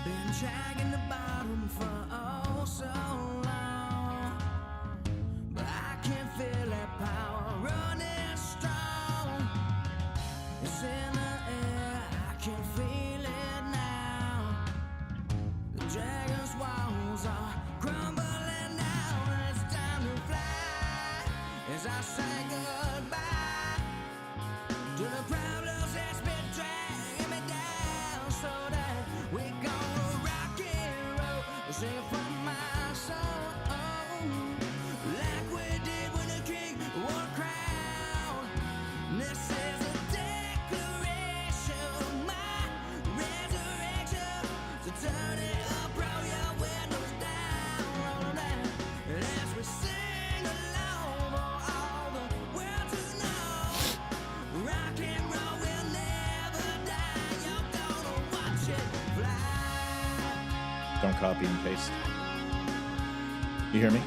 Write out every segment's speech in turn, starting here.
Been dragging the bottom for oh so long, but I can feel that power running strong. It's in the air, I can feel it now. The dragon's walls are crumbling now, and it's time to fly as I say goodbye to the problems that's been dragging me down, so that we gonna rock and roll, sing from my soul, like we did when the king wore a crown. This is a declaration of my resurrection, so turn it up, roll your windows down, roll them down, and as we sing along for all the world to know, rock and roll will never die. You're gonna watch it fly. Don't copy and paste. You hear me?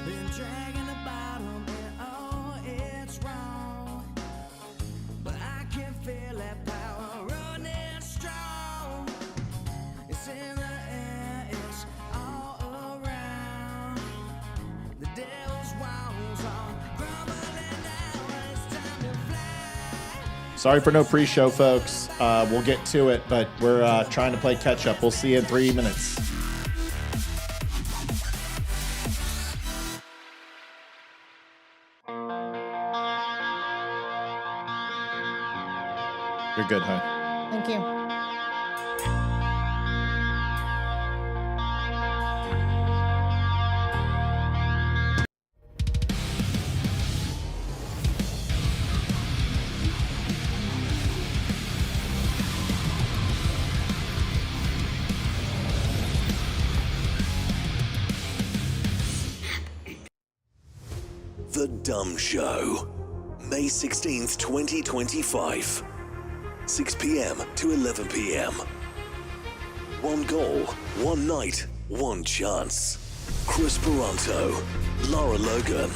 Been dragging the bottom and oh, it's wrong, but I can feel that power running strong. It's in the air, it's all around. The devil's walls are crumbling down, and it's time to fly. Sorry for no pre-show, folks. We'll get to it, but we're trying to play catch-up. We'll see you in 3 minutes. You're good, huh? Thank you. The Dumb Show, May 16th, 2025, 6 p.m. to 11 p.m. One goal, one night, one chance. Chris Peranto, Laura Logan,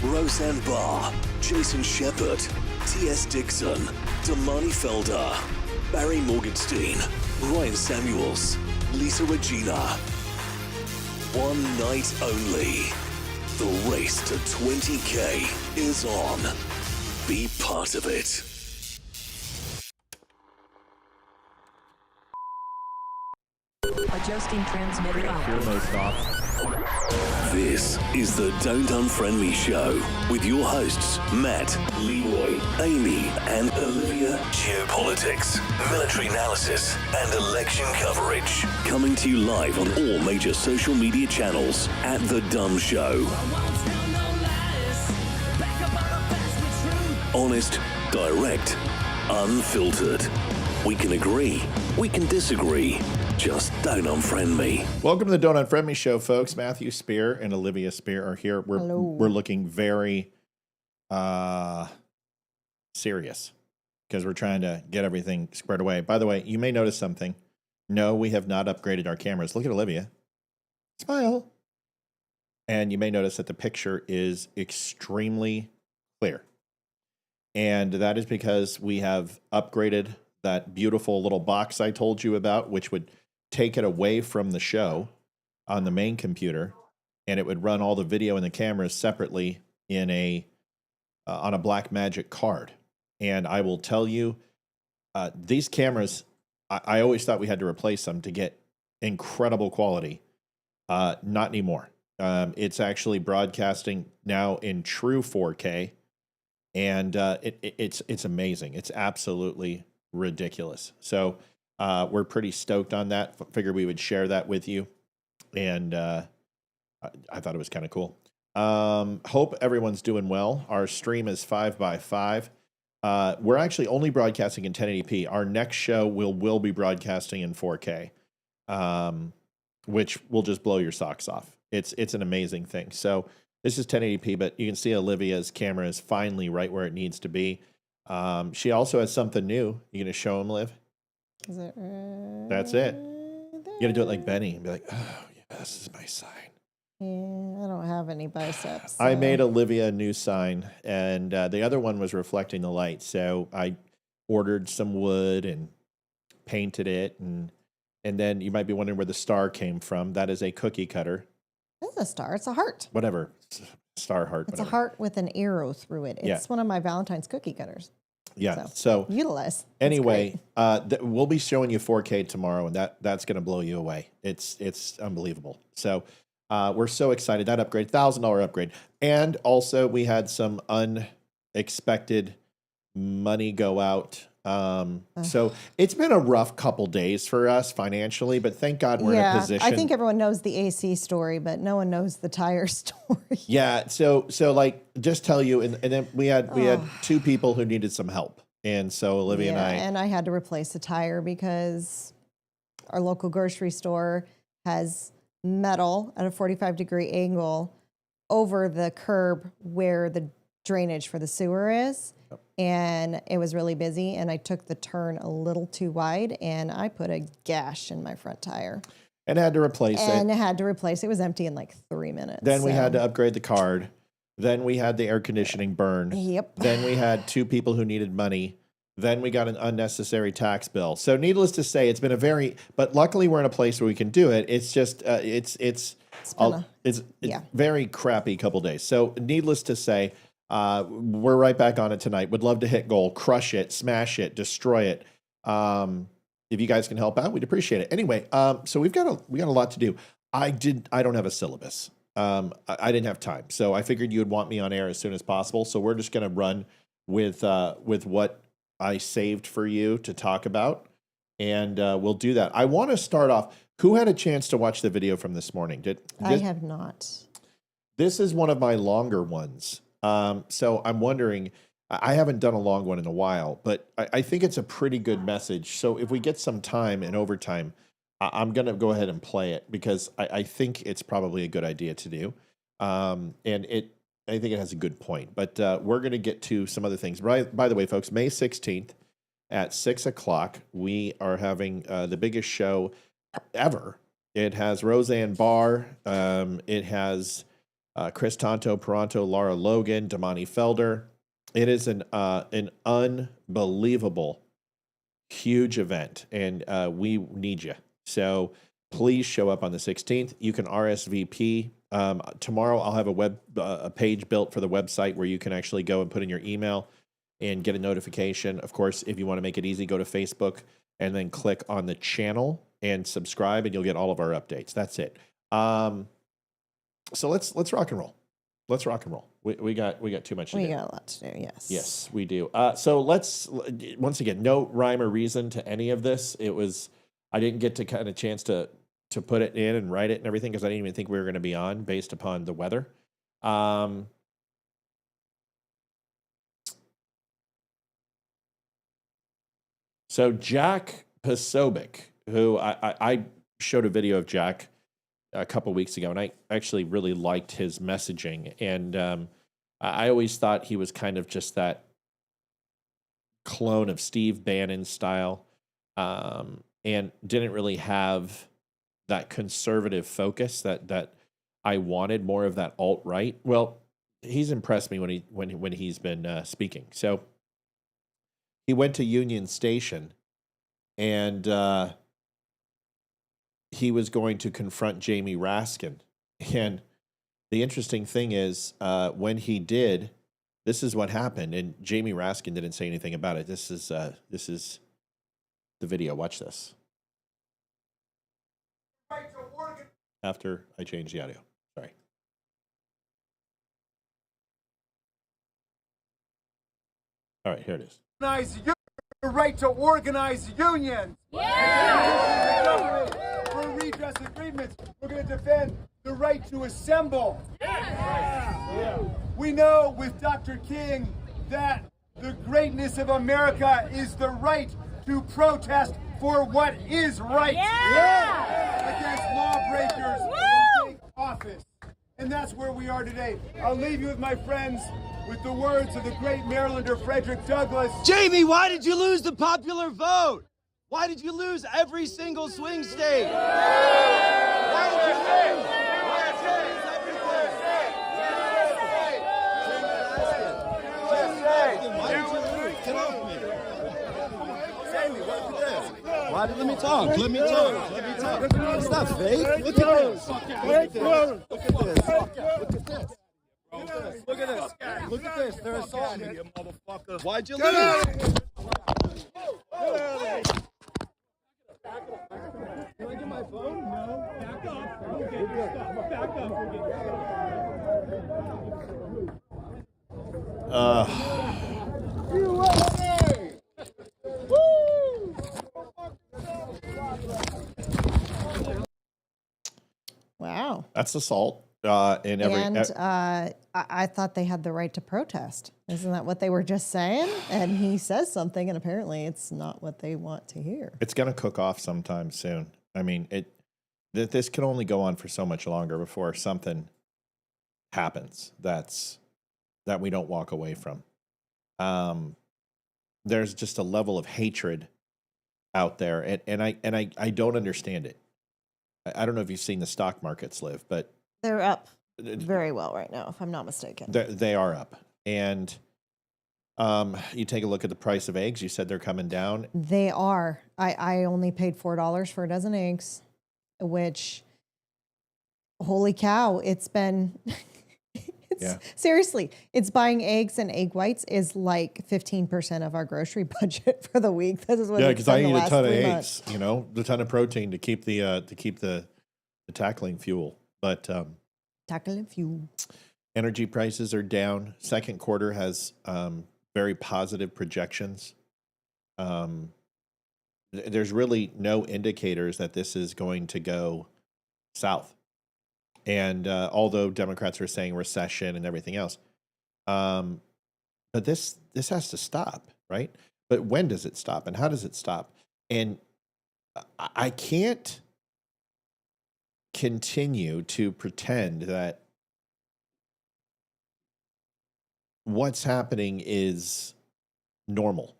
Roseanne Barr, Jason Shepard, T.S. Dixon, Damani Felder, Barry Morgenstein, Ryan Samuels, Lisa Regina. One night only. The race to 20K is on. Be part of it. Adjusting transmitter Your output. most off. This is the Don't Unfriend Me Show with your hosts, Matt, Leroy, Amy, and Olivia. Geopolitics, military analysis, and election coverage. Coming to you live on all major social media channels at The Dumb Show. Honest, direct, unfiltered. We can agree, we can disagree. Just don't unfriend me. Welcome to the Don't Unfriend Me Show, folks. Matthew Spear and Olivia Spear are here. Hello. We're looking very serious because we're trying to get everything squared away. By the way, you may notice something. No, we have not upgraded our cameras. Look at Olivia. Smile. And you may notice that the picture is extremely clear. And that is because we have upgraded that beautiful little box I told you about, which would take it away from the show on the main computer, and it would run all the video and the cameras separately in a on a Blackmagic card. And I will tell you, these cameras, I always thought we had to replace them to get incredible quality. Not anymore. It's actually broadcasting now in true 4K, and it's amazing. It's absolutely ridiculous. So we're pretty stoked on that. Figured we would share that with you, and I thought it was kind of cool. Hope everyone's doing well. Our stream is 5x5. We're actually only broadcasting in 1080p. Our next show will be broadcasting in 4K, which will just blow your socks off. It's an amazing thing. So this is 1080p, but you can see Olivia's camera is finally right where it needs to be. She also has something new. You gonna show him, Liv? Is it right? That's it. You gotta do it like Benny and be like, oh, yeah, this is my sign. Yeah, I don't have any biceps. I so- made Olivia a new sign, and the other one was reflecting the light. So I ordered some wood and painted it, and then you might be wondering where the star came from. That is a cookie cutter. It's a star. It's a heart. Whatever. Star heart. It's whatever. a heart with an arrow through it. It's one of my Valentine's cookie cutters. Yeah. So utilize. That's anyway, we'll be showing you 4K tomorrow, and that's going to blow you away. It's unbelievable. So we're so excited. That upgrade, $1,000 upgrade. And also we had some unexpected money go out. So it's been a rough couple days for us financially, but thank God we're in a position. I think everyone knows the AC story, but no one knows the tire story. Yeah. So like, just tell you, and then we had two people who needed some help. And so Olivia and I had to replace a tire because our local grocery store has metal at a 45-degree angle over the curb where the drainage for the sewer is. And it was really busy, and I took the turn a little too wide, and I put a gash in my front tire. And had to replace it. And had to replace it. It was empty in like 3 minutes. Then we had to upgrade the card. Then we had the air conditioning burn. Yep. Then we had two people who needed money. Then we got an unnecessary tax bill. So needless to say, it's been but luckily we're in a place where we can do it. It's just, it's very crappy couple days. So needless to say, we're right back on it tonight. Would love to hit goal, crush it, smash it, destroy it. If you guys can help out, we'd appreciate it. Anyway, so we got a lot to do. I don't have a syllabus. I didn't have time, so I figured you would want me on air as soon as possible. So we're just going to run with what I saved for you to talk about, and we'll do that. I want to start off. Who had a chance to watch the video from this morning? I have not. This is one of my longer ones. So I'm wondering, I haven't done a long one in a while, but I think it's a pretty good message. So if we get some time and overtime, I'm going to go ahead and play it because I think it's probably a good idea to do. I think it has a good point, but we're going to get to some other things. Right. By the way, folks, May 16th at 6:00, we are having the biggest show ever. It has Roseanne Barr. It has Chris Tonto, Peranto, Laura Logan, Damani Felder. It is an unbelievable, huge event, and we need you. So please show up on the 16th. You can RSVP. Tomorrow I'll have a page built for the website where you can actually go and put in your email and get a notification. Of course, if you want to make it easy, go to Facebook and then click on the channel and subscribe, and you'll get all of our updates. That's it. So let's rock and roll. Let's rock and roll. We got too much to do. We got a lot to do, yes. Yes, we do. So let's, once again, no rhyme or reason to any of this. I didn't get to kind of chance to put it in and write it and everything because I didn't even think we were going to be on based upon the weather. So Jack Posobiec, who I showed a video of Jack a couple weeks ago, and I actually really liked his messaging. And I always thought he was kind of just that clone of Steve Bannon style, and didn't really have that conservative focus that I wanted, more of that alt-right. Well, he's impressed me when he's been speaking. So he went to Union Station, and he was going to confront Jamie Raskin. And the interesting thing is, when he did, this is what happened. And Jamie Raskin didn't say anything about it. This is the video. Watch this. After I change the audio. Sorry. All right, here it is. The right to organize unions. Yeah! For redress agreements. We're going to defend the right to assemble. Yeah. We know with Dr. King that the greatness of America is the right to protest for what is right. Against lawbreakers in state office. And that's where we are today. I'll leave you with my friends with the words of the great Marylander Frederick Douglass. Jamie, why did you lose the popular vote? Why did you lose every single swing state? Why did you lose? Why did you lose? Get off me. Why did let me talk? Let me talk. It's not fake. Look at this. Look at this. Look at this. Look at this. They're assaulting me, motherfucker. Why'd you leave? Can I get my phone? No. Back up. Okay, back up. Wow. That's assault. In every, And I thought they had the right to protest. Isn't that what they were just saying? And he says something, and apparently it's not what they want to hear. it's going to cook off sometime soon. I mean, this can only go on for so much longer before something happens that we don't walk away from. There's just a level of hatred out there, and I don't understand it. I don't know if you've seen the stock markets, Liv, but They're up very well right now, if I'm not mistaken. they are up. And you take a look at the price of eggs. You said they're coming down. They are. I only paid $4 for a dozen eggs, which, holy cow, it's been... Seriously, it's buying eggs and egg whites is like 15% of our grocery budget for the week. This is what Because I eat a ton of eggs, a ton of protein to keep the tackling fuel. But tackling fuel. Energy prices are down. Second quarter has very positive projections. There's really no indicators that this is going to go south. And although Democrats are saying recession and everything else, but this has to stop, right? But when does it stop, and how does it stop? And I can't continue to pretend that what's happening is normal.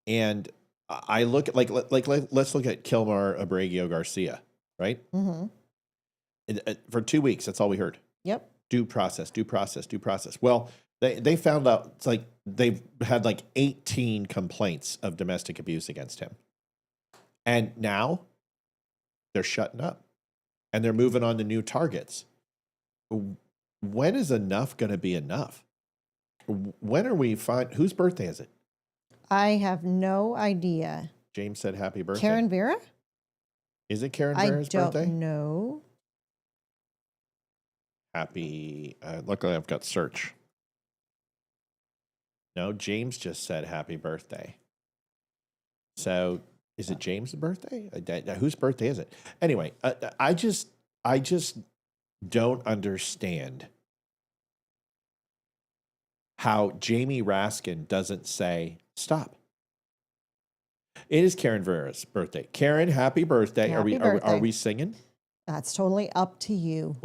And I look at let's look at Kilmar Abrego Garcia, right? Mm-hmm. For 2 weeks, that's all we heard. Yep. Due process. Well, they found out it's like they've had like 18 complaints of domestic abuse against him. And now they're shutting up and they're moving on to new targets. When is enough going to be enough? When are we whose birthday is it? I have no idea. James said happy birthday. Karen Vera? Is it Karen Vera's birthday? I don't know. Happy. Luckily, I've got search. No, James just said happy birthday. So, is it James' birthday? Whose birthday is it? Anyway, I just don't understand how Jamie Raskin doesn't say stop. It is Karen Vera's birthday. Karen, happy birthday. Happy Are birthday. we singing? That's totally up to you.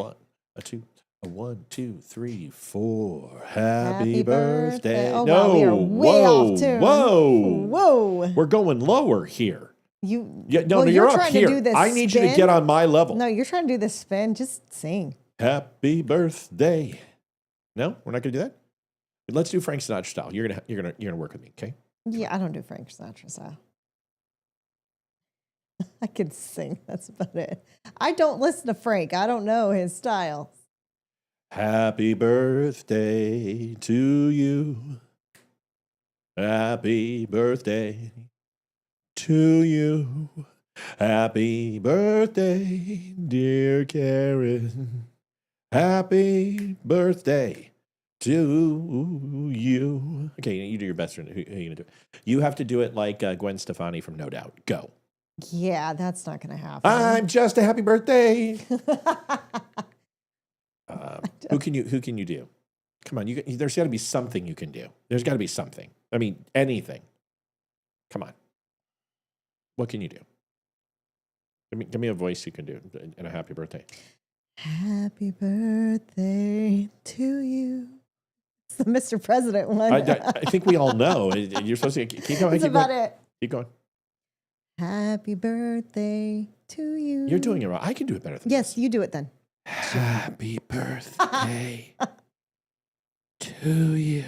1, 2, 3, 4. Happy birthday. Oh, no, wow, we are way off tune. Whoa. We're going lower here. You're you're up trying to here. do this I need you to spin. get on my level. No, you're trying to do this spin. Just sing. Happy birthday. No, we're not going to do that. Let's do Frank Sinatra style. You're gonna work with me, okay? Yeah, I don't do Frank Sinatra style. I can sing. That's about it. I don't listen to Frank. I don't know his style. Happy birthday to you. Happy birthday to you. Happy birthday, dear Karen. Happy birthday to you. Okay, you do your best. Who are you going to do it? You have to do it like Gwen Stefani from No Doubt. Go. Yeah, that's not going to happen. I'm just a happy birthday. Who can you do? Come on, there's got to be something you can do. There's got to be something. I mean, anything. Come on. What can you do? Give me a voice you can do in a happy birthday. Happy birthday to you. It's the Mr. President one. I think we all know. You're supposed to keep going. That's about it. Keep going. Happy birthday to you. You're doing it wrong. I can do it better than Yes, this. you do it then. Happy birthday to you.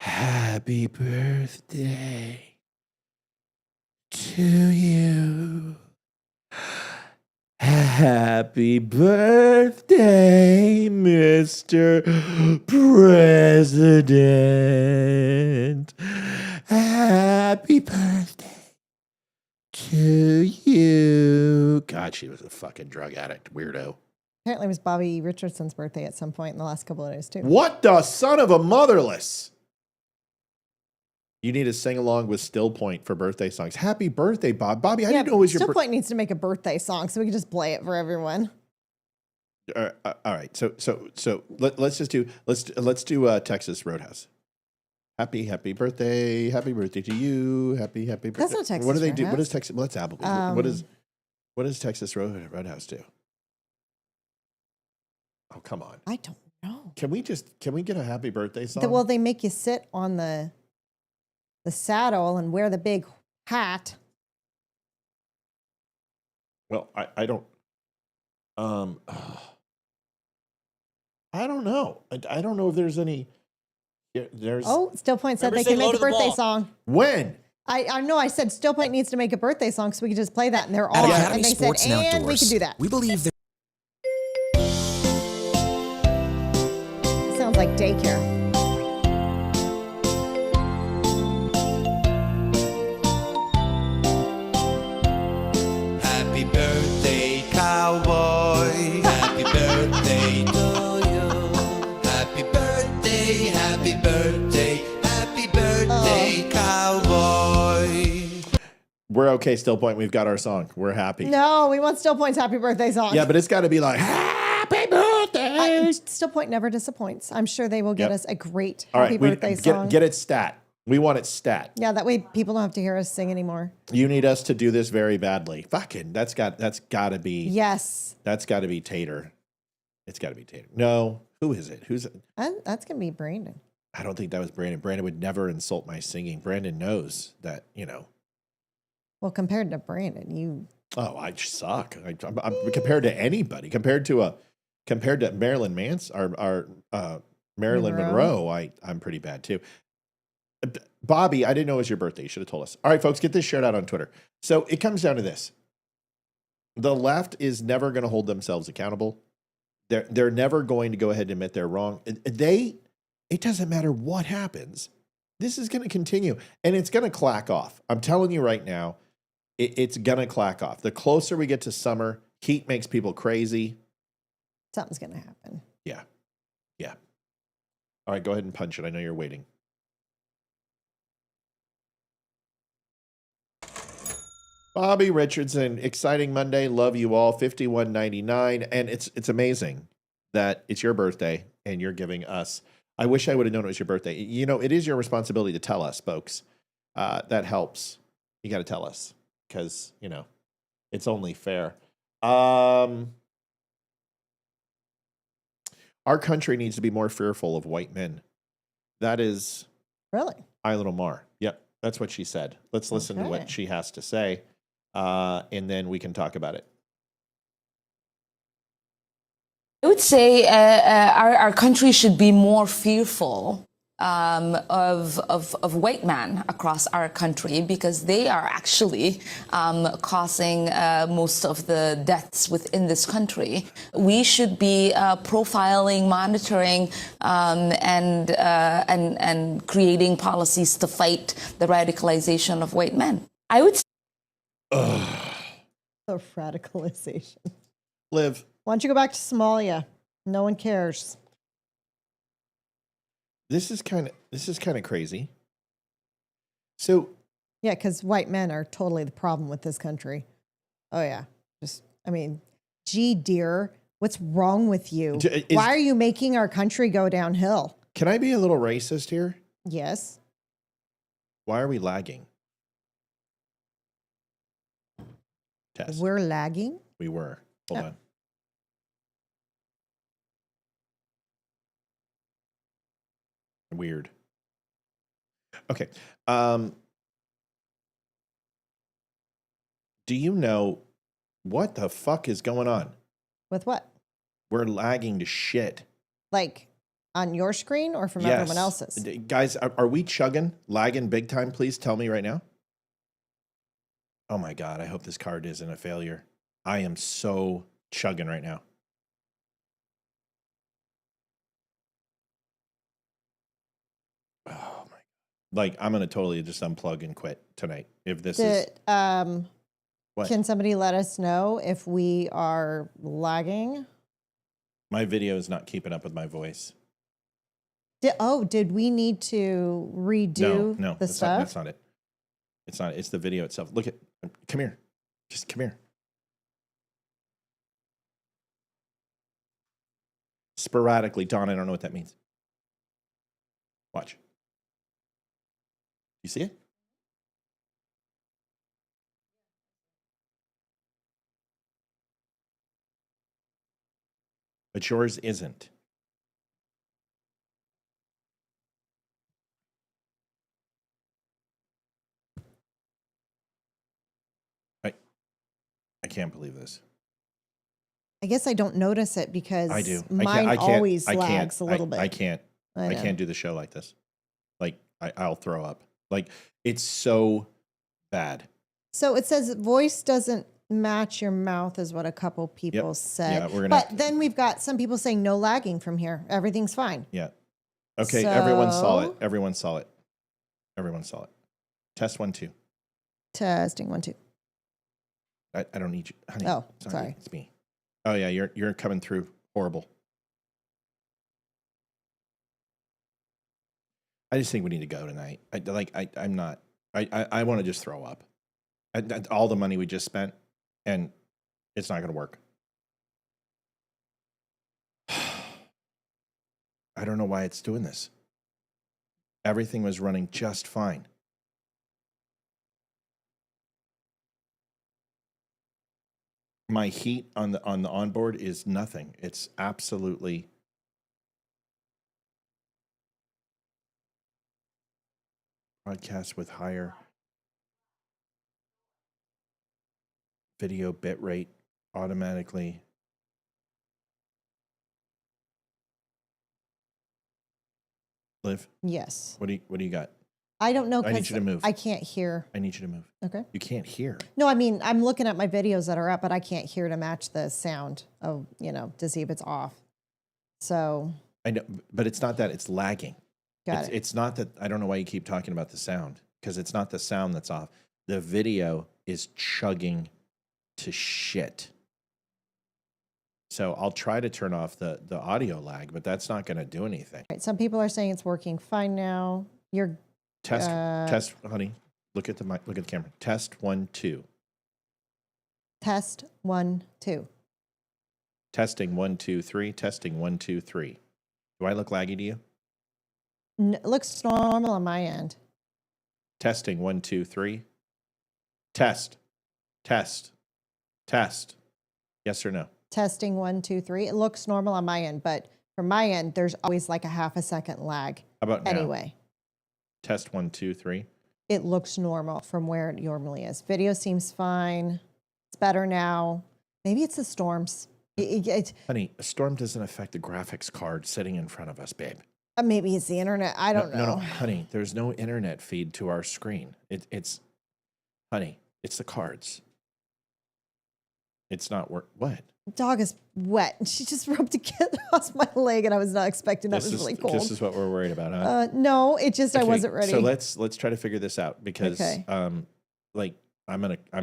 Happy Happy birthday to you. Happy birthday, Mr. President. Happy birthday to you. God, she was a fucking drug addict, weirdo. Apparently, it was Bobby Richardson's birthday at some point in the last couple of days, too. What the son of a motherless? You need to sing along with Still Point for birthday songs. Happy birthday, Bob. Bobby, I didn't know it was your Still birthday. Point needs to make a birthday song so we can just play it for everyone. All right. So let's do Texas Roadhouse. Happy birthday to you. Happy birthday. That's not Texas What do they do? What Roadhouse. is Texas? Well, that's Applebee's. What is Texas Roadhouse do? Oh, come on. I don't know. Can we get a happy birthday song? Well, they make you sit on the saddle and wear the big hat. Well, I don't. I don't know. I don't know if there's any. There's Still Point said they Say can hello make a to the birthday ball. song. when. I know. I said Still Point needs to make a birthday song so we can just play that, and they're At on. Academy And they Sports said, and and we Outdoors, can do that. we believe there. Sounds like daycare. Happy birthday, cowboy. Happy birthday to you. Happy birthday, happy birthday, happy birthday, cowboy. We're okay, Still Point. We've got our song. We're happy. No, we want Still Point's happy birthday song. Yeah, but it's got to be like happy birthday. Still Point never disappoints. I'm sure they will get Yep. us a great All happy right, birthday song. get it stat. We want it stat. Yeah, that way people don't have to hear us sing anymore. You need us to do this very badly. Fucking, that's got to be. Yes. That's got to be Tater. It's got to be Tater. No, who is it? Who's it? That's going to be Brandon. I don't think that was Brandon. Brandon would never insult my singing. Brandon knows that, Well, compared to Brandon, you... Oh, I suck. I'm compared to anybody. Compared to Marilyn Manson, our Marilyn Monroe, I'm pretty bad too. Bobby, I didn't know it was your birthday. You should have told us. All right, folks, get this shared out on Twitter. So it comes down to this: the left is never going to hold themselves accountable. They're never going to go ahead and admit they're wrong. It doesn't matter what happens. This is going to continue, and it's going to clack off. I'm telling you right now, it's going to clack off. The closer we get to summer, heat makes people crazy. Something's going to happen. Yeah. All right, go ahead and punch it. I know you're waiting. Bobby Richardson, exciting Monday. Love you all. 51.99, and it's amazing that it's your birthday and you're giving us. I wish I would have known it was your birthday. It is your responsibility to tell us, folks. That helps. You got to tell us because it's only fair. Our country needs to be more fearful of white men. That is Really? Isla Omar. Yep, that's what she said. Let's listen to what Okay. she has to say, and then we can talk about it. I would say our country should be more fearful of white men across our country because they are actually causing most of the deaths within this country. We should be profiling, monitoring, and creating policies to fight the radicalization of white men. I would. The radicalization. Liv, Why don't you go back to Somalia? No one cares. this is kind of crazy. So Yeah, because white men are totally the problem with this country. Oh, yeah. Gee, dear, what's wrong with you? Why are you making our country go downhill? can I be a little racist here? Yes. Why are we lagging? Test. We're lagging. We were. Hold Oh. on. Weird. Okay. Do you know what the fuck is going on? With what? We're lagging to shit. Like On your screen or from everyone else's? Guys, are we chugging, lagging big time? Please tell me right now. Oh my God, I hope this card isn't a failure. I am so chugging right now. Oh my, like I'm gonna totally just unplug and quit tonight if this is. What? Can somebody let us know if we are lagging? My video is not keeping up with my voice. Did we need to redo No, the stuff? that's not it. It's not. It's the video itself. Look at. Come here. Just come here. Sporadically, Don. I don't know what that means. Watch. You see it? But yours isn't. I can't believe this. I guess I don't notice it because I do. Mine always lags a little bit. I can't do the show like this. Like I'll throw up. Like it's so bad. So it says voice doesn't match your mouth is what a couple people said. Yeah, but then we've got some people saying no lagging from here. Everything's fine. Yeah. Okay, everyone saw it. Everyone saw it. Everyone saw it. Test 1, 2. Testing 1, 2. I don't need you, honey. Oh, it's not sorry. you, it's me. Oh yeah, you're coming through horrible. I just think we need to go tonight. I'm not. I want to just throw up. All the money we just spent, and it's not going to work. I don't know why it's doing this. Everything was running just fine. My heat on the onboard is nothing. It's absolutely broadcast with higher video bit rate automatically. Liv? Yes. What do you got? I don't know. I need you to move. I can't hear. I need you to move. Okay. You can't hear. No, I mean, I'm looking at my videos that are up, but I can't hear to match the sound of, to see if it's off. So. I know, but it's not that. It's lagging. Got it. It's not that. I don't know why you keep talking about the sound, because it's not the sound that's off. The video is chugging to shit. So I'll try to turn off the audio lag, but that's not going to do anything. Right. Some people are saying it's working fine now. You're test, honey. Look at the mic. Look at the camera. Test 1, 2. Test 1, 2. Testing 1, 2, 3. Testing 1, 2, 3. Do I look laggy to you? Looks normal on my end. Testing 1, 2, 3. Test. Yes or no? Testing 1, 2, 3. It looks normal on my end, but from my end, there's always like a half a second lag. How about now? Anyway? Test 1, 2, 3. It looks normal from where it normally is. Video seems fine. It's better now. Maybe it's the storms. Honey, a storm doesn't affect the graphics card sitting in front of us, babe. Maybe it's the internet. I don't know. No, honey, there's no internet feed to our screen. Honey, it's the cards. It's not work. What? Dog is wet. She just rubbed across my leg, and I was not expecting that. It was really cold. This is what we're worried about, huh? No, it just I wasn't ready. So let's try to figure this out because I'm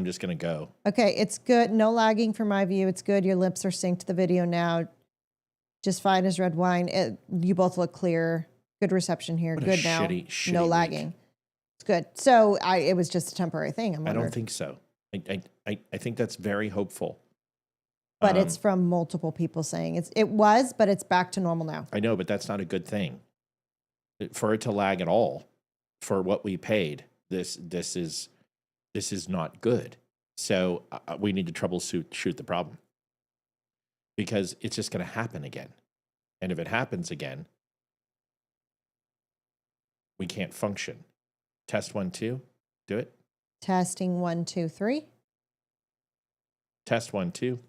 just gonna go. Okay, it's good. No lagging from my view. It's good. Your lips are synced to the video now. Just fine as red wine. You both look clear. Good reception here. What good a now. shitty no lagging. week. It's good. So it was just a temporary thing. I don't think so. I think that's very hopeful. But it's from multiple people saying it was, but it's back to normal now. I know, but that's not a good thing. For it to lag at all, for what we paid, this is not good. So we need to troubleshoot the problem because it's just going to happen again. And if it happens again, we can't function. Test 1, 2. Do it. Testing 1, 2, 3. Test 1, 2.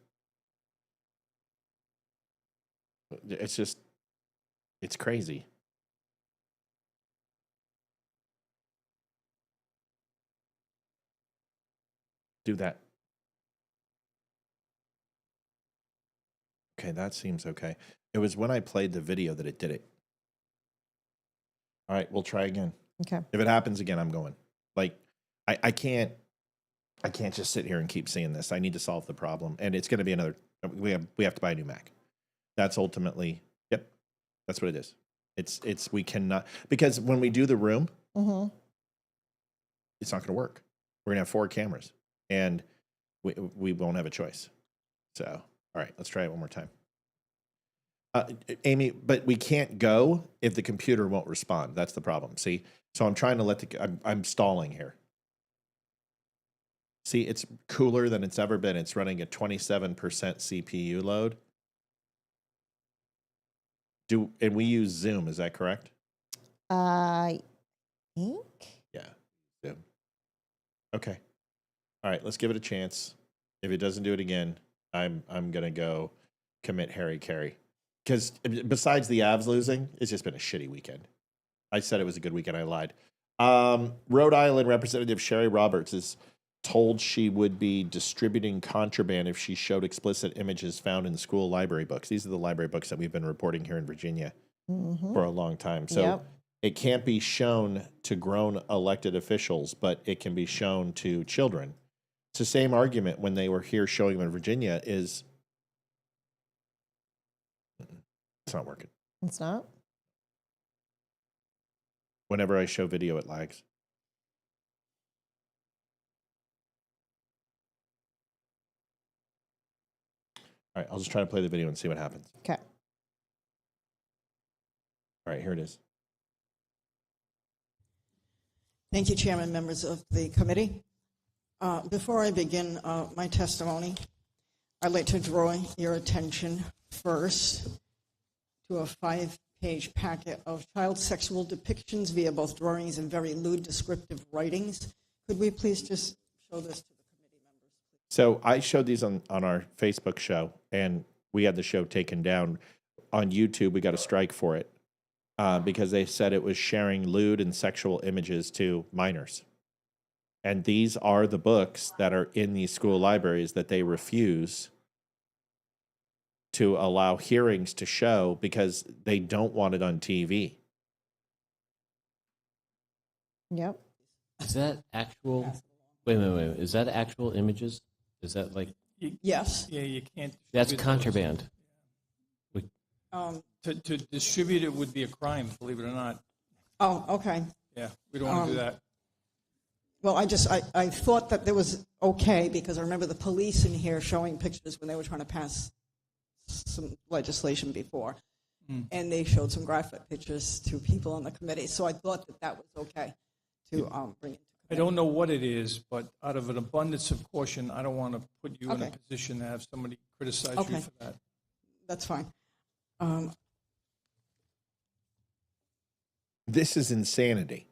It's just It's crazy. Do that. Okay, that seems okay. It was when I played the video that it did it. All right, we'll try again. Okay. If it happens again, I'm going. Like, I can't just sit here and keep seeing this. I need to solve the problem, and it's going to be another. We have to buy a new Mac. That's ultimately, yep, that's what it is. It's we cannot, because when we do the room, it's not going to work. We're going to have 4 cameras, and we won't have a choice. So, all right, let's try it one more time. Amy, but we can't go if the computer won't respond. That's the problem. See, so I'm trying to I'm stalling here. See, it's cooler than it's ever been. It's running a 27% CPU load. And we use Zoom, is that correct? I think. Yeah, Zoom. Okay. All right, let's give it a chance. If it doesn't do it again, I'm gonna go commit Harry Carey. Because besides the Avs losing, it's just been a shitty weekend. I said it was a good weekend. I lied. Rhode Island Representative Sherry Roberts is told she would be distributing contraband if she showed explicit images found in school library books. These are the library books that we've been reporting here in Virginia for a long time. So it can't be shown to grown elected officials, but it can be shown to children. It's the same argument when they were here showing them in Virginia is it's not working. It's not? Whenever I show video, it lags. All right, I'll just try to play the video and see what happens. Okay. All right, here it is. Thank you, Chairman, members of the committee. Before I begin my testimony, I'd like to draw your attention first to a 5-page packet of child sexual depictions via both drawings and very lewd descriptive writings. Could we please just show this to the committee members? So I showed these on our Facebook show, and we had the show taken down. On YouTube, we got a strike for it because they said it was sharing lewd and sexual images to minors. And these are the books that are in these school libraries that they refuse to allow hearings to show because they don't want it on TV. Yep. Is that actual? Wait. Is that actual images? Is that like? Yes. Yeah, you can't. That's distribute contraband. those. To distribute it would be a crime, believe it or not. Oh, okay. Yeah, we don't want to do that. Well, I thought that there was okay because I remember the police in here showing pictures when they were trying to pass some legislation before. And they showed some graphic pictures to people on the committee. So I thought that was okay to bring it. I don't know what it is, but out of an abundance of caution, I don't want to put you in a position to have somebody criticize you for that. That's fine. This is insanity.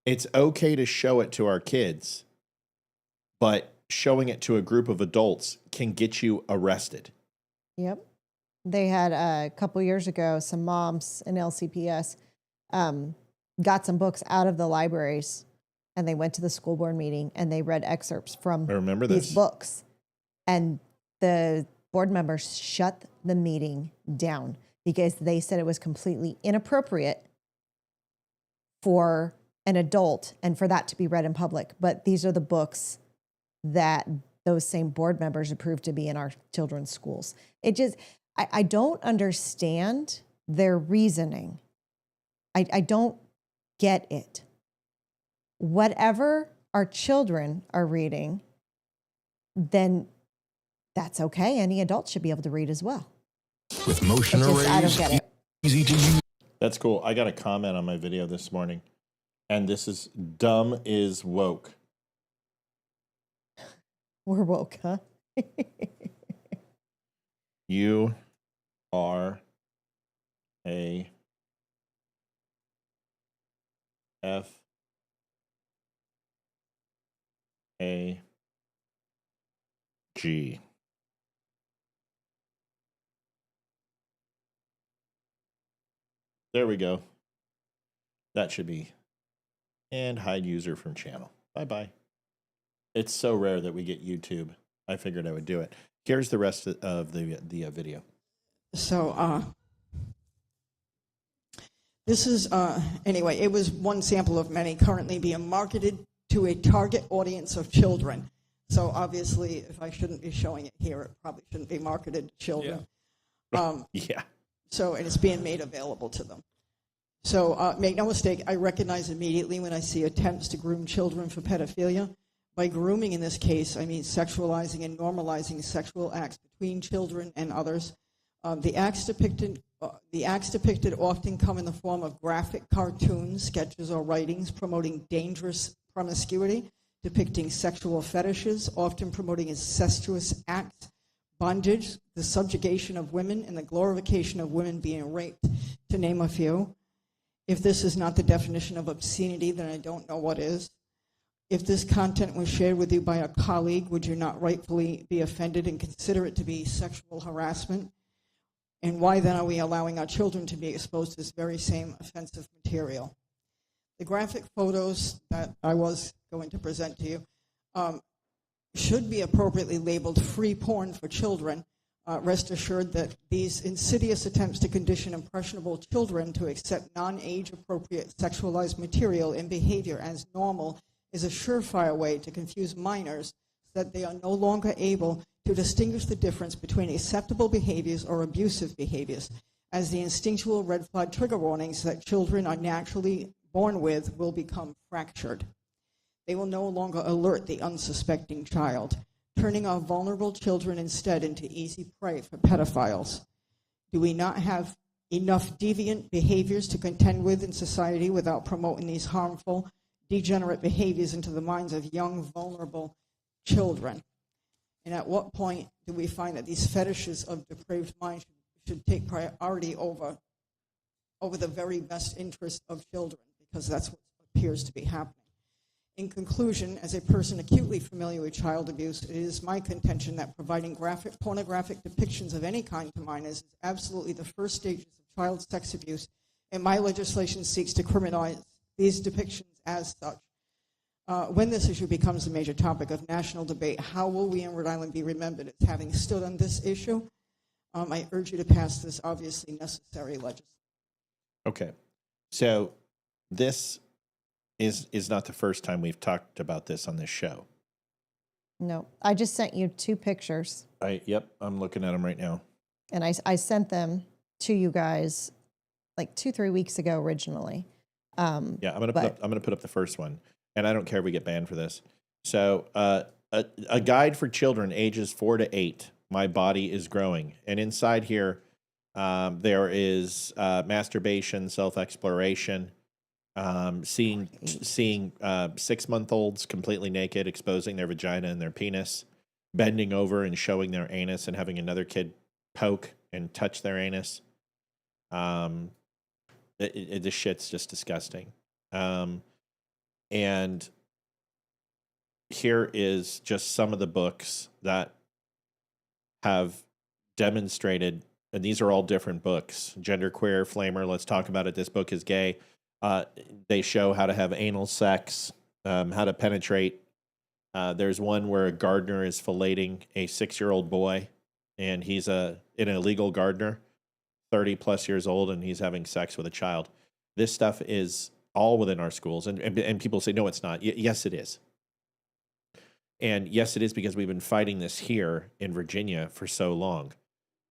It's okay to show it to our kids, but showing it to a group of adults can get you arrested. Yep. They had a couple years ago, some moms in LCPS got some books out of the libraries, and they went to the school board meeting and they read excerpts from these books. And the board members shut the meeting down because they said it was completely inappropriate for an adult and for that to be read in public. But these are the books that those same board members approved to be in our children's schools. It just, I don't understand their reasoning. I don't get it. Whatever our children are reading, then that's okay. Any adult should be able to read as well. With motion arrays, I don't get it. easy to use. That's cool. I got a comment on my video this morning, and this is dumb is woke. We're woke, huh? You are a F-A-G. There we go. That should be. And hide user from channel. Bye-bye. It's so rare that we get YouTube. I figured I would do it. Here's the rest of the video. So, this is, anyway, it was one sample of many currently being marketed to a target audience of children. So obviously, if I shouldn't be showing it here, it probably shouldn't be marketed to children. Yeah. So, and it's being made available to them. So make no mistake, I recognize immediately when I see attempts to groom children for pedophilia. By grooming in this case, I mean sexualizing and normalizing sexual acts between children and others. The acts depicted often come in the form of graphic cartoons, sketches, or writings promoting dangerous promiscuity, depicting sexual fetishes, often promoting incestuous acts, bondage, the subjugation of women, and the glorification of women being raped, to name a few. If this is not the definition of obscenity, then I don't know what is. If this content was shared with you by a colleague, would you not rightfully be offended and consider it to be sexual harassment? And why then are we allowing our children to be exposed to this very same offensive material? The graphic photos that I was going to present to you should be appropriately labeled free porn for children. Rest assured that these insidious attempts to condition impressionable children to accept non-age appropriate sexualized material and behavior as normal is a surefire way to confuse minors so that they are no longer able to distinguish the difference between acceptable behaviors or abusive behaviors, as the instinctual red flag trigger warnings that children are naturally born with will become fractured. They will no longer alert the unsuspecting child, turning our vulnerable children instead into easy prey for pedophiles. Do we not have enough deviant behaviors to contend with in society without promoting these harmful, degenerate behaviors into the minds of young, vulnerable children? And at what point do we find that these fetishes of depraved minds should take priority over the very best interest of children? Because that's what appears to be happening. In conclusion, as a person acutely familiar with child abuse, it is my contention that providing graphic pornographic depictions of any kind to minors is absolutely the first stages of child sex abuse, and my legislation seeks to criminalize these depictions as such. When this issue becomes a major topic of national debate, how will we in Rhode Island be remembered as having stood on this issue? I urge you to pass this obviously necessary legislation. Okay. So this is not the first time we've talked about this on this show. No, I just sent you 2 pictures. Yep, I'm looking at them right now. And I sent them to you guys like 2-3 weeks ago originally. Yeah, I'm gonna put up the first one, and I don't care if we get banned for this. So, a guide for children ages 4 to 8. My body is growing, and inside here, there is masturbation, self-exploration, seeing 6-month-olds completely naked, exposing their vagina and their penis, bending over and showing their anus, and having another kid poke and touch their anus. This shit's just disgusting. And here is just some of the books that have demonstrated, and these are all different books. Genderqueer, Flamer, Let's Talk About It, This Book is Gay. They show how to have anal sex, how to penetrate. There's one where a gardener is filleting a 6-year-old boy, and he's an illegal gardener, 30 plus years old, and he's having sex with a child. This stuff is all within our schools, and people say, no, it's not. Yes, it is. And yes, it is, because we've been fighting this here in Virginia for so long.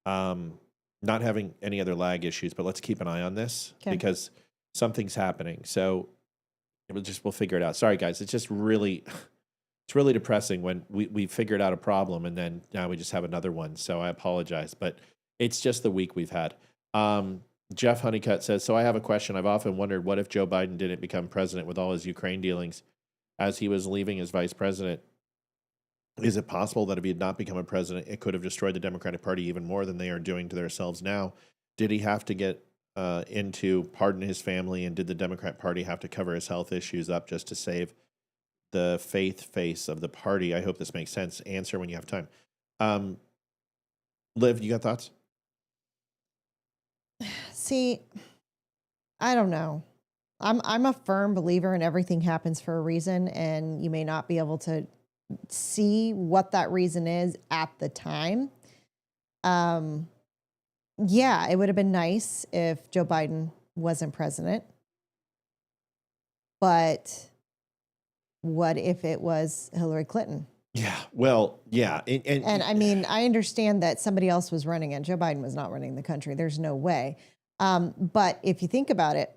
Not having any other lag issues, but let's keep an eye on this because something's happening. So we'll figure it out. Sorry, guys. It's just really, it's really depressing when we figured out a problem and then now we just have another one. So I apologize, but it's just the week we've had. Jeff Honeycutt says, so I have a question. I've often wondered, what if Joe Biden didn't become president with all his Ukraine dealings as he was leaving as vice president? Is it possible that if he had not become a president, it could have destroyed the Democratic Party even more than they are doing to themselves now? Did he have to get into pardon his family, and did the Democrat Party have to cover his health issues up just to save the faith face of the party? I hope this makes sense. Answer when you have time. Liv, you got thoughts? See, I don't know. I'm a firm believer in everything happens for a reason, and you may not be able to see what that reason is at the time. Yeah, it would have been nice if Joe Biden wasn't president. But what if it was Hillary Clinton? Yeah. Well, yeah. And I mean, I understand that somebody else was running it. Joe Biden was not running the country. There's no way. But if you think about it,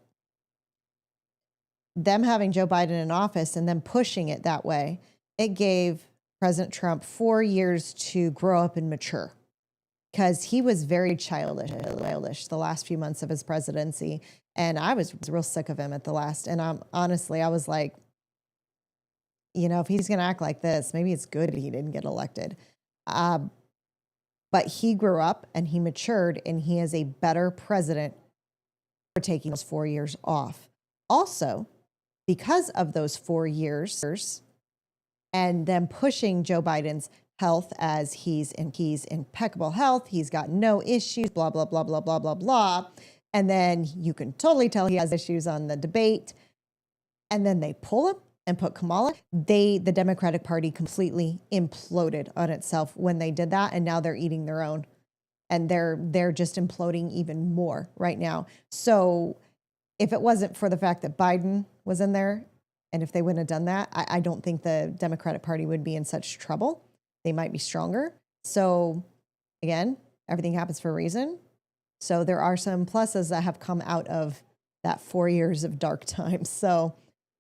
them having Joe Biden in office and then pushing it that way, it gave President Trump 4 years to grow up and mature, because he was very childish the last few months of his presidency. And I was real sick of him at the last. And honestly, I was like, you know, if he's going to act like this, maybe it's good he didn't get elected. But he grew up and he matured, and he is a better president for taking those 4 years off. Also, because of those 4 years and them pushing Joe Biden's health as he's impeccable health, he's got no issues, blah, blah, blah, blah, blah, blah, blah. And then you can totally tell he has issues on the debate. And then they pull him and put Kamala. The Democratic Party completely imploded on itself when they did that. And now they're eating their own. And they're just imploding even more right now. So if it wasn't for the fact that Biden was in there, and if they wouldn't have done that, I don't think the Democratic Party would be in such trouble. They might be stronger. So again, everything happens for a reason. So there are some pluses that have come out of that 4 years of dark times. So,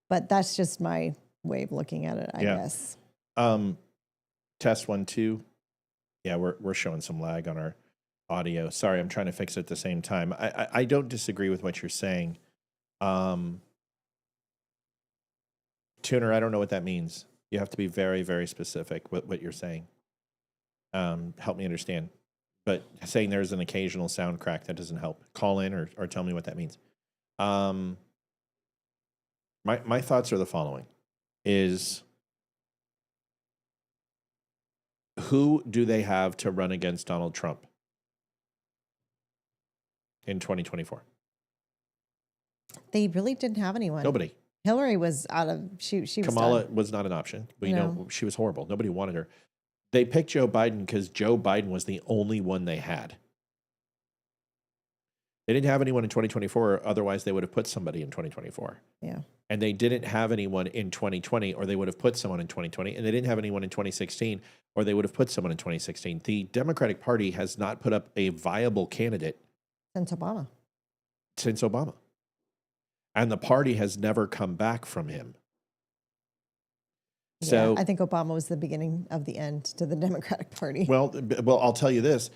but that's just my way of looking at it, I guess. Test 1, 2. Yeah, we're showing some lag on our audio. Sorry, I'm trying to fix it at the same time. I don't disagree with what you're saying. Tuner, I don't know what that means. You have to be very, very specific with what you're saying. Help me understand. But saying there's an occasional sound crack, that doesn't help. Call in or tell me what that means. My thoughts are the following. Is who do they have to run against Donald Trump in 2024? They really didn't have anyone. Nobody. Hillary was out of, she was Kamala done. was not an option. But, you No. know, she was horrible. Nobody wanted her. They picked Joe Biden because Joe Biden was the only one they had. They didn't have anyone in 2024, otherwise they would have put somebody in 2024. Yeah. And they didn't have anyone in 2020, or they would have put someone in 2020. And they didn't have anyone in 2016, or they would have put someone in 2016. The Democratic Party has not put up a viable candidate Since Obama. And the party has never come back from him. So I think Obama was the beginning of the end to the Democratic Party. Well, I'll tell you this.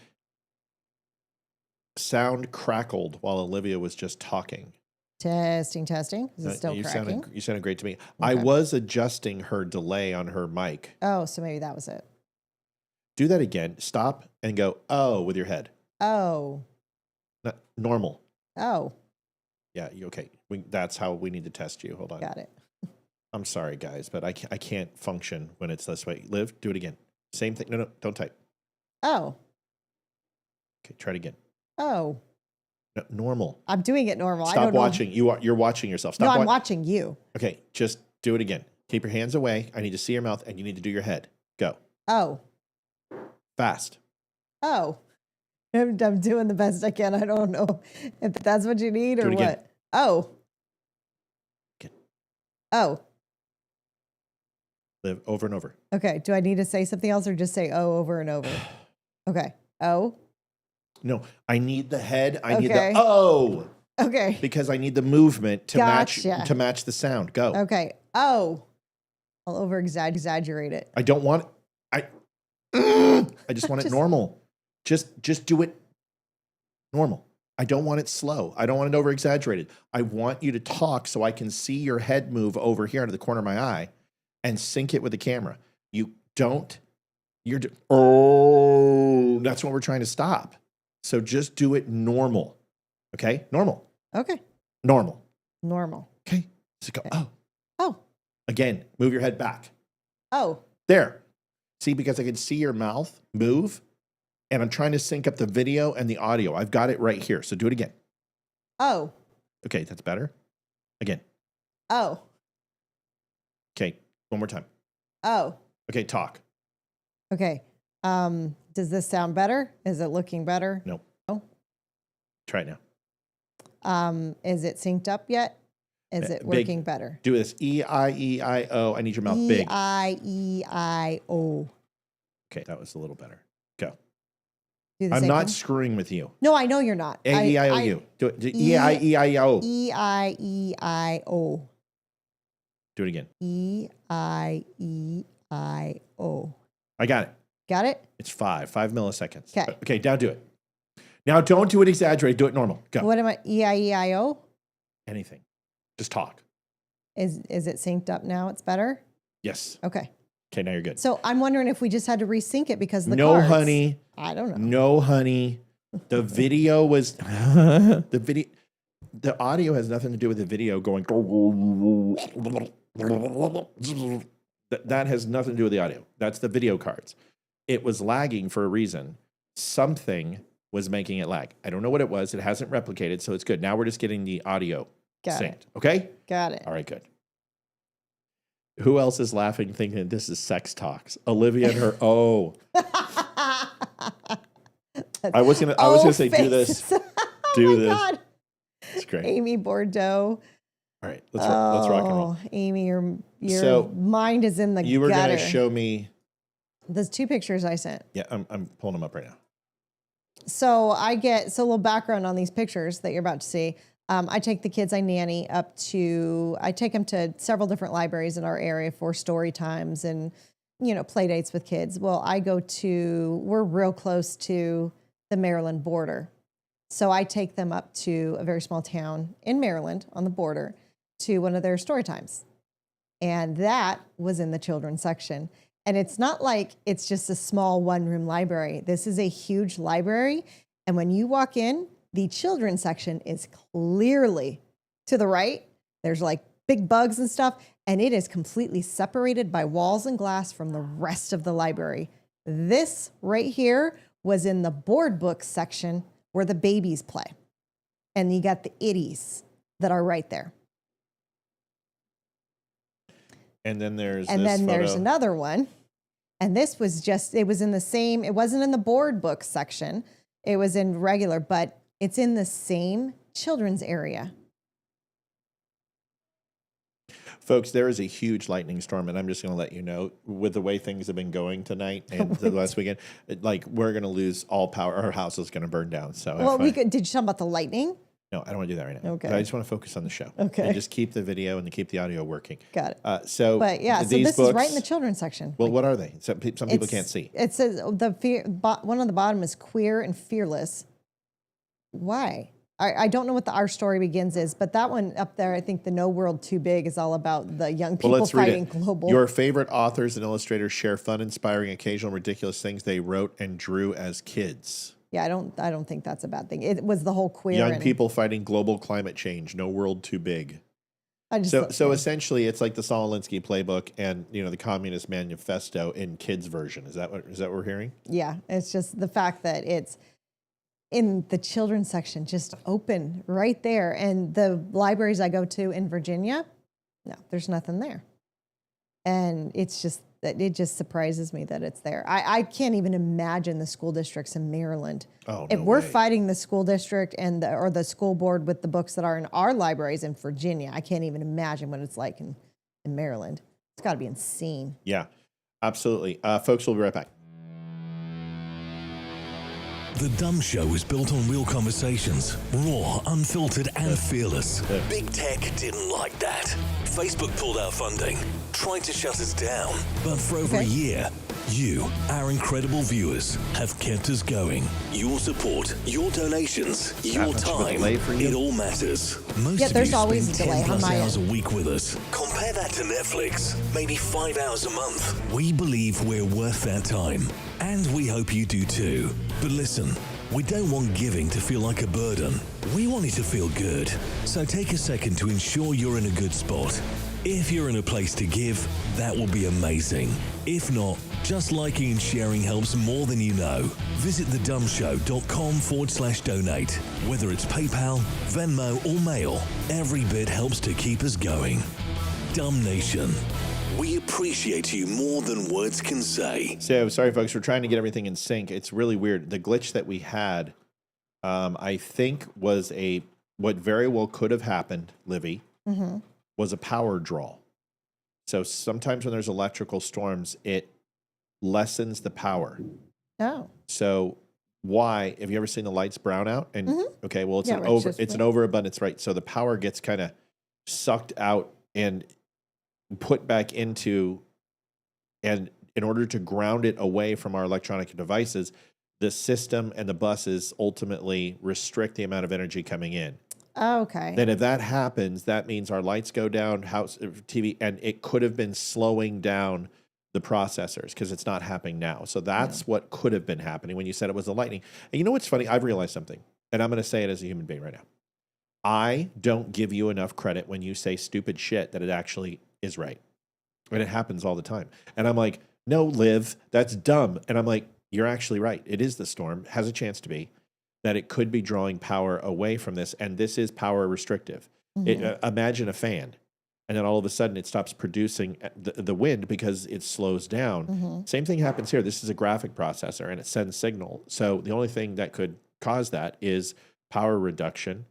Sound crackled while Olivia was just talking. Testing. Is it still cracking? You sounded great to me. Okay. I was adjusting her delay on her mic. Oh, so maybe that was it. Do that again. Stop and go, oh, with your head. Oh. Normal. Oh. Yeah, okay. That's how we need to test you. Hold on. Got it. I'm sorry, guys, but I can't function when it's this way. Liv, do it again. Same thing. No, don't type. Oh. Okay, try it again. Oh. No, normal. I'm doing it normal. Stop I don't watching. Know. You're watching yourself. No, Stop I'm watching you. Okay, just do it again. Keep your hands away. I need to see your mouth, and you need to do your head. Go. Oh. Fast. Oh. I'm doing the best I can. I don't know if that's what you need or what. Oh. Again. Oh. Live over and over. Okay. Do I need to say something else or just say oh over and over? Okay. Oh. No, I need the head. I need Okay. the oh. Okay. Because I need the movement to Gotcha. match the sound. Go. Okay. Oh. I'll over exaggerate it. I don't want I just want it normal. Just do it normal. I don't want it slow. I don't want it over exaggerated. I want you to talk so I can see your head move over here into the corner of my eye and sync it with the camera. That's what we're trying to stop. So just do it normal. Okay? Normal. Okay. Normal. Normal. Okay? So go, oh. Oh. Again, move your head back. Oh. There. See, because I can see your mouth move, and I'm trying to sync up the video and the audio. I've got it right here. So do it again. Oh. Okay, that's better. Again. Oh. Okay, one more time. Oh. Okay, talk. Okay. Does this sound better? Is it looking better? No. No. Try it now. Is it synced up yet? Is it working better? Do this. E-I-E-I-O. I need your mouth big. E-I-E-I-O. Okay, that was a little better. Go. Do the I'm same not thing? screwing with you. No, I know you're not. A-E-I-O-U. Do it. E-I-E-I-O. E-I-E-I-O. Do it again. E-I-E-I-O. I got it. Got it? It's 5 milliseconds. Okay. Okay, now do it. Now don't do it exaggerated. Do it normal. Go. What am I? E-I-E-I-O? Anything. Just talk. Is it synced up now? It's better? Yes. Okay. Okay, now you're good. So I'm wondering if we just had to resync it because of the No, cards. honey. I don't know. No, honey. The video was the audio has nothing to do with the video going. That has nothing to do with the audio. That's the video cards. It was lagging for a reason. Something was making it lag. I don't know what it was. It hasn't replicated, so it's good. Now we're just getting the audio synced. Okay? Got it. All right, good. Who else is laughing thinking this is sex talks? Olivia and her I was gonna say do this. Do this. God. It's great. Amy Bordeaux. All right, let's rock and roll. Amy, your So, mind is in the You were gutter. gonna show me. Those 2 pictures I sent. Yeah, I'm pulling them up right now. So a little background on these pictures that you're about to see. I take the kids I nanny I take them to several different libraries in our area for story times and, play dates with kids. Well, we're real close to the Maryland border. So I take them up to a very small town in Maryland on the border to one of their story times. And that was in the children's section. And it's not like it's just a small 1-room library. This is a huge library. And when you walk in, the children's section is clearly to the right. There's like big bugs and stuff. And it is completely separated by walls and glass from the rest of the library. This right here was in the board book section where the babies play. And you got the itties that are right there. And then there's there's another one. And this was it wasn't in the board book section. It was in regular, but it's in the same children's area. Folks, there is a huge lightning storm, and I'm just going to let you know, with the way things have been going tonight and the last weekend, we're going to lose all power. Our house is going to burn down. So, did you talk about the lightning? No, I don't want to do that right now. Okay. I just want to focus on the show. Okay. And just keep the video and keep the audio working. Got it. So this is right in the children's section. Well, what are they? Some people can't see. It says one on the bottom is queer and fearless. Why? I don't know what the Our Story Begins is, but that one up there, I think the No World Too Big is all about the young people fighting global. Your favorite authors and illustrators share fun, inspiring, occasional, ridiculous things they wrote and drew as kids. Yeah, I don't think that's a bad thing. It was the whole queer. Young people fighting global climate change. No world too big. So essentially, it's like the Saul Alinsky playbook and the Communist Manifesto in kids version. Is that what we're hearing? Yeah, it's just the fact that it's in the children's section, just open right there. And the libraries I go to in Virginia, no, there's nothing there. And it just surprises me that it's there. I can't even imagine the school districts in Maryland. If we're fighting the school district or the school board with the books that are in our libraries in Virginia, I can't even imagine what it's like in Maryland. It's got to be insane. Yeah, absolutely. Folks, we'll be right back. The Dumb Show is built on real conversations, raw, unfiltered, and fearless. Big Tech didn't like that. Facebook pulled our funding, tried to shut us down. But for over a year, you, our incredible viewers, have kept us going. Your support, your donations, your time, it all matters. Most of there's you always spend a delay 10+ on my hours a week with us. Compare that to Netflix, maybe 5 hours a month. We believe we're worth that time, and we hope you do too. But listen, we don't want giving to feel like a burden. We want it to feel good. So take a second to ensure you're in a good spot. If you're in a place to give, that will be amazing. If not, Just liking and sharing helps more than you know. Visit thedumbshow.com/donate. Whether it's PayPal, Venmo, or Mail, every bit helps to keep us going. Dumb Nation. We appreciate you more than words can say. So, sorry, folks. We're trying to get everything in sync. It's really weird. The glitch that we had, I think, was what very well could have happened, Livy, was a power draw. So sometimes when there's electrical storms, it lessens the power. Oh. So why? Have you ever seen the lights brown out? And okay, well, it's it's an overabundance, right? So the power gets kind of sucked out and put back into, and in order to ground it away from our electronic devices, the system and the buses ultimately restrict the amount of energy coming in. Okay. Then if that happens, that means our lights go down, house TV, and it could have been slowing down the processors because it's not happening now. So that's what could have been happening when you said it was the lightning. And you know what's funny? I've realized something, and I'm going to say it as a human being right now. I don't give you enough credit when you say stupid shit that it actually is right. And it happens all the time. And I'm like, no, Liv, that's dumb. And I'm like, you're actually right. It is the storm, has a chance to be, that it could be drawing power away from this. And this is power restrictive. Imagine a fan. And then all of a sudden it stops producing the wind because it slows down. Same thing happens here. This is a graphic processor and it sends signal. So the only thing that could cause that is power reduction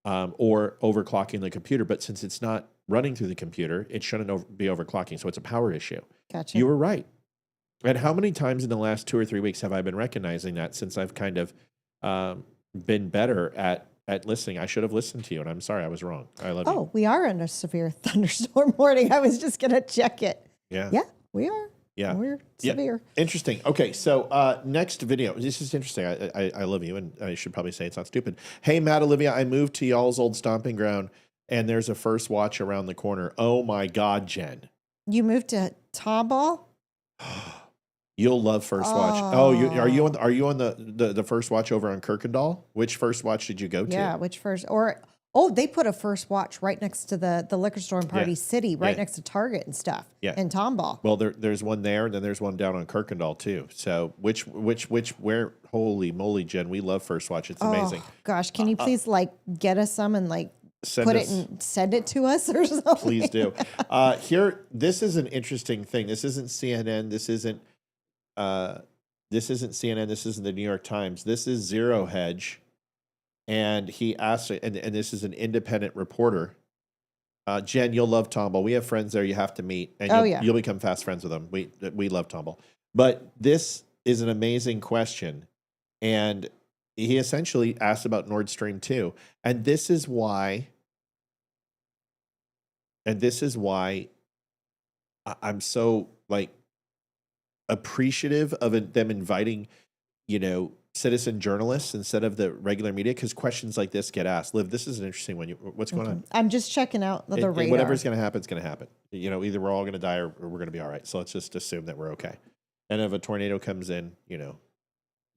or overclocking the computer. But since it's not running through the computer, it shouldn't be overclocking. So it's a power issue. Gotcha. You were right. And how many times in the last 2 or 3 weeks have I been recognizing that since I've kind of been better at listening? I should have listened to you, and I'm sorry I was wrong. I love you. Oh, we are in a severe thunderstorm warning. I was just going to check it. Yeah. Yeah, we are. Yeah. We're severe. Interesting. Okay, so next video. This is interesting. I love you, and I should probably say it's not stupid. Hey, Matt, Olivia, I moved to y'all's old stomping ground, and there's a First Watch around the corner. Oh, my God, Jen. You moved to Tomball? You'll love First Watch. Oh, are you on the First Watch over on Kirkendall? Which First Watch did you go to? Yeah, which first? They put a First Watch right next to the liquor store in Party City, right next to Target and stuff. Yeah, in Tomball. Well, there's one there, and then there's one down on Kirkendall too. So where? Holy moly, Jen, we love First Watch. It's amazing. Gosh, can you please get us some and send it to us or something? Please do. Here, this is an interesting thing. This isn't CNN. This isn't CNN. This isn't the New York Times. This is Zero Hedge. And he asked, and this is an independent reporter. Jen, you'll love Tomball. We have friends there you have to meet. And you'll become fast friends with them. We love Tomball. But this is an amazing question. And he essentially asked about Nord Stream 2. And this is why I'm so appreciative of them inviting, citizen journalists instead of the regular media, because questions like this get asked. Liv, this is an interesting one. What's going on? I'm just checking out the radar. Whatever's going to happen is going to happen. Either we're all going to die or we're going to be all right. So let's just assume that we're okay. And if a tornado comes in,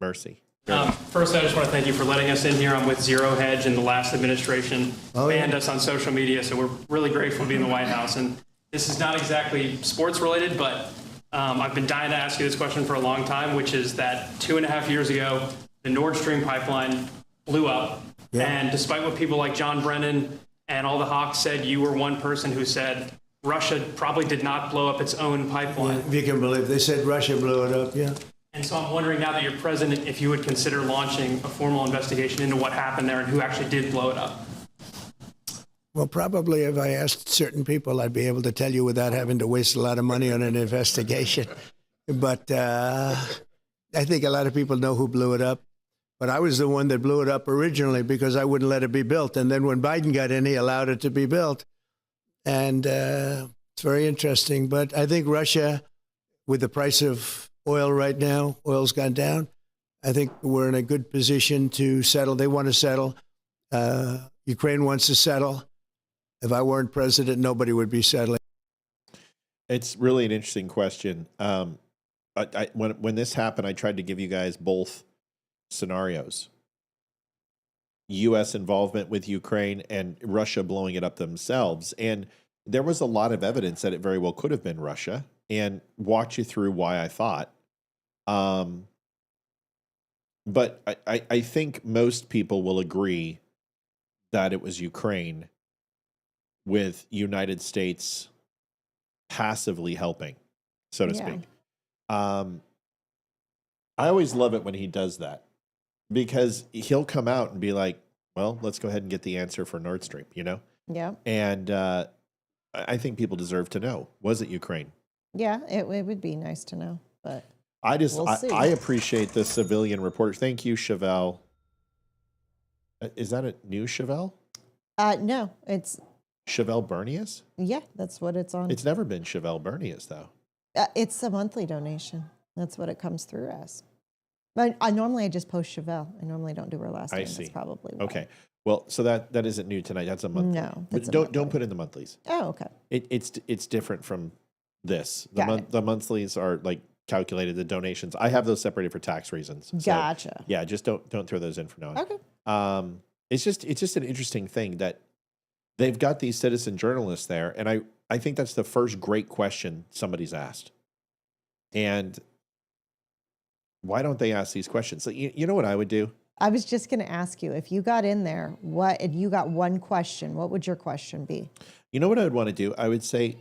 mercy. First, I just want to thank you for letting us in here. I'm with Zero Hedge, and the last administration banned us on social media, so we're really grateful to be in the White House. And this is not exactly sports related, but I've been dying to ask you this question for a long time, which is that 2.5 years ago, the Nord Stream pipeline blew up. Yeah. And despite what people like John Brennan and all the hawks said, you were one person who said Russia probably did not blow up its own pipeline. Yeah, you can believe they said Russia blew it up, yeah. And so I'm wondering, now that you're president, if you would consider launching a formal investigation into what happened there and who actually did blow it up. Well, probably if I asked certain people, I'd be able to tell you without having to waste a lot of money on an investigation. But I think a lot of people know who blew it up. But I was the one that blew it up originally because I wouldn't let it be built. And then when Biden got in, he allowed it to be built. And it's very interesting. But I think Russia, with the price of oil right now, oil's gone down. I think we're in a good position to settle. They want to settle. Ukraine wants to settle. If I weren't president, nobody would be settling. It's really an interesting question. When this happened, I tried to give you guys both scenarios. U.S. involvement with Ukraine and Russia blowing it up themselves. And there was a lot of evidence that it very well could have been Russia. and walked you through why I thought. But I think most people will agree that it was Ukraine, with United States passively helping, so to Yeah. speak. I always love it when he does that, because he'll come out and be like, well, let's go ahead and get the answer for Nord Stream, Yeah. And I think people deserve to know, was it Ukraine? Yeah. It would be nice to know, but We'll see. I appreciate the civilian reporters. Thank you, Chevelle. Is that a new Chevelle? No, it's Chevelle Bernius? yeah, that's what it's on. It's never been Chevelle Bernius, though. It's a monthly donation. That's what it comes through as. But I normally just post Chevelle. I normally don't do her last name. I see. That's probably why. Okay. Well, so that isn't new tonight. That's a monthly. No, But that's a don't monthly. put in the monthlies. Oh, okay. It's different from this. Got it. The monthlies are like calculated, the donations. I have those separated for tax reasons. So, Gotcha. yeah, just don't throw those in for now. Okay. It's just an interesting thing that they've got these citizen journalists there, and I think that's the first great question somebody's asked. And why don't they ask these questions? So you know what I would do? I was just going to ask you, if you got in there, and you got one question, what would your question be? You know what I would want to do? I would say,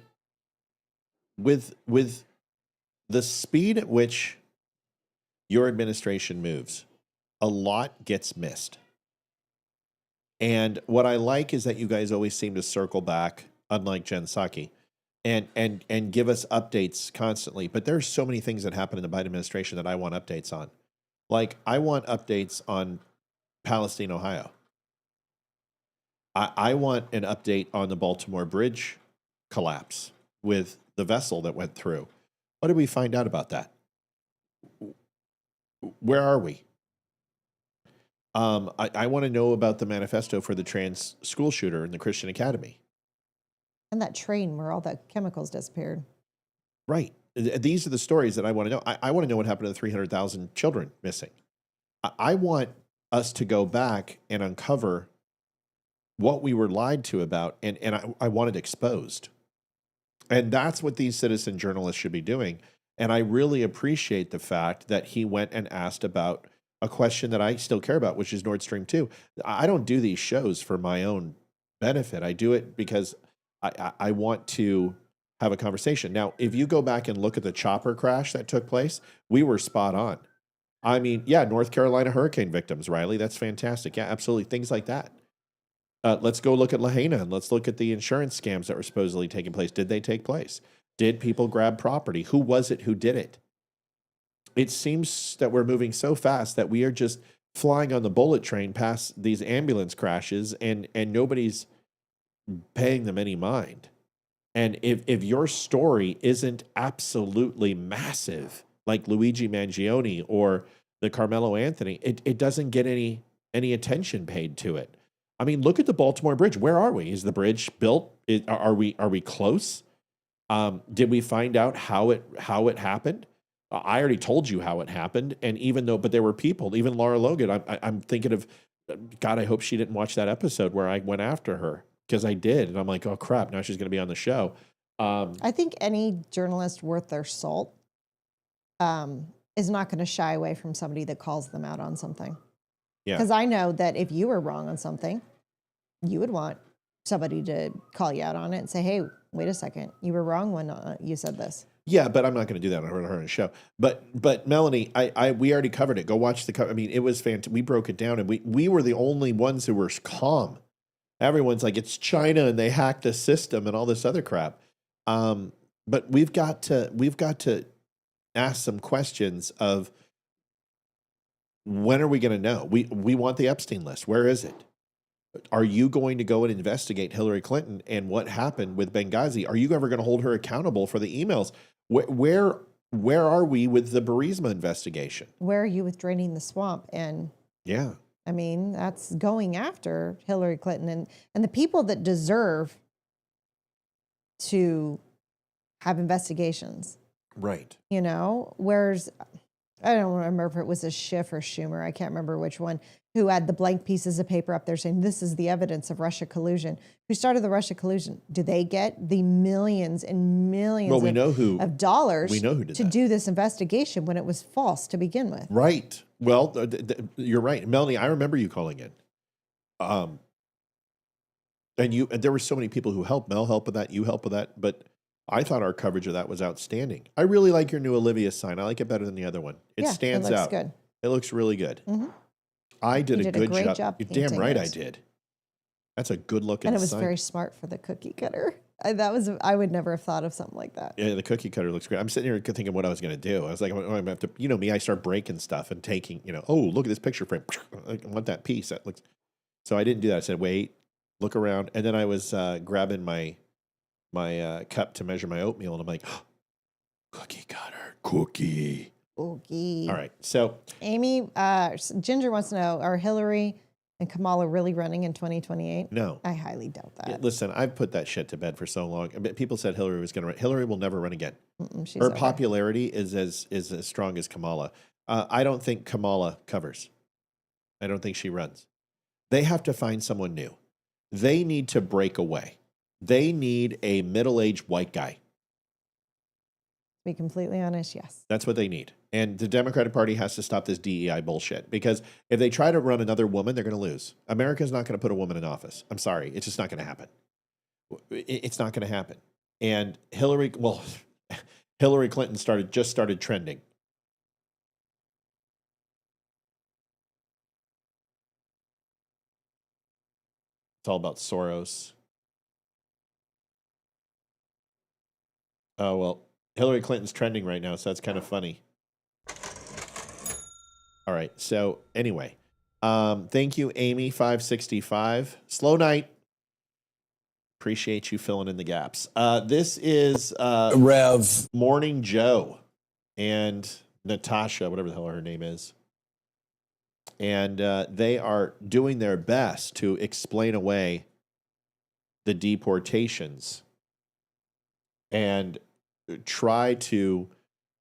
with the speed at which your administration moves, a lot gets missed. And what I like is that you guys always seem to circle back, unlike Jen Psaki, and give us updates constantly. But there's so many things that happen in the Biden administration that I want updates on. Like, I want updates on Palestine, Ohio. I want an update on the Baltimore Bridge collapse with the vessel that went through. What did we find out about that? Where are we? I want to know about the manifesto for the trans school shooter in the Christian Academy. And that train where all the chemicals disappeared. Right. These are the stories that I want to know. I want to know what happened to the 300,000 children missing. I want us to go back and uncover what we were lied to about, and I want it exposed. And that's what these citizen journalists should be doing. And I really appreciate the fact that he went and asked about a question that I still care about, which is Nord Stream 2. I don't do these shows for my own benefit. I do it because I want to have a conversation. Now, if you go back and look at the chopper crash that took place, we were spot on. I mean, yeah, North Carolina hurricane victims, Riley. That's fantastic. Yeah, absolutely. Things like that. Let's go look at Lahaina, and let's look at the insurance scams that were supposedly taking place. Did they take place? Did people grab property? Who was it who did it? It seems that we're moving so fast that we are just flying on the bullet train past these ambulance crashes, and nobody's paying them any mind. And if your story isn't absolutely massive, like Luigi Mangione or the Carmelo Anthony, it doesn't get any attention paid to it. I mean, look at the Baltimore Bridge. Where are we? Is the bridge built? Are we close? Did we find out how it happened? I already told you how it happened, and but there were people. Even Laura Logan. I'm thinking of, God, I hope she didn't watch that episode where I went after her, because I did, and I'm like, oh crap, now she's going to be on the show. I think any journalist worth their salt is not going to shy away from somebody that calls them out on something. Yeah. Because I know that if you were wrong on something, you would want somebody to call you out on it and say, hey, wait a second, you were wrong when you said this. Yeah, but I'm not going to do that on her show. But Melanie, we already covered it. Go watch the cover. I mean, it was fantastic. We broke it down, and we were the only ones who were calm. Everyone's like, it's China and they hacked the system and all this other crap. But we've got to ask some questions of, when are we going to know? We want the Epstein list. Where is it? Are you going to go and investigate Hillary Clinton and what happened with Benghazi? Are you ever going to hold her accountable for the emails? Where are we with the Burisma investigation? Where are you with draining the swamp? And yeah, I mean, that's going after Hillary Clinton and the people that deserve to have investigations. Right. You know, I don't remember if it was a Schiff or Schumer. I can't remember which one. who had the blank pieces of paper up there saying this is the evidence of Russia collusion. Who started the Russia collusion? Do they get the millions and millions Well, we know who, of dollars we know who did to that. do this investigation when it was false to begin with? Right. Well, you're right. Melanie, I remember you calling in. And there were so many people who helped. Mel helped with that. You helped with that. But I thought our coverage of that was outstanding. I really like your new Olivia sign. I like it better than the other one. It stands looks out. good. It looks really good. Mm-hmm. I did You a did a good great job. job You're damn painting right it. I did. That's a good looking And it was sign. very smart for the cookie cutter. I would never have thought of something like that. Yeah, the cookie cutter looks great. I'm sitting here thinking what I was going to do. I was like, I'm going to have to, you know me, I start breaking stuff and taking, oh, look at this picture frame. I want that piece. That looks. So I didn't do that. I said, wait, look around. And then I was grabbing my cup to measure my oatmeal. And I'm like, oh, cookie cutter, cookie. Cookie. All right. So Amy, Ginger wants to know, are Hillary and Kamala really running in 2028? No. I highly doubt that. Yeah, listen, I've put that shit to bed for so long. I mean, people said Hillary was going to run. Hillary will never run again. She's Her over. popularity is as strong as Kamala. I don't think Kamala covers. I don't think she runs. They have to find someone new. They need to break away. They need a middle-aged white guy. To be completely honest, yes. That's what they need. And the Democratic Party has to stop this DEI bullshit, because if they try to run another woman, they're going to lose. America's not going to put a woman in office. I'm sorry. It's just not going to happen. It's not going to happen. And Hillary Clinton just started trending. It's all about Soros. Oh, well, Hillary Clinton's trending right now, so that's kind of funny. All right. So anyway, thank you, Amy565. Slow night. Appreciate you filling in the gaps. This is Rev Morning Joe and Natasha, whatever the hell her name is. And they are doing their best to explain away the deportations and try to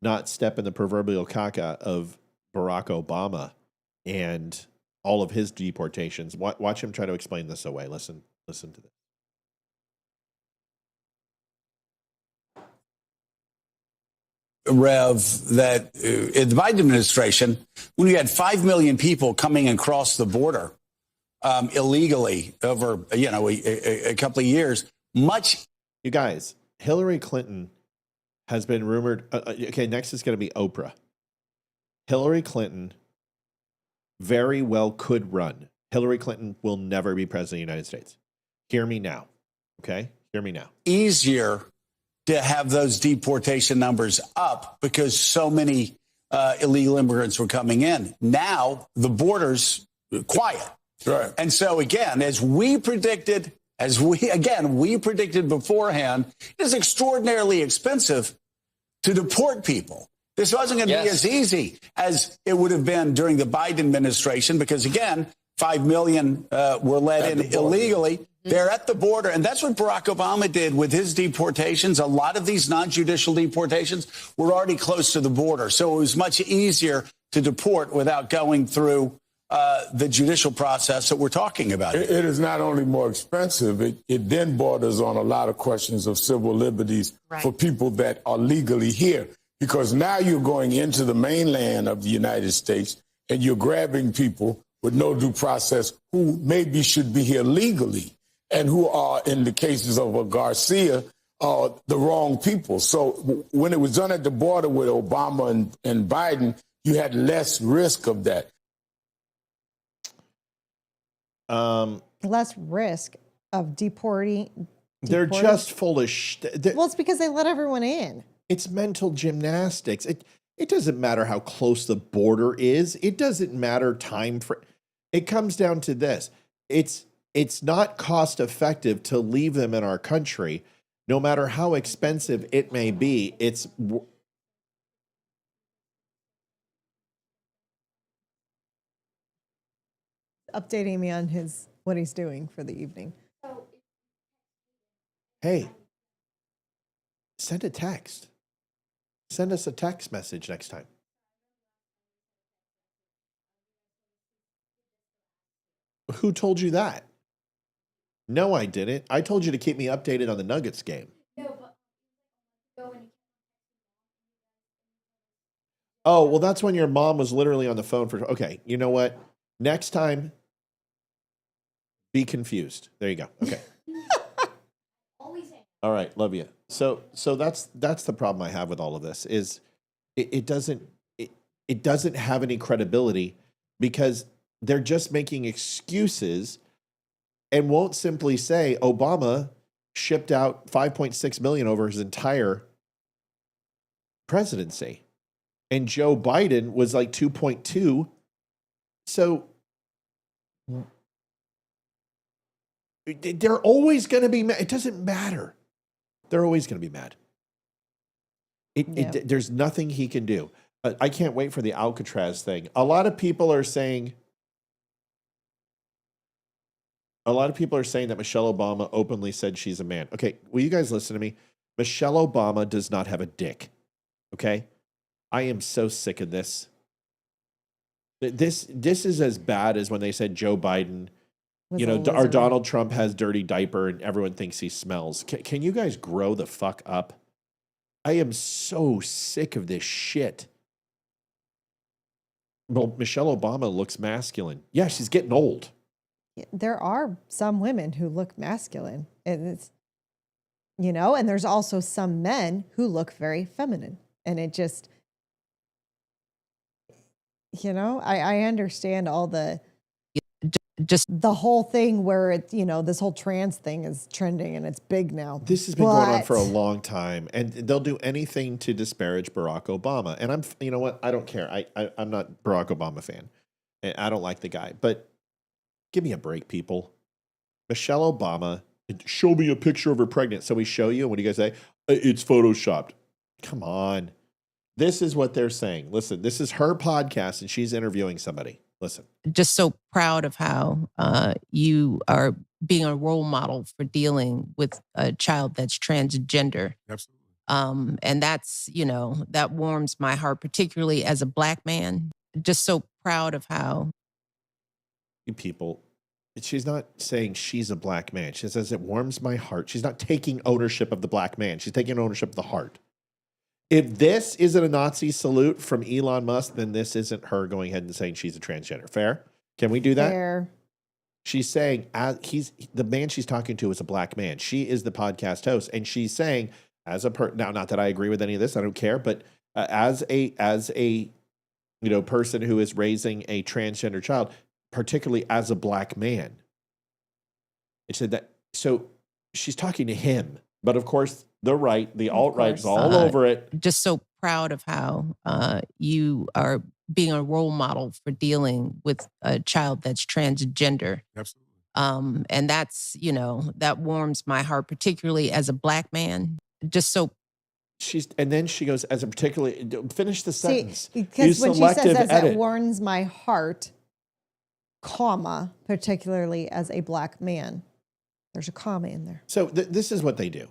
not step in the proverbial caca of Barack Obama and all of his deportations. Watch him try to explain this away. Listen to this. Rev, that in the Biden administration, when you had 5 million people coming across the border illegally over, a couple of years, You guys, Hillary Clinton has been rumored. Okay, next is going to be Oprah. Hillary Clinton very well could run. Hillary Clinton will never be president of the United States. Hear me now. Okay? Hear me now. easier to have those deportation numbers up because so many illegal immigrants were coming in. Now the border's quiet. Right. And so again, as we predicted beforehand, it is extraordinarily expensive to deport people. This wasn't going to be as easy as it would have been during the Biden administration because, again, 5 million were let in illegally. They're at the border. And that's what Barack Obama did with his deportations. A lot of these non-judicial deportations were already close to the border. So it was much easier to deport without going through the judicial process that we're talking about. It is not only more expensive, it then borders on a lot of questions of civil liberties for people that are legally here. Because now you're going into the mainland of the United States and you're grabbing people with no due process who maybe should be here legally and who are, in the cases of a Garcia, the wrong people. So when it was done at the border with Obama and Biden, you had less risk of that. Less risk of deporting. They're just full of Well, it's because they let everyone in. It's mental gymnastics. It doesn't matter how close the border is. It doesn't matter time frame. It comes down to this. It's not cost effective to leave them in our country, no matter how expensive it may be. It's Updating me on what he's doing for the evening. hey, send a text. Send us a text message next time. Who told you that? No, I didn't. I told you to keep me updated on the Nuggets game. Oh, well, that's when your mom was literally on the phone for. Okay, you know what? Next time, be confused. There you go. Okay. All right, love you. So that's the problem I have with all of this is it doesn't have any credibility because they're just making excuses and won't simply say Obama shipped out 5.6 million over his entire presidency. And Joe Biden was like 2.2. So they're always going to be mad. It doesn't matter. They're always going to be mad. There's nothing he can do. I can't wait for the Alcatraz thing. A lot of people are saying that Michelle Obama openly said she's a man. Okay, will you guys listen to me? Michelle Obama does not have a dick. Okay? I am so sick of this. This is as bad as when they said Joe Biden, our Donald Trump has dirty diaper and everyone thinks he smells. Can you guys grow the fuck up? I am so sick of this shit. Well, Michelle Obama looks masculine. Yeah, she's getting old. There are some women who look masculine, and it's, and there's also some men who look very feminine, and it just, I understand all just the whole thing where it, this whole trans thing is trending and it's big now. This has been going on for a long time, and they'll do anything to disparage Barack Obama. And I'm, you know what? I don't care. I'm not a Barack Obama fan. And I don't like the guy, but give me a break, people. Michelle Obama, show me a picture of her pregnant. So we show you, and what do you guys say? It's photoshopped. Come on. This is what they're saying. Listen, this is her podcast, and she's interviewing somebody. Listen. Just so proud of how you are being a role model for dealing with a child that's transgender. Absolutely. And that's, that warms my heart, particularly as a Black man. Just so proud of how. You people, she's not saying she's a Black man. She says it warms my heart. She's not taking ownership of the Black man. She's taking ownership of the heart. If this isn't a Nazi salute from Elon Musk, then this isn't her going ahead and saying she's a transgender. Fair? Can we do that? Fair. She's saying the man she's talking to is a Black man. She is the podcast host, and she's saying now, not that I agree with any of this, I don't care, but as a person who is raising a transgender child, particularly as a Black man, it said that. So she's talking to him, but of course. The right, the alt-right is all over it. Just so proud of how you are being a role model for dealing with a child that's transgender. Absolutely. And that's, that warms my heart, particularly as a Black man. Just so. And then she goes, as a particularly, finish the sentence. Because when she says that warms my heart, comma, particularly as a Black man, there's a comma in there. So this is what they do.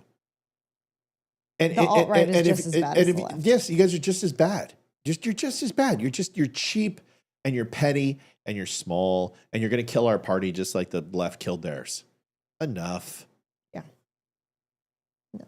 And the alt-right is just as bad as the left. Yes, you guys are just as bad. You're just as bad. You're cheap and you're petty and you're small and you're going to kill our party just like the left killed theirs. Enough. Yeah. No.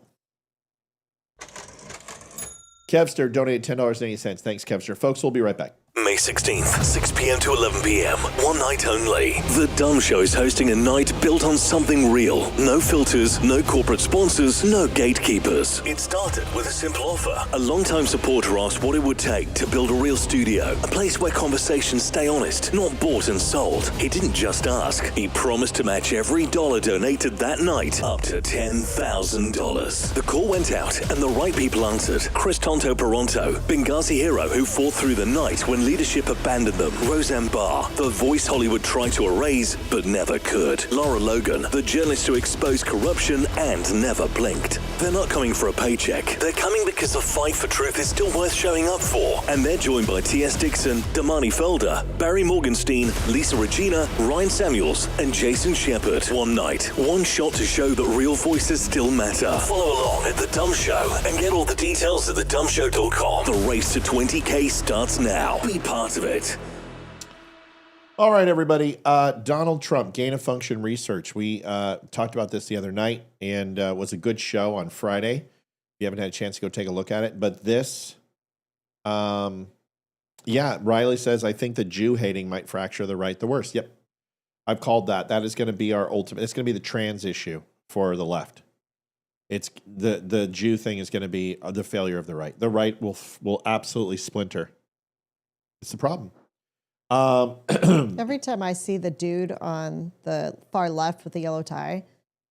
Kevster donated $10.80. Thanks, Kevster. Folks, we'll be right back. May 16th, 6 p.m. to 11 p.m. One night only. The Dumb Show is hosting a night built on something real. No filters, no corporate sponsors, no gatekeepers. It started with a simple offer. A longtime supporter asked what it would take to build a real studio. A place where conversations stay honest, not bought and sold. He didn't just ask. He promised to match every dollar donated that night up to $10,000. The call went out and the right people answered. Chris Tonto Peronto, Benghazi hero who fought through the night when leadership abandoned them. Roseanne Barr, the voice Hollywood tried to erase but never could. Laura Logan, the journalist who exposed corruption and never blinked. They're not coming for a paycheck. They're coming because the fight for truth is still worth showing up for. And they're joined by T.S. Dixon, Damani Felder, Barry Morgenstein, Lisa Regina, Ryan Samuels, and Jason Shepard. One night, one shot to show that real voices still matter. Follow along at The Dumb Show and get all the details at thedumbshow.com. The race to 20K starts now. Be part of it. All right, everybody. Donald Trump, gain of function research. We talked about this the other night and was a good show on Friday. If you haven't had a chance to go take a look at it. But this, Riley says, I think the Jew hating might fracture the right the worst. Yep. I've called that. That is going to be our ultimate. It's going to be the trans issue for the left. It's the Jew thing is going to be the failure of the right. The right will absolutely splinter. It's the problem. Every time I see the dude on the far left with the yellow tie,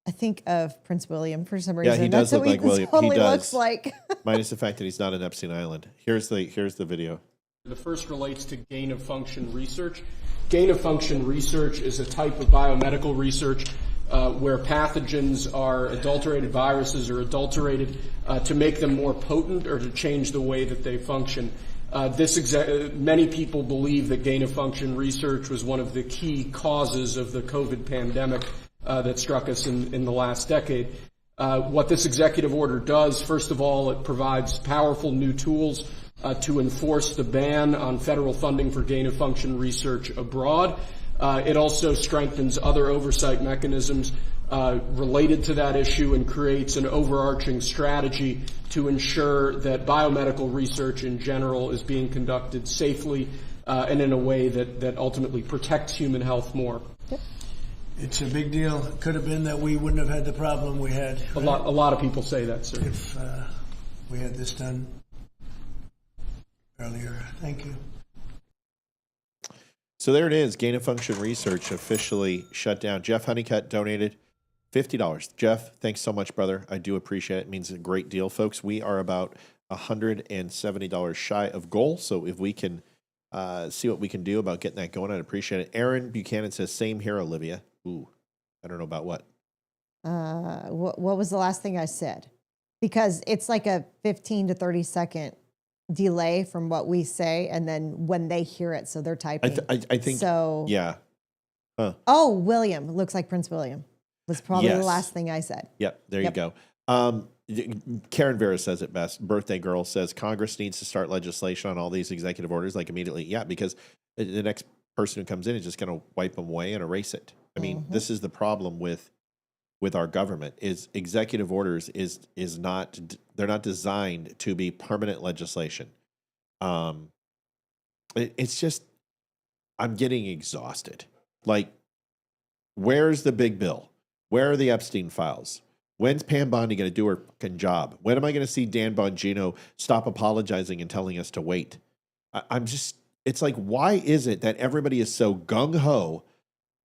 I think of Prince William for some reason. Yeah, he does That's look like William. Totally He does. looks like. Minus the fact that he's not in Epstein Island. Here's the video. The first relates to gain of function research. Gain of function research is a type of biomedical research where pathogens are adulterated, viruses are adulterated to make them more potent or to change the way that they function. Many people believe that gain of function research was one of the key causes of the COVID pandemic that struck us in the last decade. What this executive order does, first of all, it provides powerful new tools to enforce the ban on federal funding for gain of function research abroad. It also strengthens other oversight mechanisms related to that issue and creates an overarching strategy to ensure that biomedical research in general is being conducted safely and in a way that ultimately protects human health more. It's a big deal. It could have been that we wouldn't have had the problem we had. Right? A lot of people say that, sir. If we had this done earlier. Thank you. So there it is. Gain of function research officially shut down. Jeff Honeycutt donated $50. Jeff, thanks so much, brother. I do appreciate it. It means a great deal, folks. We are about $170 shy of goal. So if we can see what we can do about getting that going, I'd appreciate it. Aaron Buchanan says, same here, Olivia. Ooh, I don't know about what. What was the last thing I said? Because it's like a 15 to 30 second delay from what we say and then when they hear it, so they're typing. I think so. Yeah. Huh. Oh, William. Looks like Prince William was probably the last thing I said. Yep. There you go. Karen Vera says it best. Birthday Girl says Congress needs to start legislation on all these executive orders like immediately. Yeah, because the next person who comes in is just going to wipe them away and erase it. I mean, this is the problem with our government is executive orders is not, they're not designed to be permanent legislation. It's just, I'm getting exhausted. Like, where's the big bill? Where are the Epstein files? When's Pam Bondi going to do her fucking job? When am I going to see Dan Bongino stop apologizing and telling us to wait? I'm just, it's like, why is it that everybody is so gung-ho?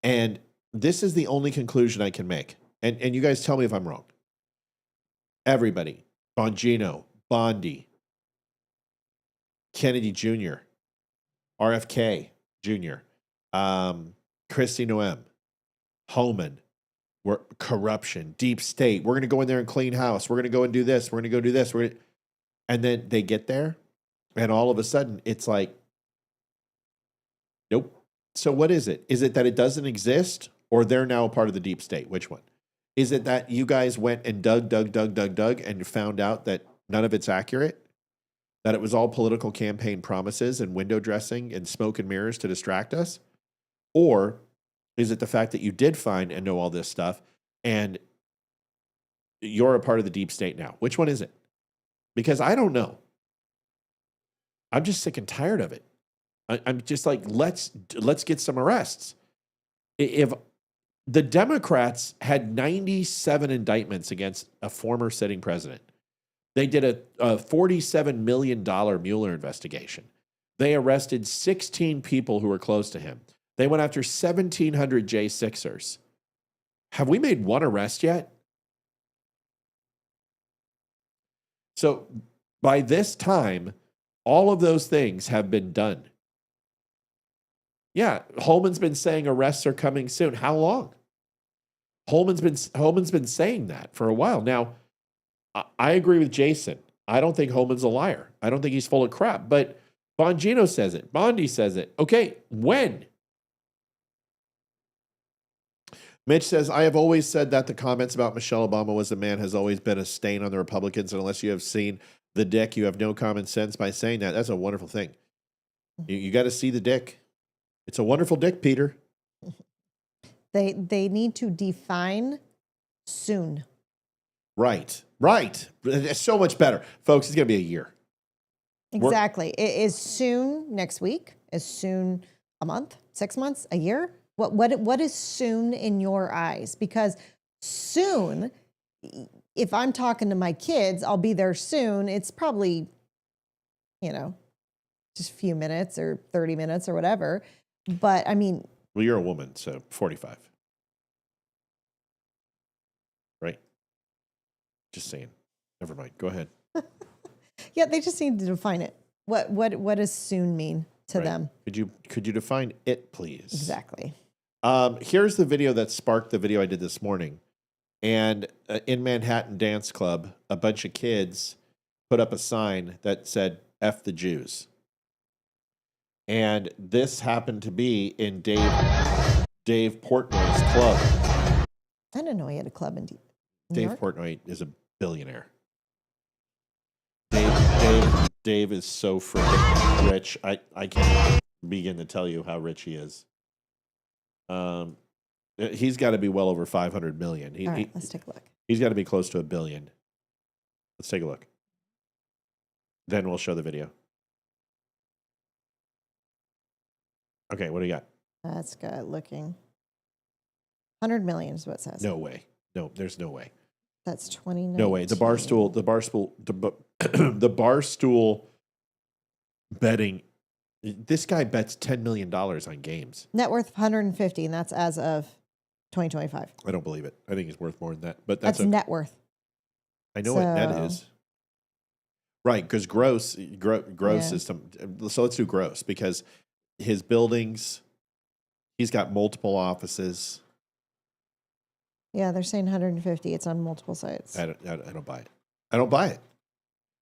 And this is the only conclusion I can make. And you guys tell me if I'm wrong. Everybody, Bongino, Bondi, Kennedy Jr., RFK Jr., Christy Noem, Homan, corruption, deep state. We're going to go in there and clean house. We're going to go and do this. We're going to go do this. And then they get there, and all of a sudden, it's like, nope. So what is it? Is it that it doesn't exist, or they're now a part of the deep state? Which one? Is it that you guys went and dug, and found out that none of it's accurate? That it was all political campaign promises and window dressing and smoke and mirrors to distract us? Or is it the fact that you did find and know all this stuff and you're a part of the deep state now? Which one is it? Because I don't know. I'm just sick and tired of it. I'm just like, let's get some arrests. If the Democrats had 97 indictments against a former sitting president, they did a $47 million Mueller investigation. They arrested 16 people who were close to him. They went after 1,700 J6ers. Have we made one arrest yet? So by this time, all of those things have been done. Yeah, Holman's been saying arrests are coming soon. How long? Holman's been saying that for a while. Now, I agree with Jason. I don't think Holman's a liar. I don't think he's full of crap. But Bongino says it. Bondi says it. Okay, when? Mitch says, I have always said that the comments about Michelle Obama was a man has always been a stain on the Republicans. And unless you have seen the dick, you have no common sense by saying that. That's a wonderful thing. You got to see the dick. It's a wonderful dick, Peter. They need to define soon. Right. It's so much better. Folks, it's going to be a year. Exactly. It is soon next week. Is soon a month, 6 months, a year? What is soon in your eyes? Because soon, if I'm talking to my kids, I'll be there soon. It's probably, just a few minutes or 30 minutes or whatever. But I mean, well, you're a woman, so 45. Right? Just saying. Never mind. Go ahead. Yeah, they just need to define it. What does soon mean to them? Could you define it, please? Exactly. Here's the video that sparked the video I did this morning. And in Manhattan Dance Club, a bunch of kids put up a sign that said, F the Jews. And this happened to be in Dave Portnoy's club. I didn't know he had a club in New Dave York. Portnoy is a billionaire. Dave is so freaking rich. I can't begin to tell you how rich he is. He's got to be well over 500 million. All right, let's take a look. He's got to be close to $1 billion. Let's take a look. Then we'll show the video. Okay, what do you got? That's good looking. 100 million is what it says. No way. No, there's no way. That's 29. No way. The Barstool betting. This guy bets $10 million on games. Net worth 150, and that's as of 2025. I don't believe it. I think he's worth more than that. But that's net worth. I know what net is. Right, because gross is some. So let's do gross, because his buildings, he's got multiple offices. Yeah, they're saying 150. It's on multiple sites. I don't buy it. I don't buy it.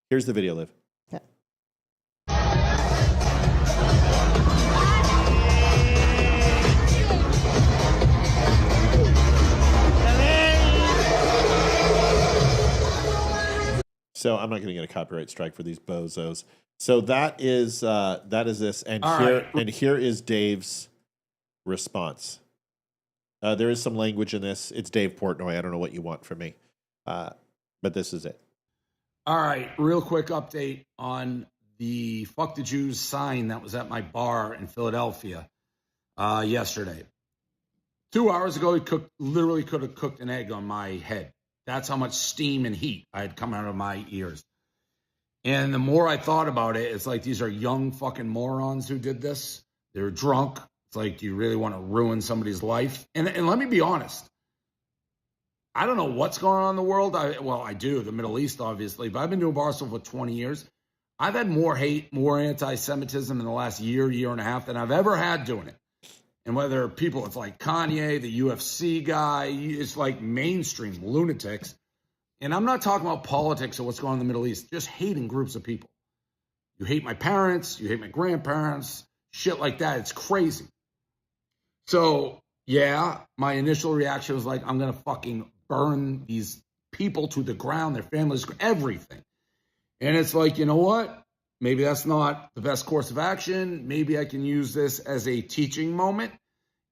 Here's the video, Liv. Okay. So I'm not going to get a copyright strike for these bozos. So that is this, and here is Dave's response. There is some language in this. It's Dave Portnoy. I don't know what you want from me, but this is it. All right, real quick update on the "Fuck the Jews" sign that was at my bar in Philadelphia yesterday. 2 hours ago, he literally could have cooked an egg on my head. That's how much steam and heat I had come out of my ears. And the more I thought about it, it's like these are young fucking morons who did this. They're drunk. It's like, do you really want to ruin somebody's life? And let me be honest. I don't know what's going on in the world. I do, the Middle East, obviously. But I've been doing Barstool for 20 years. I've had more hate, more anti-Semitism in the last year and a half than I've ever had doing it. And whether people, it's like Kanye, the UFC guy, it's like mainstream lunatics. And I'm not talking about politics or what's going on in the Middle East, just hating groups of people. You hate my parents, you hate my grandparents, shit like that. It's crazy. So, yeah, my initial reaction was like, I'm going to fucking burn these people to the ground, their families, everything. And it's like, you know what? Maybe that's not the best course of action. Maybe I can use this as a teaching moment.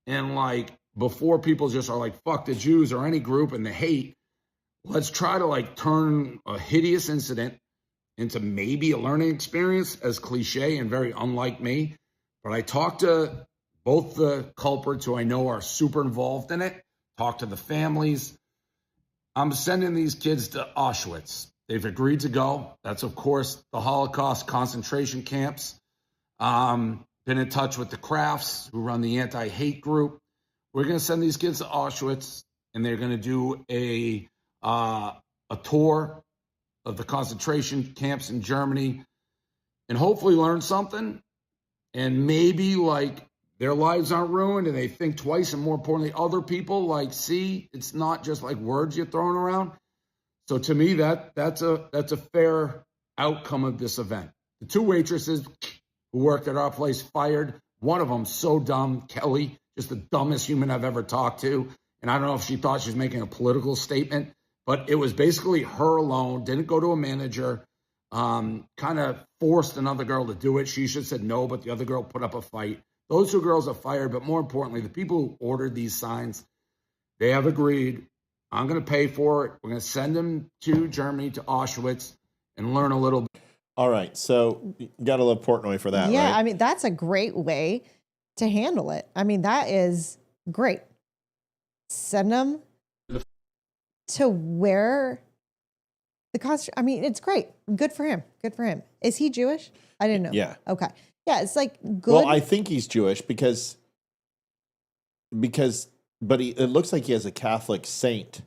And like, before people just are like, fuck the Jews or any group and the hate, let's try to like turn a hideous incident into maybe a learning experience, as cliche and very unlike me. But I talked to both the culprits who I know are super involved in it, talked to the families. I'm sending these kids to Auschwitz. They've agreed to go. That's, of course, the Holocaust concentration camps. Been in touch with the Crafts, who run the anti-hate group. We're going to send these kids to Auschwitz, and they're going to do a tour of the concentration camps in Germany and hopefully learn something. And maybe, like, their lives aren't ruined and they think twice, and more importantly, other people, like, see, it's not just like words you're throwing around. So to me, that's a fair outcome of this event. The two waitresses who worked at our place fired. One of them so dumb, Kelly, just the dumbest human I've ever talked to. And I don't know if she thought she was making a political statement, but it was basically her alone, didn't go to a manager, kind of forced another girl to do it. She should have said no, but the other girl put up a fight. Those 2 girls are fired, but more importantly, the people who ordered these signs, they have agreed, I'm going to pay for it. We're going to send them to Germany, to Auschwitz, and learn a little bit. All right, so you got to love Portnoy for that, Yeah, right? I mean, that's a great way to handle it. I mean, that is great. Send them to where the costume. I mean, it's great. Good for him. Good for him. Is he Jewish? I didn't know. Yeah. Okay. Yeah, it's like good. Well, I think he's Jewish because but it looks like he has a Catholic saint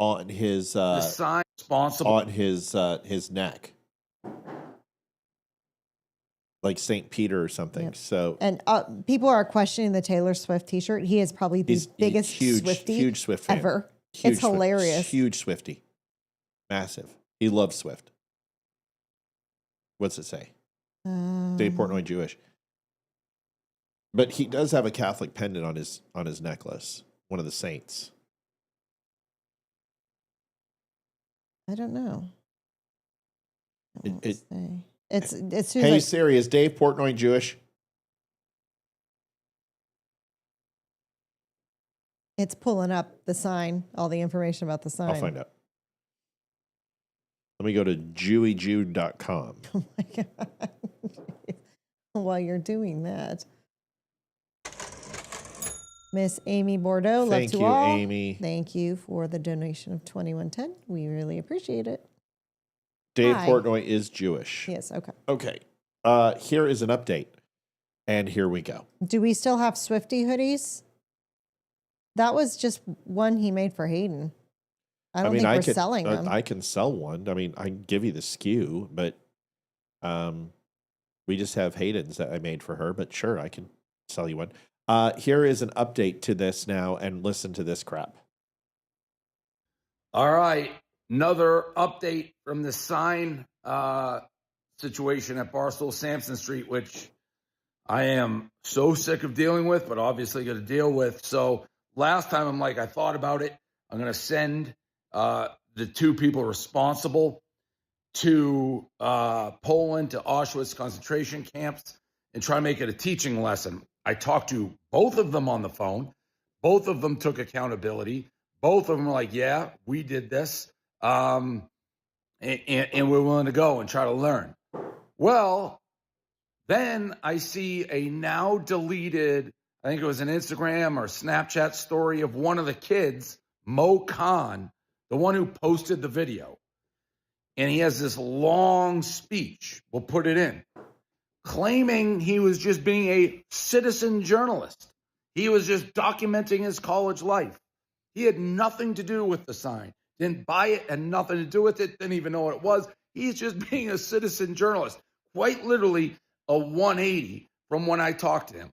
on his The sign responsible. on his neck, like Saint Peter or something. Yep. So And people are questioning the Taylor Swift T-shirt. He is probably the biggest huge Swift fan. ever. Huge It's hilarious. Huge Swiftie, massive. He loves Swift. What's it say? Dave Portnoy Jewish, but he does have a Catholic pendant on his necklace. One of the saints. I don't know. It's as soon hey as Siri, is Dave Portnoy Jewish? it's pulling up the sign, all the information about the sign. I'll find out. Let me go to jewyjew.com. Oh my God. While you're doing that. Miss Amy Bordeaux, love Thank to you, all. Amy. Thank you for the donation of $21.10. We really appreciate it. Dave Hi. Portnoy is Jewish. Yes, okay. Okay. Here is an update. And here we go. Do we still have Swifty hoodies? That was just one he made for Hayden. I don't think we're selling them. I can sell one. I mean, I can give you the SKU, but we just have Hayden's that I made for her. But sure, I can sell you one. Here is an update to this now, and listen to this crap. All right. Another update from the sign situation at Barstool Sampson Street, which I am so sick of dealing with, but obviously going to deal with. So last time I'm like, I thought about it. I'm going to send the 2 people responsible to Poland, to Auschwitz concentration camps, and try to make it a teaching lesson. I talked to both of them on the phone. Both of them took accountability. Both of them were like, yeah, we did this. And we're willing to go and try to learn. Well, then I see a now deleted, I think it was an Instagram or Snapchat story of one of the kids, Mo Khan, the one who posted the video. And he has this long speech, we'll put it in, claiming he was just being a citizen journalist. He was just documenting his college life. He had nothing to do with the sign. Didn't buy it, had nothing to do with it, didn't even know what it was. He's just being a citizen journalist. Quite literally a 180 from when I talked to him.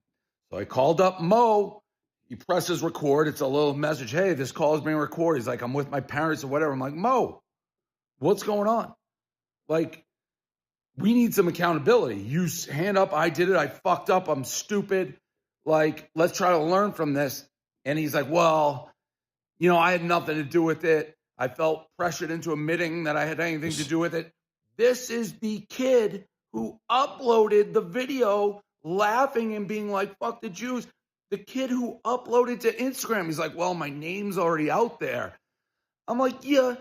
So I called up Mo. He presses record. It's a little message. Hey, this call is being recorded. He's like, I'm with my parents or whatever. I'm like, Mo, what's going on? Like, we need some accountability. You hand up, I did it. I fucked up. I'm stupid. Like, let's try to learn from this. And he's like, well, you know, I had nothing to do with it. I felt pressured into admitting that I had anything to do with it. This is the kid who uploaded the video laughing and being like, fuck the Jews. The kid who uploaded to Instagram. He's like, well, my name's already out there. I'm like, yeah,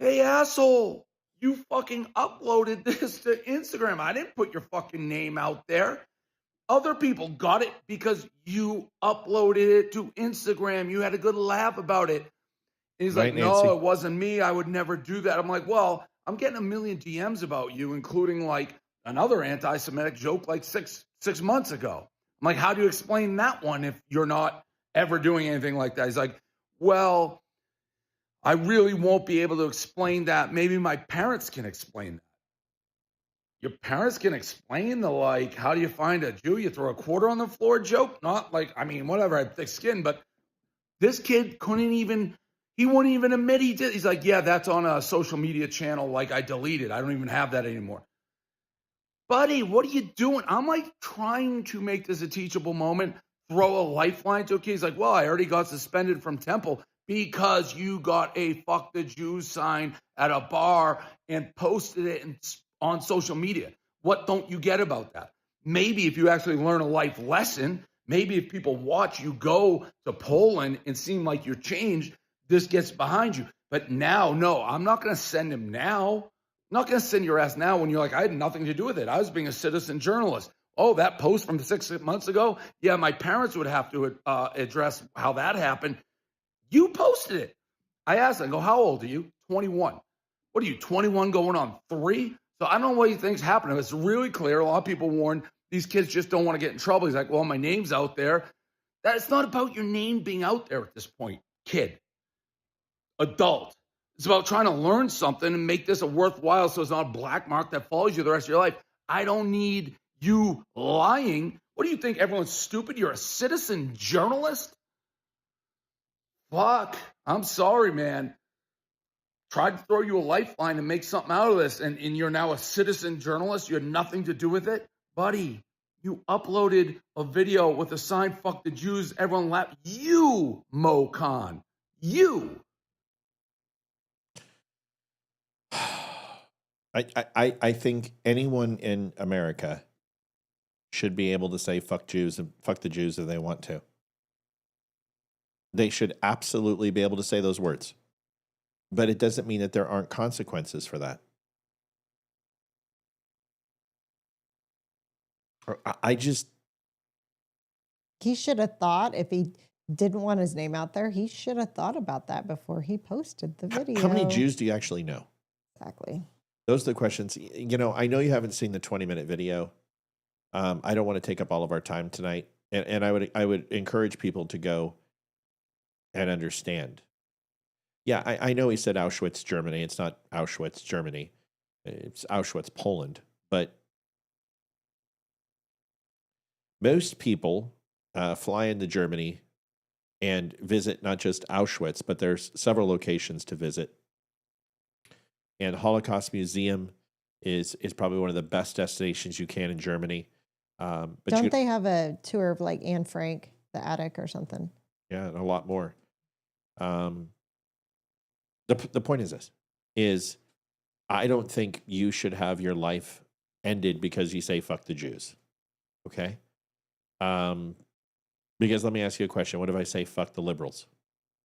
hey, asshole. You fucking uploaded this to Instagram. I didn't put your fucking name out there. Other people got it because you uploaded it to Instagram. You had a good laugh about it. And he's Right, like, no, Nancy? it wasn't me. I would never do that. I'm like, well, I'm getting a million DMs about you, including like another anti-Semitic joke like six months ago. I'm like, how do you explain that one if you're not ever doing anything like that? He's like, well, I really won't be able to explain that. Maybe my parents can explain that. Your parents can explain the, like, how do you find a Jew? You throw a quarter on the floor joke? Not like, I mean, whatever, I have thick skin, but this kid he wouldn't even admit he did. He's like, yeah, that's on a social media channel. Like, I deleted. I don't even have that anymore. Buddy, what are you doing? I'm like trying to make this a teachable moment, throw a lifeline to a kid. He's like, well, I already got suspended from Temple because you got a fuck the Jews sign at a bar and posted it on social media. What don't you get about that? maybe if you actually learn a life lesson, maybe if people watch you go to Poland and seem like you're changed, this gets behind you. But now, no, I'm not going to send him now. I'm not going to send your ass now when you're like, I had nothing to do with it. I was being a citizen journalist. Oh, that post from 6 months ago? Yeah, my parents would have to address how that happened. You posted it. I asked him, I go, how old are you? 21. What are you, 21 going on 3? So I don't know what he thinks happening. It's really clear. A lot of people warn these kids just don't want to get in trouble. He's like, well, my name's out there. That's not about your name being out there at this point, kid, adult. It's about trying to learn something and make this a worthwhile so it's not a black mark that follows you the rest of your life. I don't need you lying. What do you think? Everyone's stupid? You're a citizen journalist? Fuck. I'm sorry, man. Tried to throw you a lifeline and make something out of this, and you're now a citizen journalist. You had nothing to do with it. Buddy, you uploaded a video with a sign, fuck the Jews. Everyone laughed. You, Mo Khan. You. I think anyone in America should be able to say fuck Jews and fuck the Jews if they want to. They should absolutely be able to say those words. But it doesn't mean that there aren't consequences for that. He should have thought, if he didn't want his name out there, he should have thought about that before he posted the video. How many Jews do you actually know? Exactly. Those are the questions. You know, I know you haven't seen the 20-minute video. I don't want to take up all of our time tonight. And I would encourage people to go and understand. Yeah, I know he said Auschwitz, Germany. It's not Auschwitz, Germany. It's Auschwitz, Poland. But most people fly into Germany and visit not just Auschwitz, but there's several locations to visit. And Holocaust Museum is probably one of the best destinations you can in Germany. But don't they have a tour of like Anne Frank, the attic or something? Yeah, and a lot more. The point is this, is I don't think you should have your life ended because you say fuck the Jews. Okay? Because let me ask you a question. What if I say fuck the liberals? Is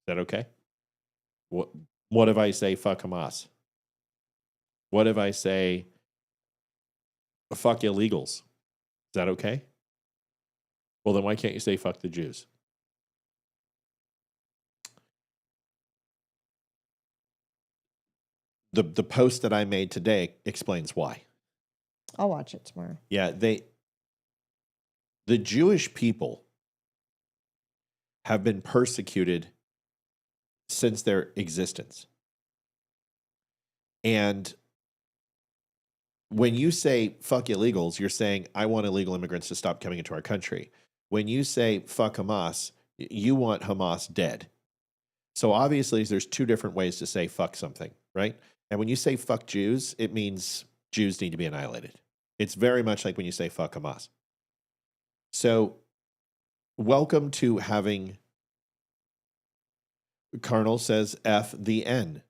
that okay? What if I say fuck Hamas? What if I say fuck illegals? Is that okay? Well, then why can't you say fuck the Jews? The post that I made today explains why. I'll watch it tomorrow. Yeah, the Jewish people have been persecuted since their existence. And when you say fuck illegals, you're saying, I want illegal immigrants to stop coming into our country. When you say fuck Hamas, you want Hamas dead. So obviously there's two different ways to say fuck something, right? And when you say fuck Jews, it means Jews need to be annihilated. It's very much like when you say fuck Hamas. So welcome to having, Colonel says F the N.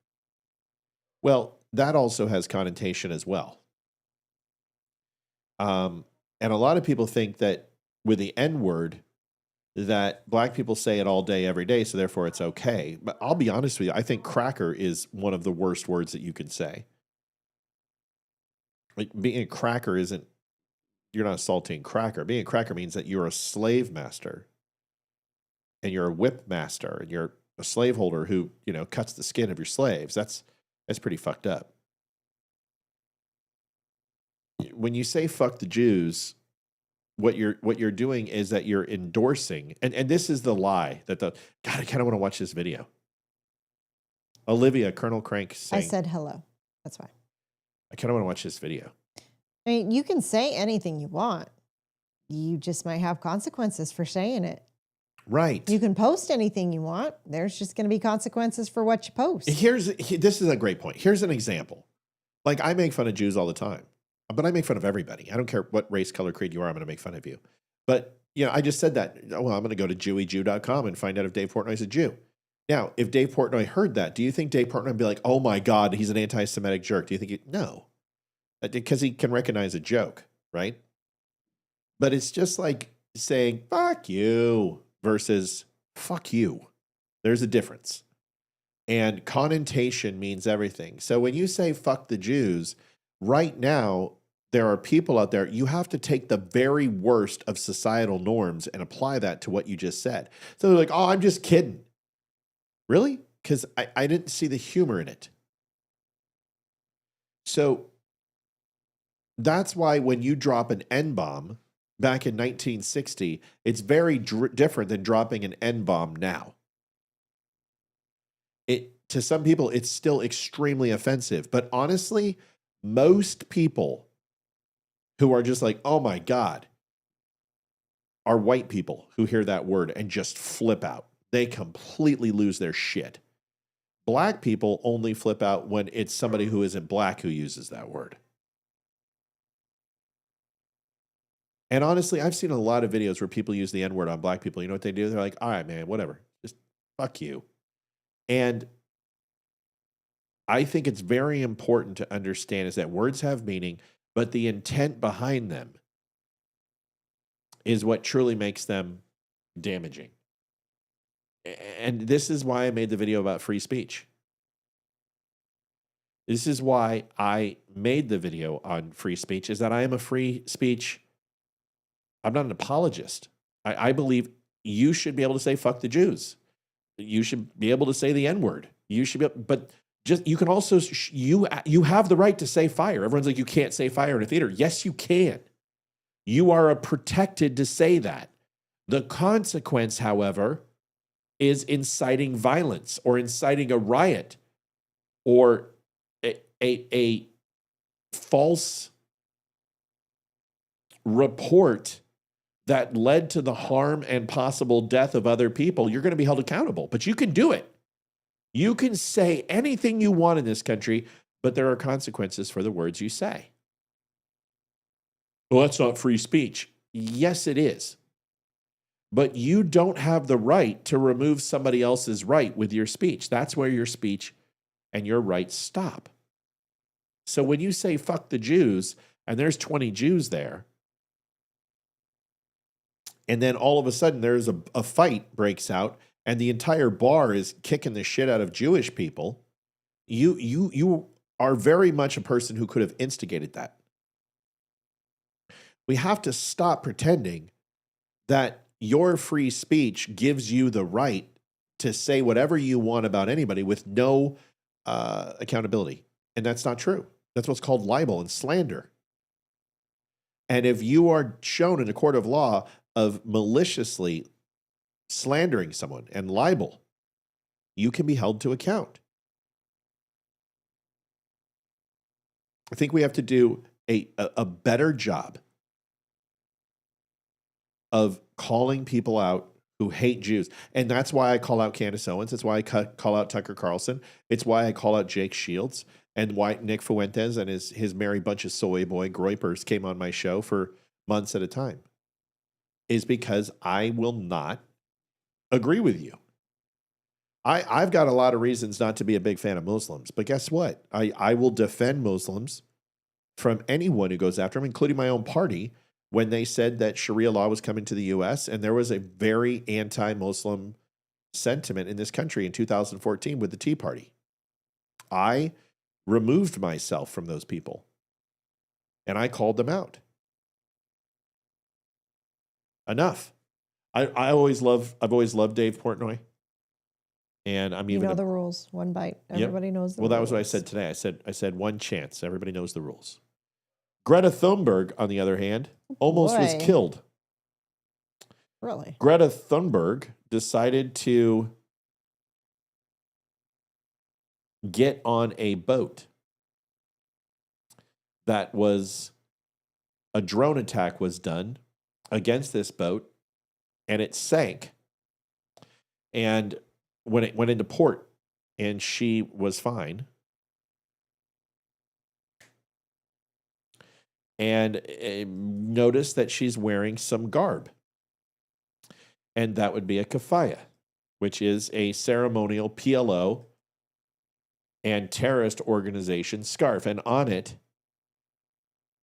Well, that also has connotation as well. And a lot of people think that with the N word, that black people say it all day, every day, so therefore it's okay. But I'll be honest with you, I think cracker is one of the worst words that you can say. Like, being a cracker isn't, you're not assaulting cracker. Being a cracker means that you're a slave master. And you're a whip master. And you're a slaveholder who, you know, cuts the skin of your slaves. That's pretty fucked up. When you say fuck the Jews, what you're doing is that you're endorsing, and this is the lie that God, I kind of want to watch this video. Olivia, Colonel Crank saying, I said hello. That's why. I kind of want to watch this video. I mean, you can say anything you want. You just might have consequences for saying it. Right. You can post anything you want. There's just going to be consequences for what you post. This is a great point. Here's an example. Like, I make fun of Jews all the time, but I make fun of everybody. I don't care what race, color, creed you are. I'm going to make fun of you. But, you know, I just said that. Well, I'm going to go to JewyJew.com and find out if Dave Portnoy's a Jew. Now, if Dave Portnoy heard that, do you think Dave Portnoy would be like, oh my God, he's an anti-Semitic jerk? Do you think no. Because he can recognize a joke, right? But it's just like saying, fuck you versus fuck you. There's a difference. And connotation means everything. So when you say fuck the Jews, right now, there are people out there, you have to take the very worst of societal norms and apply that to what you just said. So they're like, oh, I'm just kidding. Really? Because I didn't see the humor in it. So that's why when you drop an N-bomb back in 1960, it's very different than dropping an N-bomb now. To some people, it's still extremely offensive. But honestly, most people who are just like, oh my God, are white people who hear that word and just flip out. They completely lose their shit. Black people only flip out when it's somebody who isn't black who uses that word. And honestly, I've seen a lot of videos where people use the N-word on black people. You know what they do? They're like, all right, man, whatever. Just fuck you. And I think it's very important to understand is that words have meaning, but the intent behind them is what truly makes them damaging. And this is why I made the video about free speech. This is why I made the video on free speech, is that I am a free speech. I'm not an apologist. I believe you should be able to say fuck the Jews. You should be able to say the N-word. You should be, but just you can also you have the right to say fire. Everyone's like, you can't say fire in a theater. Yes, you can. You are protected to say that. The consequence, however, is inciting violence or inciting a riot or a false report that led to the harm and possible death of other people. You're going to be held accountable, but you can do it. You can say anything you want in this country, but there are consequences for the words you say. Well, that's not free speech. Yes, it is. But you don't have the right to remove somebody else's right with your speech. That's where your speech and your rights stop. So when you say fuck the Jews, and there's 20 Jews there, and then all of a sudden there's a fight breaks out, and the entire bar is kicking the shit out of Jewish people, you are very much a person who could have instigated that. We have to stop pretending that your free speech gives you the right to say whatever you want about anybody with no accountability. And that's not true. That's what's called libel and slander. And if you are shown in a court of law of maliciously slandering someone and libel, you can be held to account. I think we have to do a better job of calling people out who hate Jews. And that's why I call out Candace Owens. That's why I call out Tucker Carlson. It's why I call out Jake Shields, and why Nick Fuentes and his merry bunch of soy boy groypers came on my show for months at a time, is because I will not agree with you. I've got a lot of reasons not to be a big fan of Muslims, but guess what? I will defend Muslims from anyone who goes after them, including my own party, when they said that Sharia law was coming to the U.S., and there was a very anti-Muslim sentiment in this country in 2014 with the Tea Party. I removed myself from those people, and I called them out. Enough. I've always loved Dave Portnoy. And I'm even the rules. One bite. Everybody knows the rules. Well, that was what I said today. I said one chance. Everybody knows the rules. Greta Thunberg, on the other hand, almost was killed. Really? Greta Thunberg decided to get on a boat that was a drone attack was done against this boat, and it sank. And when it went into port, and she was fine. And notice that she's wearing some garb. And that would be a kafaya, which is a ceremonial PLO and terrorist organization scarf. And on it,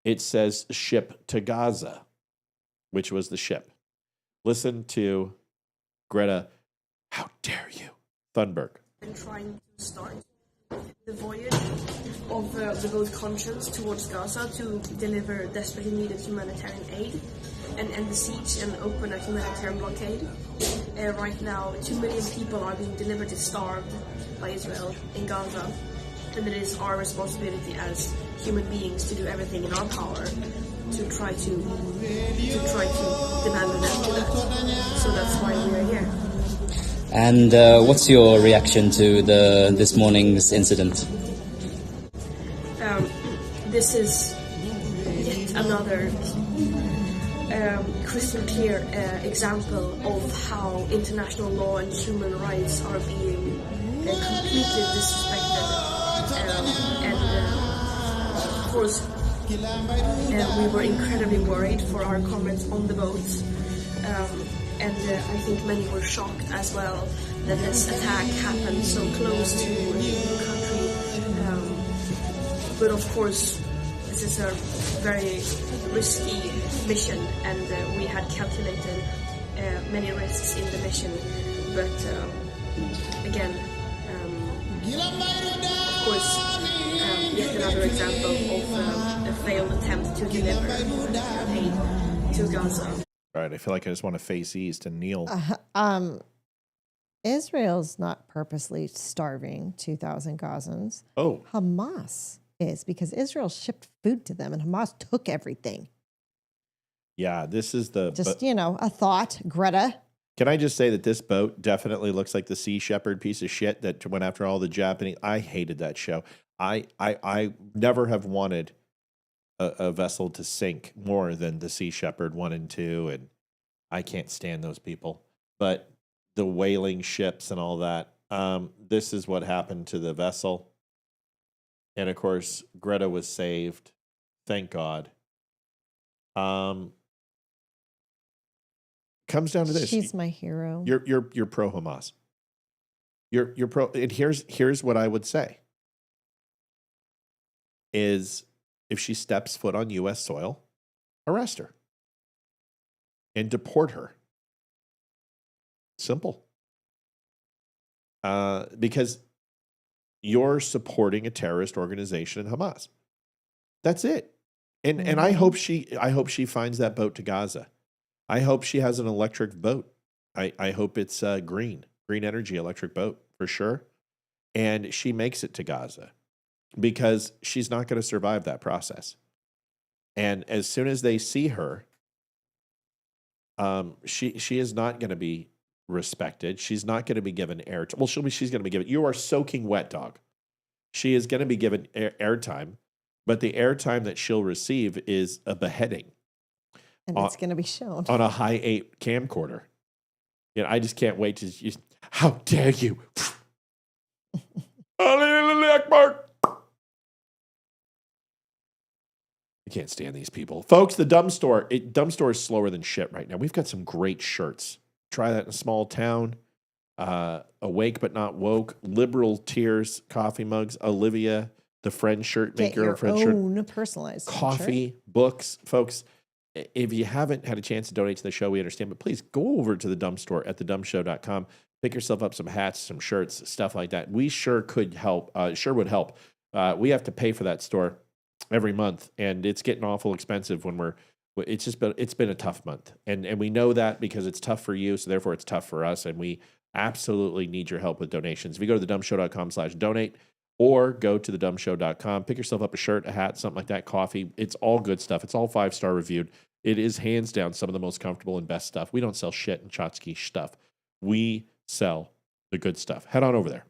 it says ship to Gaza. which was the ship. Listen to Greta, how dare you, Thunberg. And trying to start the voyage of the boat Conscience towards Gaza to deliver desperately needed humanitarian aid and end the siege and open a humanitarian blockade. Right now, 2 million people are being deliberately starved by Israel in Gaza, and it is our responsibility as human beings to do everything in our power to try to demand an end to that. So that's why we are here. And what's your reaction to this morning's incident? This is yet another crystal clear example of how international law and human rights are being completely disrespected. Of course, we were incredibly worried for our comrades on the boat. And I think many were shocked as well that this attack happened so close to the country. But of course, this is a very risky mission, and we had calculated many risks in the mission. But again, of course, yet another example of a failed attempt to deliver aid to Gaza. All right, I feel like I just want to face east and kneel. Israel's not purposely starving 2,000 Gazans. Oh. Hamas is, because Israel shipped food to them and Hamas took everything. Yeah, this is the... Just, a thought, Greta. Can I just say that this boat definitely looks like the Sea Shepherd piece of shit that went after all the Japanese... I hated that show. I never have wanted a vessel to sink more than the Sea Shepherd 1 and 2, and I can't stand those people. But the whaling ships and all that, this is what happened to the vessel. And of course, Greta was saved. Thank God. Comes down to this. She's my hero. You're pro Hamas. You're pro, and here's what I would say is, if she steps foot on U.S. soil, arrest her and deport her. Simple. Because you're supporting a terrorist organization in Hamas. That's it. And I hope she finds that boat to Gaza. I hope she has an electric boat. I hope it's green energy electric boat for sure. And she makes it to Gaza, because she's not going to survive that process. And as soon as they see her, she is not going to be respected. She's not going to be given airtime. Well, she's going to be given, you are soaking wet, dog. She is going to be given airtime, but the airtime that she'll receive is a beheading. And it's going to be shown on a high 8 camcorder. I just can't wait to, how dare you? I can't stand these people. Folks, the Dumb Store is slower than shit right now. We've got some great shirts. Try that in a small town. Awake but not woke. Liberal tears coffee mugs. Olivia, the friend shirt. Make your own friend shirt. Own personalized coffee, shirt. Books. Folks, if you haven't had a chance to donate to the show, we understand. But please go over to the Dumb Store at thedumbshow.com. Pick yourself up some hats, some shirts, stuff like that. We sure could help. Sure would help. We have to pay for that store every month, and it's getting awful expensive when it's been a tough month. And we know that because it's tough for you, so therefore it's tough for us, and we absolutely need your help with donations. If you go to thedumbshow.com/donate or go to thedumbshow.com, pick yourself up a shirt, a hat, something like that, coffee. It's all good stuff. It's all 5-star reviewed. It is hands down some of the most comfortable and best stuff. We don't sell shit and Chotsky stuff. We sell the good stuff. Head on over there.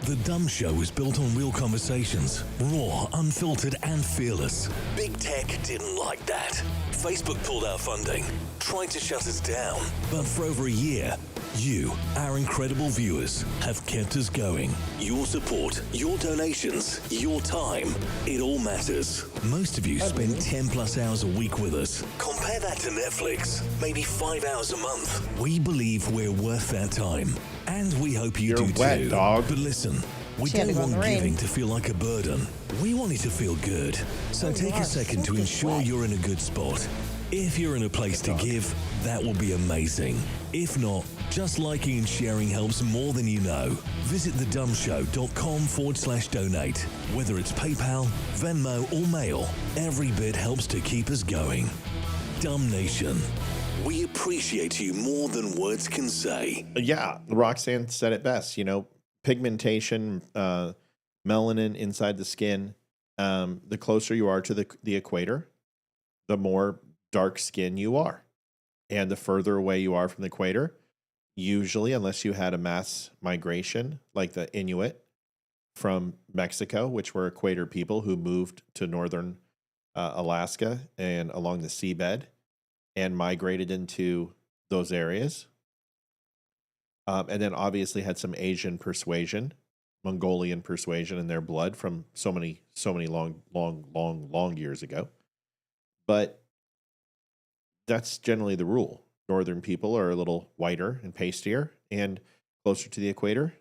The Dumb Show is built on real conversations, raw, unfiltered, and fearless. Big tech didn't like that. Facebook pulled our funding, tried to shut us down. But for over a year, you, our incredible viewers, have kept us going. Your support, your donations, your time, it all matters. Most of you spend 10+ hours a week with us. Compare that to Netflix, maybe 5 hours a month. We believe we're worth that time. And we hope you do wet, too. dog. But listen, We She had to don't go in want the rain. giving to feel like a burden. We want it to feel good. So take a second to ensure you're in a good spot. If you're in a place to give, that will be amazing. If not, just liking and sharing helps more than you know. Visit thedumbshow.com/donate. Whether it's PayPal, Venmo, or mail, every bit helps to keep us going. Dumb Nation. We appreciate you more than words can say. Yeah, Roxanne said it best. Pigmentation, melanin inside the skin. The closer you are to the equator, the more dark skin you are. And the further away you are from the equator, usually, unless you had a mass migration like the Inuit from Mexico, which were equator people who moved to northern Alaska and along the seabed and migrated into those areas. And then obviously had some Asian persuasion, Mongolian persuasion in their blood from so many long years ago. But that's generally the rule. Northern people are a little whiter and pastier, and closer to the equator,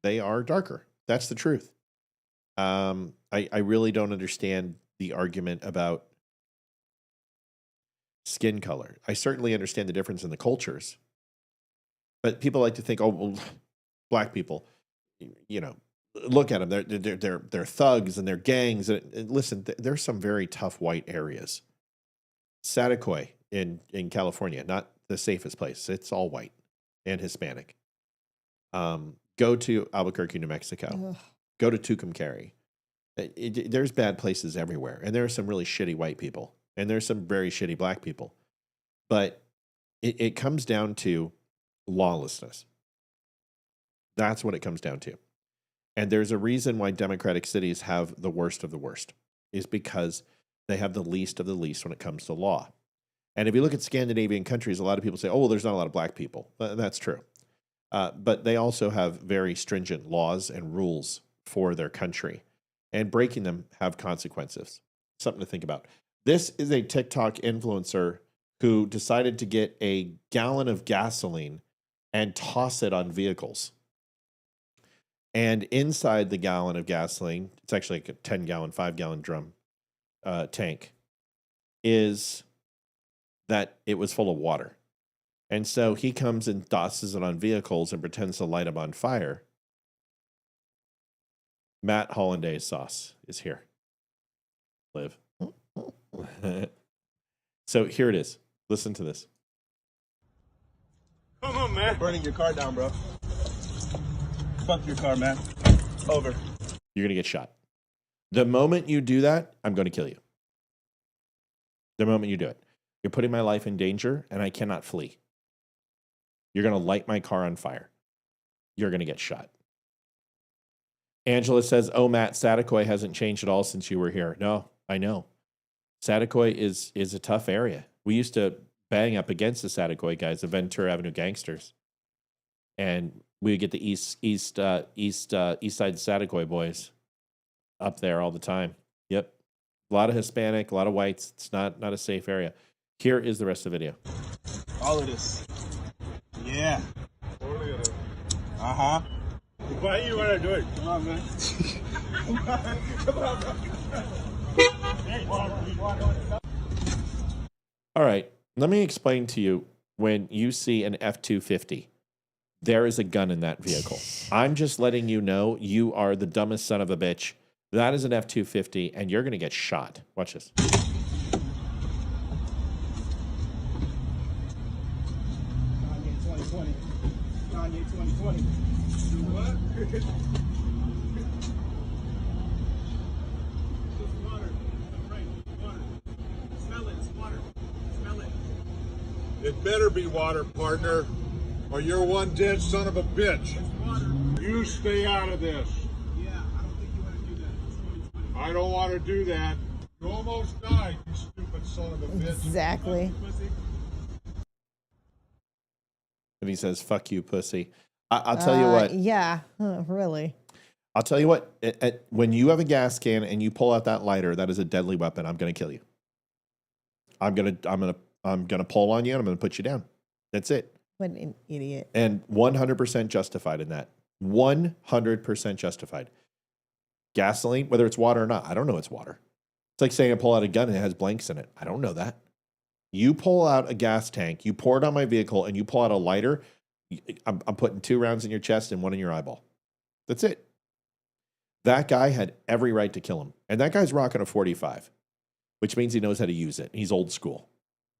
they are darker. That's the truth. I really don't understand the argument about skin color. I certainly understand the difference in the cultures. But people like to think, oh, well, black people, look at them. They're thugs and they're gangs. And listen, there's some very tough white areas. Saticoy in California, not the safest place. It's all white and Hispanic. Go to Albuquerque, New Mexico. Ugh. Go to Tucumcari. There's bad places everywhere. And there are some really shitty white people. And there's some very shitty black people. But it comes down to lawlessness. That's what it comes down to. And there's a reason why democratic cities have the worst of the worst, is because they have the least of the least when it comes to law. And if you look at Scandinavian countries, a lot of people say, oh, well, there's not a lot of black people. That's true. But they also have very stringent laws and rules for their country. And breaking them have consequences. Something to think about. This is a TikTok influencer who decided to get a gallon of gasoline and toss it on vehicles. And inside the gallon of gasoline, it's actually like a 10-gallon, 5-gallon drum tank, is that it was full of water. And so he comes and tosses it on vehicles and pretends to light them on fire. Matt Hollandaise sauce is here. Live. So here it is. Listen to this. Come on, man. Burning your car down, bro. Fuck your car, man. Over. You're going to get shot. The moment you do that, I'm going to kill you. The moment you do it. You're putting my life in danger, and I cannot flee. You're going to light my car on fire. You're going to get shot. Angela says, oh, Matt, Saticoy hasn't changed at all since you were here. No, I know. Saticoy is a tough area. We used to bang up against the Saticoy guys, the Ventura Avenue gangsters. And we would get the east side Saticoy boys up there all the time. Yep. A lot of Hispanic, a lot of whites. It's not a safe area. Here is the rest of the video. All of this. Yeah. Uh-huh. Why you want to do it? Come on, man. Come on, bro. All right. Let me explain to you, when you see an F-250, there is a gun in that vehicle. I'm just letting you know you are the dumbest son of a bitch. That is an F-250, and you're going to get shot. Watch this. Kanye 2020. What? It's water. Right. Water. Smell it. It's water. Smell it. It better be water, partner, or you're one dead son of a bitch. It's water. You stay out of this. Yeah, I don't think you want to do that. It's 2020. I don't want to do that. You almost died, you stupid son of a bitch. Exactly. And he says, fuck you, pussy. I'll tell you what. Yeah, really. I'll tell you what. When you have a gas can and you pull out that lighter, that is a deadly weapon. I'm going to kill you. I'm gonna pull on you and I'm going to put you down. That's it. What an idiot. And 100% justified in that. 100% justified. Gasoline, whether it's water or not, I don't know it's water. It's like saying I pull out a gun and it has blanks in it. I don't know that. You pull out a gas tank, you pour it on my vehicle, and you pull out a lighter, I'm putting 2 rounds in your chest and 1 in your eyeball. That's it. That guy had every right to kill him. And that guy's rocking a 45, which means he knows how to use it. He's old school.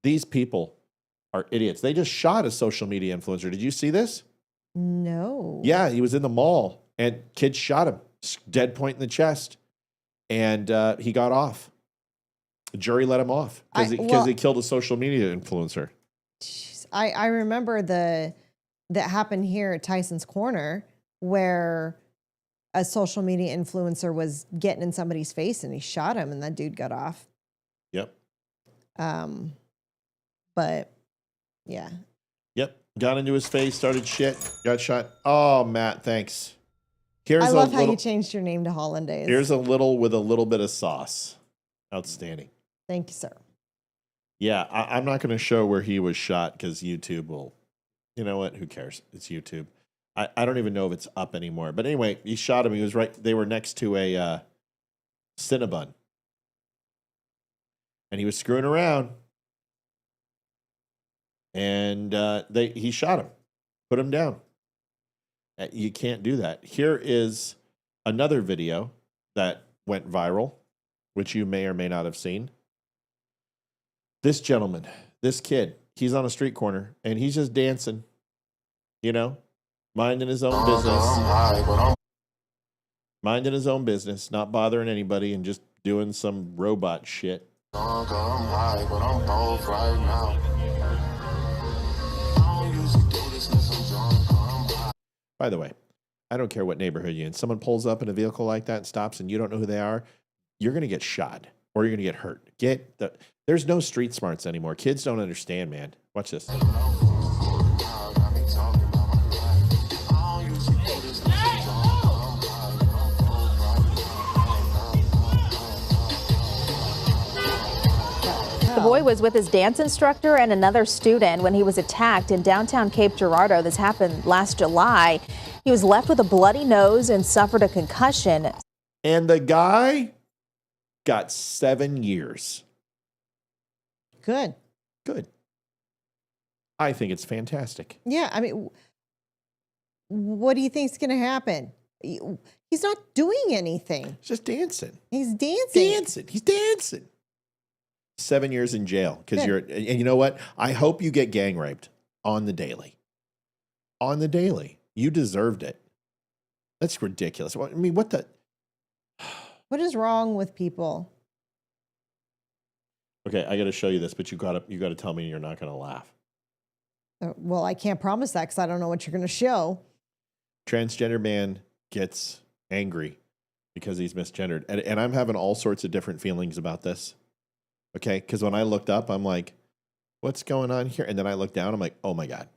These people are idiots. They just shot a social media influencer. Did you see this? No. Yeah, he was in the mall and kids shot him. Dead point in the chest. And he got off. The jury let him off because he killed a social media influencer. I remember that happened here at Tyson's Corner where a social media influencer was getting in somebody's face and he shot him and that dude got off. Yep. But yeah. Yep. Got into his face, started shit, got shot. Oh, Matt, thanks. I love how you changed your name to Hollandaise. Here's a little with a little bit of sauce. Outstanding. Thank you, sir. Yeah, I'm not going to show where he was shot because YouTube will, you know what? Who cares? It's YouTube. I don't even know if it's up anymore. But anyway, he shot him. He was right. They were next to a Cinnabon. And he was screwing around. And he shot him. Put him down. You can't do that. Here is another video that went viral, which you may or may not have seen. This gentleman, this kid, he's on a street corner and he's just dancing, you know, minding his own business. Minding his own business, not bothering anybody and just doing some robot shit. By the way, I don't care what neighborhood you're in. Someone pulls up in a vehicle like that and stops and you don't know who they are, you're going to get shot or you're going to get hurt. There's no street smarts anymore. Kids don't understand, man. Watch this. The boy was with his dance instructor and another student when he was attacked in downtown Cape Girardeau. This happened last July. He was left with a bloody nose and suffered a concussion. And the guy got 7 years. Good. I think it's fantastic. Yeah, I mean, what do you think's going to happen? He's not doing anything. He's just dancing. He's dancing. He's dancing. 7 years in jail because and you know what? I hope you get gang raped on the daily. On the daily. You deserved it. That's ridiculous. I mean, what the? What is wrong with people? Okay, I got to show you this, but you got to tell me you're not going to laugh. Well, I can't promise that because I don't know what you're going to show. Transgender man gets angry because he's misgendered, and I'm having all sorts of different feelings about this. Okay, because when I looked up, I'm like, "What's going on here?" And then I looked down, I'm like, "Oh my god,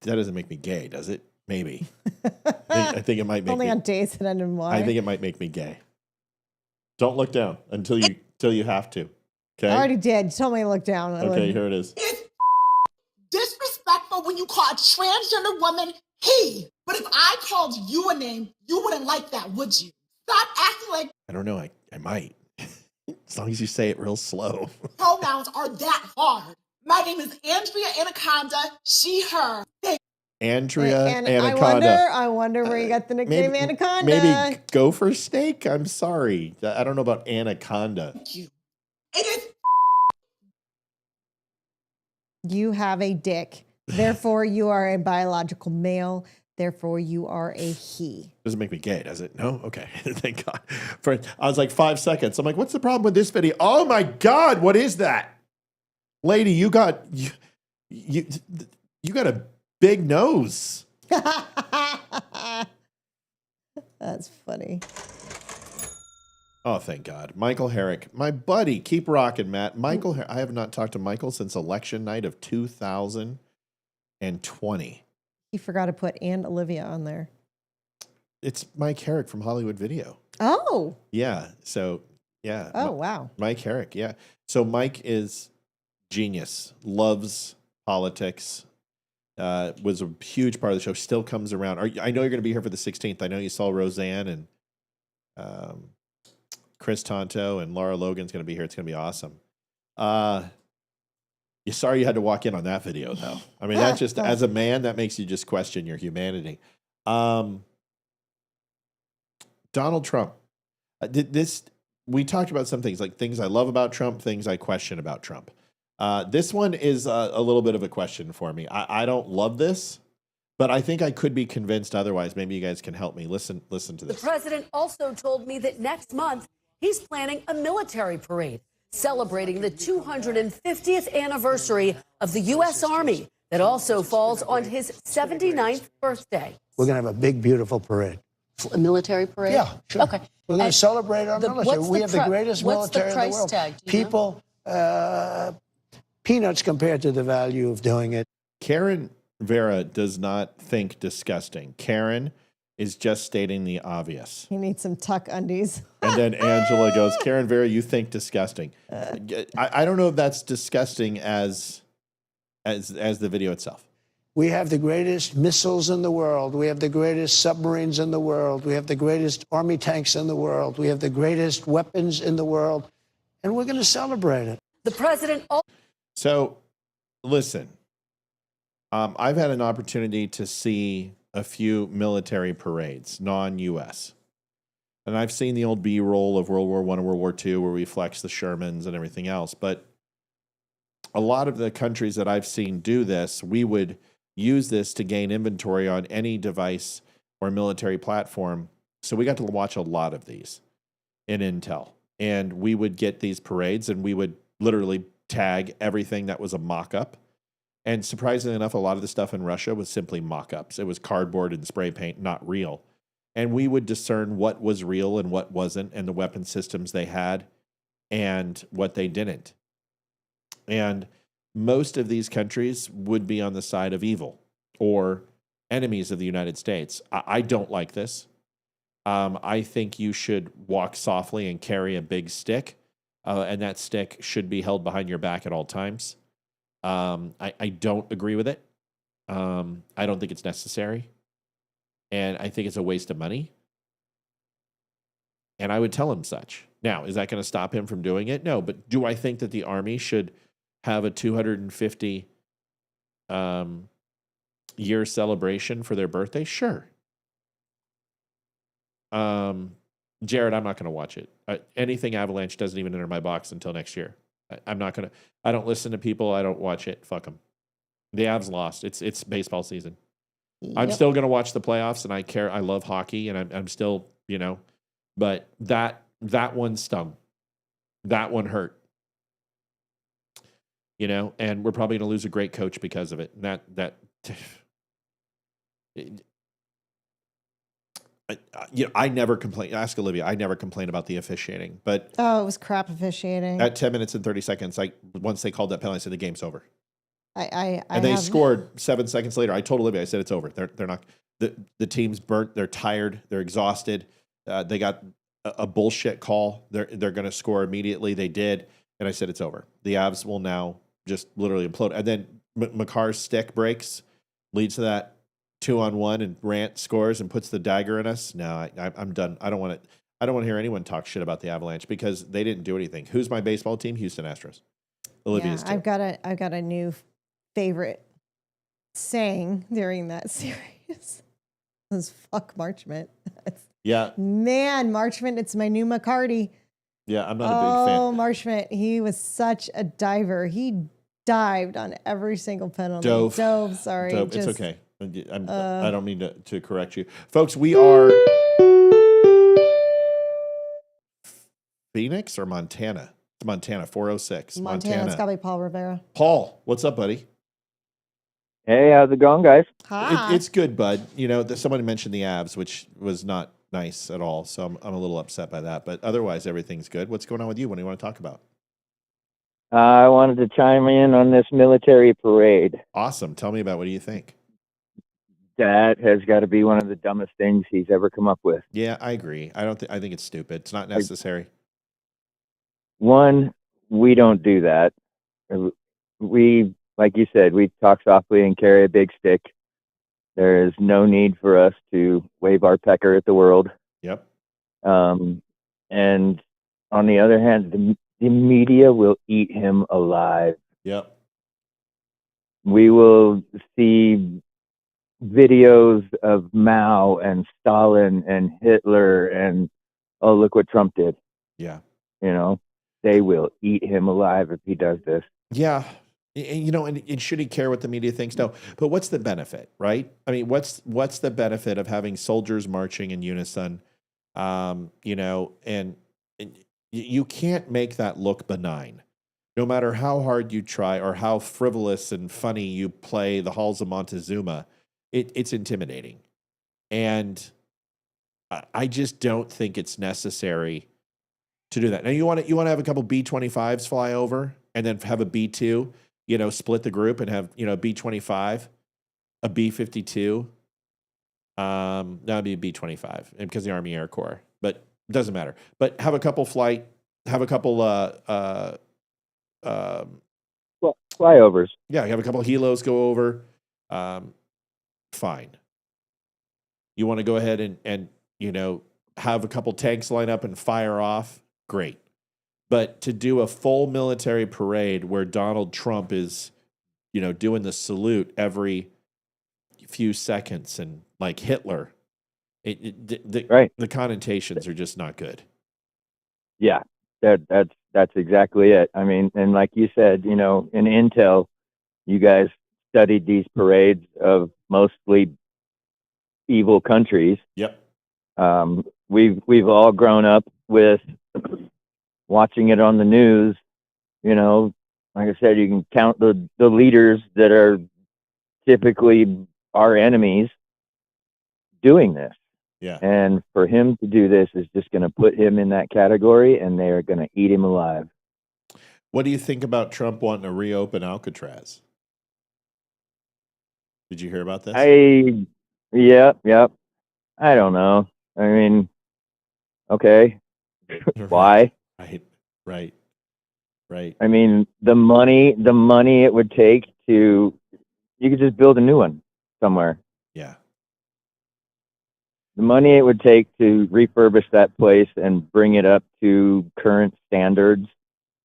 that doesn't make me gay, does it?" Maybe. I think it might make only me, on days that end in Y. I think it might make me gay. Don't look down until you have to. Okay. I already did. Tell me to look down. Okay, here it is. It's disrespectful when you call a transgender woman he. But if I called you a name, you wouldn't like that, would you? Stop acting like I don't know. I might. As long as you say it real slow. pronouns are that hard. My name is Andrea Anaconda, she, her. Andrea Anaconda. I wonder where you got the nickname Anaconda. Maybe Gopher Steak? I'm sorry. I don't know about Anaconda. Thank you. It is. You have a dick. Therefore, you are a biological male. Therefore, you are a he. Doesn't make me gay, does it? No? Okay. Thank God. I was like 5 seconds. I'm like, what's the problem with this video? Oh my God, what is that? Lady, you got a big nose. That's funny. Oh, thank God. Michael Herrick, my buddy. Keep rocking, Matt. Michael, I have not talked to Michael since election night of 2020. He forgot to put and Olivia on there. It's Mike Herrick from Hollywood Video. Oh. Yeah. So, yeah. Oh, wow. Mike Herrick, yeah. So Mike is genius, loves politics, was a huge part of the show. Still comes around. I know you're going to be here for the 16th. I know you saw Roseanne and Chris Tonto and Laura Logan's going to be here. It's going to be awesome. You're sorry you had to walk in on that video, though. I mean, that just, as a man, that makes you just question your humanity. Donald Trump. We talked about some things, like things I love about Trump, things I question about Trump. This one is a little bit of a question for me. I don't love this, but I think I could be convinced otherwise. Maybe you guys can help me. Listen to this. The president also told me that next month he's planning a military parade celebrating the 250th anniversary of the U.S. Army that also falls on his 79th birthday. We're going to have a big, beautiful parade. A military parade? Yeah, sure. Okay. We're going to celebrate our military. We have the what's greatest military the price in the world. tag? Do you know? People, peanuts compared to the value of doing it. Karen Vera does not think disgusting. Karen is just stating the obvious. He needs some tuck undies. And then Angela goes, Karen Vera, you think disgusting. I don't know if that's disgusting as the video itself. We have the greatest missiles in the world. We have the greatest submarines in the world. We have the greatest army tanks in the world. We have the greatest weapons in the world. And we're going to celebrate it. The president... So, listen, I've had an opportunity to see a few military parades, non-U.S. And I've seen the old B-roll of World War I and World War II where we flex the Shermans and everything else. But a lot of the countries that I've seen do this, we would use this to gain inventory on any device or military platform. So we got to watch a lot of these in Intel. And we would get these parades and we would literally tag everything that was a mock-up. And surprisingly enough, a lot of the stuff in Russia was simply mock-ups. It was cardboard and spray paint, not real. And we would discern what was real and what wasn't, and the weapon systems they had and what they didn't. And most of these countries would be on the side of evil or enemies of the United States. I don't like this. I think you should walk softly and carry a big stick, and that stick should be held behind your back at all times. I don't agree with it. I don't think it's necessary. And I think it's a waste of money. And I would tell him such. Now, is that going to stop him from doing it? No, but do I think that the Army should have a 250 year celebration for their birthday? Sure. Jared, I'm not going to watch it. Anything Avalanche doesn't even enter my box until next year. I'm not going to. I don't listen to people. I don't watch it. Fuck them. The Avs lost. It's baseball season. Yep. I'm still going to watch the playoffs, and I care. I love hockey, and I'm still, but that one stung. That one hurt. And we're probably going to lose a great coach because of it. I never complain. Ask Olivia. I never complain about the officiating, but it was crap officiating. At 10 minutes and 30 seconds, once they called that penalty, I said the game's over. And they scored 7 seconds later. I told Olivia, I said it's over. They're not. The team's burnt. They're tired. They're exhausted. They got a bullshit call. They're going to score immediately. They did, and I said it's over. The Avs will now just literally implode. And then Makar's stick breaks, leads to that 2-on-1, and Rant scores and puts the dagger in us. No, I'm done. I don't want to hear anyone talk shit about the Avalanche because they didn't do anything. Who's my baseball team? Houston Astros. Olivia's team. I've got a new favorite saying during that series. Was fuck Marchment. Yeah. Man, Marchment, it's my new McCarty. Yeah, I'm not a big fan. Oh, Marchment, he was such a diver. He dived on every single penalty. Dove, sorry. Dove. It's okay. I don't mean to correct you. Folks, we are Phoenix or Montana? It's Montana, 406. Montana. It's got to be Paul Rivera. Paul, what's up, buddy? Hey, how's it going, guys? Hi. It's good, bud. Somebody mentioned the Avs, which was not nice at all, so I'm a little upset by that. But otherwise, everything's good. What's going on with you? What do you want to talk about? I wanted to chime in on this military parade. Awesome. Tell me about what do you think? That has got to be one of the dumbest things he's ever come up with. Yeah, I agree. I think it's stupid. It's not necessary. One, we don't do that. We like you said, we talk softly and carry a big stick. There is no need for us to wave our pecker at the world. Yep. And on the other hand, the media will eat him alive. Yep. We will see videos of Mao and Stalin and Hitler and, oh, look what Trump did. Yeah. You know, they will eat him alive if he does this. Yeah. And should he care what the media thinks? No. But what's the benefit, right? I mean, what's the benefit of having soldiers marching in unison? And you can't make that look benign. No matter how hard you try or how frivolous and funny you play the halls of Montezuma, it's intimidating. And I just don't think it's necessary to do that. Now, you want to have a couple B-25s fly over and then have a B-2, split the group and have, B-25, a B-52. That would be a B-25 because the Army Air Corps, but it doesn't matter. But have a couple flyovers. Yeah, have a couple helos go over. Fine. You want to go ahead and have a couple tanks line up and fire off? Great. But to do a full military parade where Donald Trump is, doing the salute every few seconds and like Hitler, the connotations are just not good. Yeah, that's exactly it. I mean, and like you said, in Intel, you guys studied these parades of mostly evil countries. Yep. We've all grown up with watching it on the news. Like I said, you can count the leaders that are typically our enemies doing this. Yeah. And for him to do this is just going to put him in that category, and they are going to eat him alive. What do you think about Trump wanting to reopen Alcatraz? Did you hear about this? Yep. I don't know. I mean, okay. Why? Right. I mean, the money it would take you could just build a new one somewhere. Yeah. The money it would take to refurbish that place and bring it up to current standards.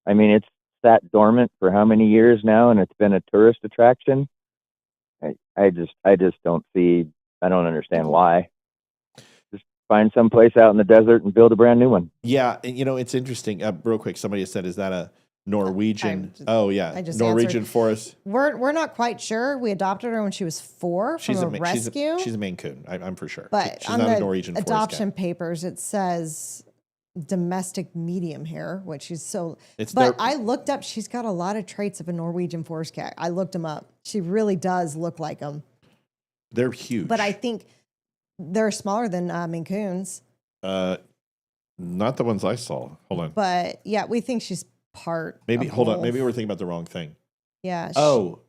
I mean, it's sat dormant for how many years now, and it's been a tourist attraction. I just don't understand why. Just find some place out in the desert and build a brand new one. Yeah, and it's interesting. Real quick, somebody said, "Is that a Norwegian?" Norwegian forest. We're not quite sure. We adopted her when she was 4 from a rescue. She's a Maine Coon. I'm for sure. But she's on not the a Norwegian adoption papers, it says domestic medium hair, which is so. I looked up. She's got a lot of traits of a Norwegian forest cat. I looked them up. She really does look like them. They're huge. But I think they're smaller than Maine Coons. Not the ones I saw. Hold on. But yeah, we think she's part. Maybe of hold on. both. Maybe we're thinking about the wrong thing. Yeah.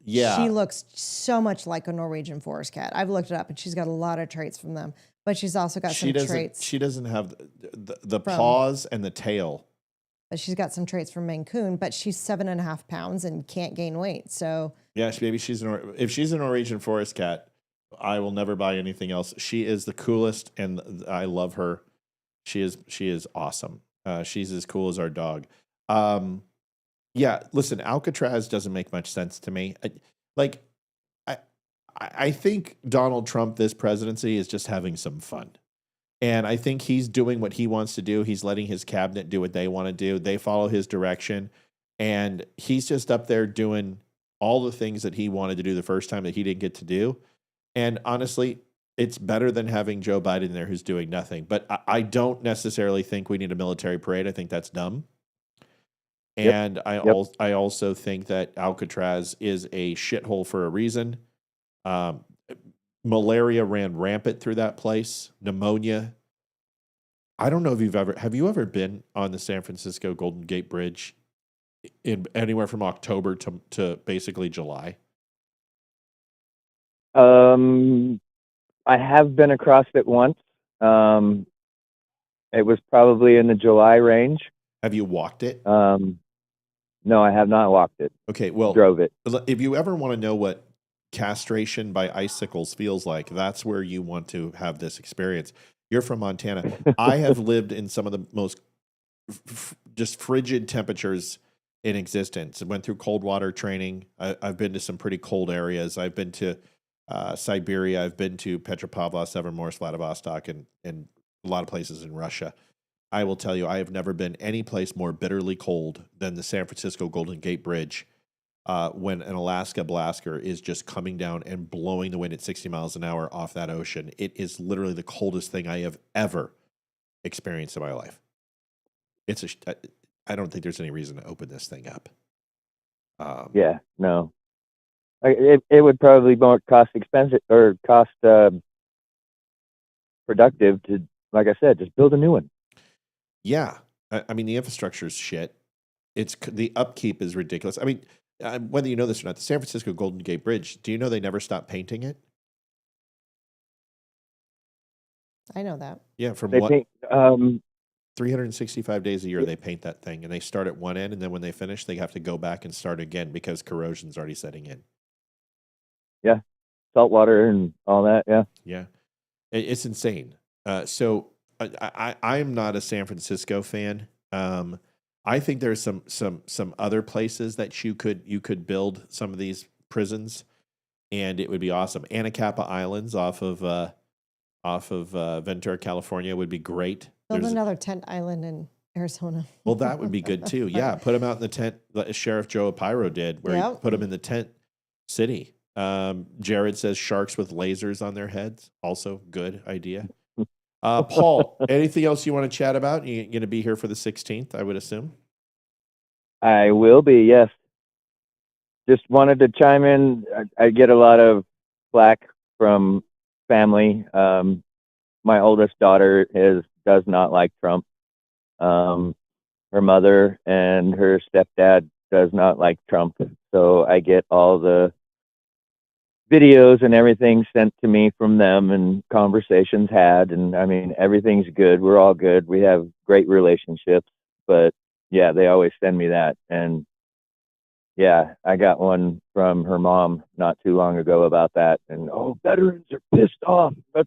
Yeah. She looks so much like a Norwegian forest cat. I've looked it up, and she's got a lot of traits from them. But she's also got some traits. She doesn't have the paws and the tail. But she's got some traits from Maine Coon. But she's 7.5 pounds and can't gain weight. So yeah, maybe if she's a Norwegian forest cat, I will never buy anything else. She is the coolest, and I love her. She is awesome. She's as cool as our dog. Yeah, listen, Alcatraz doesn't make much sense to me. I think Donald Trump, this presidency, is just having some fun. And I think he's doing what he wants to do. He's letting his cabinet do what they want to do. They follow his direction. And he's just up there doing all the things that he wanted to do the first time that he didn't get to do. And honestly, it's better than having Joe Biden there who's doing nothing. But I don't necessarily think we need a military parade. I think that's dumb. And I also think that Alcatraz is a shithole for a reason. Malaria ran rampant through that place. Pneumonia. I don't know if have you ever been on the San Francisco Golden Gate Bridge in anywhere from October to basically July? I have been across it once. It was probably in the July range. Have you walked it? No, I have not walked it. Okay, well, drove it. If you ever want to know what castration by icicles feels like, that's where you want to have this experience. You're from Montana. I have lived in some of the most just frigid temperatures in existence. I went through cold water training. I've been to some pretty cold areas. I've been to Siberia. I've been to Petropavlovsk, Severomorsk, Vladivostok, and a lot of places in Russia. I will tell you, I have never been any place more bitterly cold than the San Francisco Golden Gate Bridge when an Alaska blaster is just coming down and blowing the wind at 60 miles an hour off that ocean. It is literally the coldest thing I have ever experienced in my life. I don't think there's any reason to open this thing up. Yeah, no. It would probably be more cost expensive or cost productive to, like I said, just build a new one. Yeah. I mean, the infrastructure is shit. The upkeep is ridiculous. I mean, whether you know this or not, the San Francisco Golden Gate Bridge, do you know they never stopped painting it? I know that. Yeah, from They what? paint, 365 days a year they paint that thing, and they start at one end, and then when they finish, they have to go back and start again because corrosion's already setting in. Yeah, salt water and all that. Yeah, yeah, it's insane. So I'm not a San Francisco fan. I think there's some other places that you could build some of these prisons, and it would be awesome. Anacapa Islands off of Ventura, California would be great. Build another tent island in Arizona. Well, that would be good too. Yeah, put them out in the tent, like Sheriff Joe Apiro did, where he put them in the tent city. Jared says sharks with lasers on their heads. Also, good idea. Paul, anything else you want to chat about? You're going to be here for the 16th, I would assume. I will be. Yes. Just wanted to chime in. I get a lot of flack from family. My oldest daughter does not like Trump. Her mother and her stepdad does not like Trump. So I get all the videos and everything sent to me from them and conversations had. And I mean, everything's good. We're all good. We have great relationships. But yeah, they always send me that. And yeah, I got one from her mom not too long ago about that. And, veterans are pissed off. I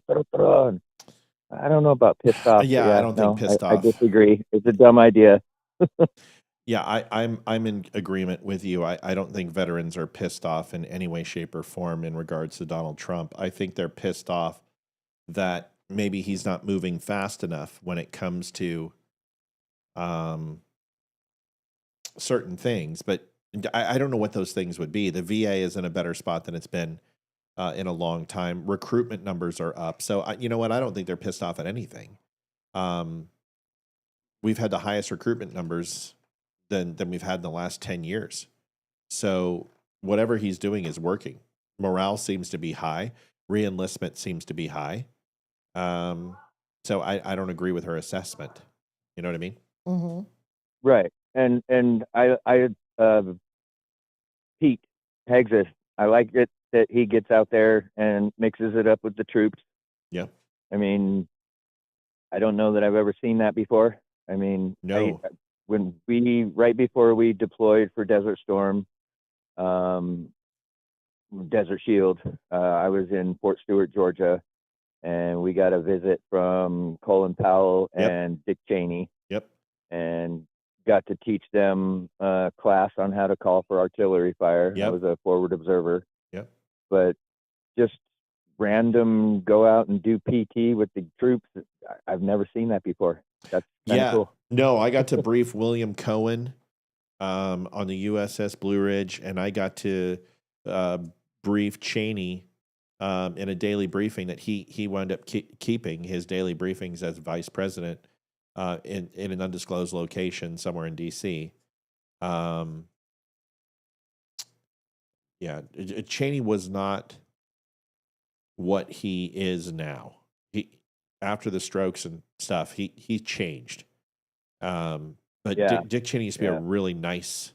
don't know about pissed off. Yeah, I don't think pissed off. I disagree. It's a dumb idea. Yeah, I'm in agreement with you. I don't think veterans are pissed off in any way, shape, or form in regards to Donald Trump. I think they're pissed off that maybe he's not moving fast enough when it comes to certain things. But I don't know what those things would be. The VA is in a better spot than it's been in a long time. Recruitment numbers are up. So, you know what? I don't think they're pissed off at anything. We've had the highest recruitment numbers than we've had in the last 10 years. So whatever he's doing is working. Morale seems to be high. Re-enlistment seems to be high. So I don't agree with her assessment. You know what I mean? Mm-hmm. Right. And I Pete Hegsis, I like it that he gets out there and mixes it up with the troops. Yeah. I mean, I don't know that I've ever seen that before. I mean, no. Right before we deployed for Desert Storm, Desert Shield, I was in Fort Stewart, Georgia, and we got a visit from Colin Powell and Dick Cheney. Yep. And got to teach them a class on how to call for artillery fire. Yep. I was a forward observer. Yep. But just random go out and do PT with the troops. I've never seen that before. That's cool. No, I got to brief William Cohen on the USS Blue Ridge, and I got to brief Cheney in a daily briefing that he wound up keeping his daily briefings as vice president in an undisclosed location somewhere in D.C. Cheney was not what he is now. After the strokes and stuff, he changed. But Dick Cheney used to be a really nice,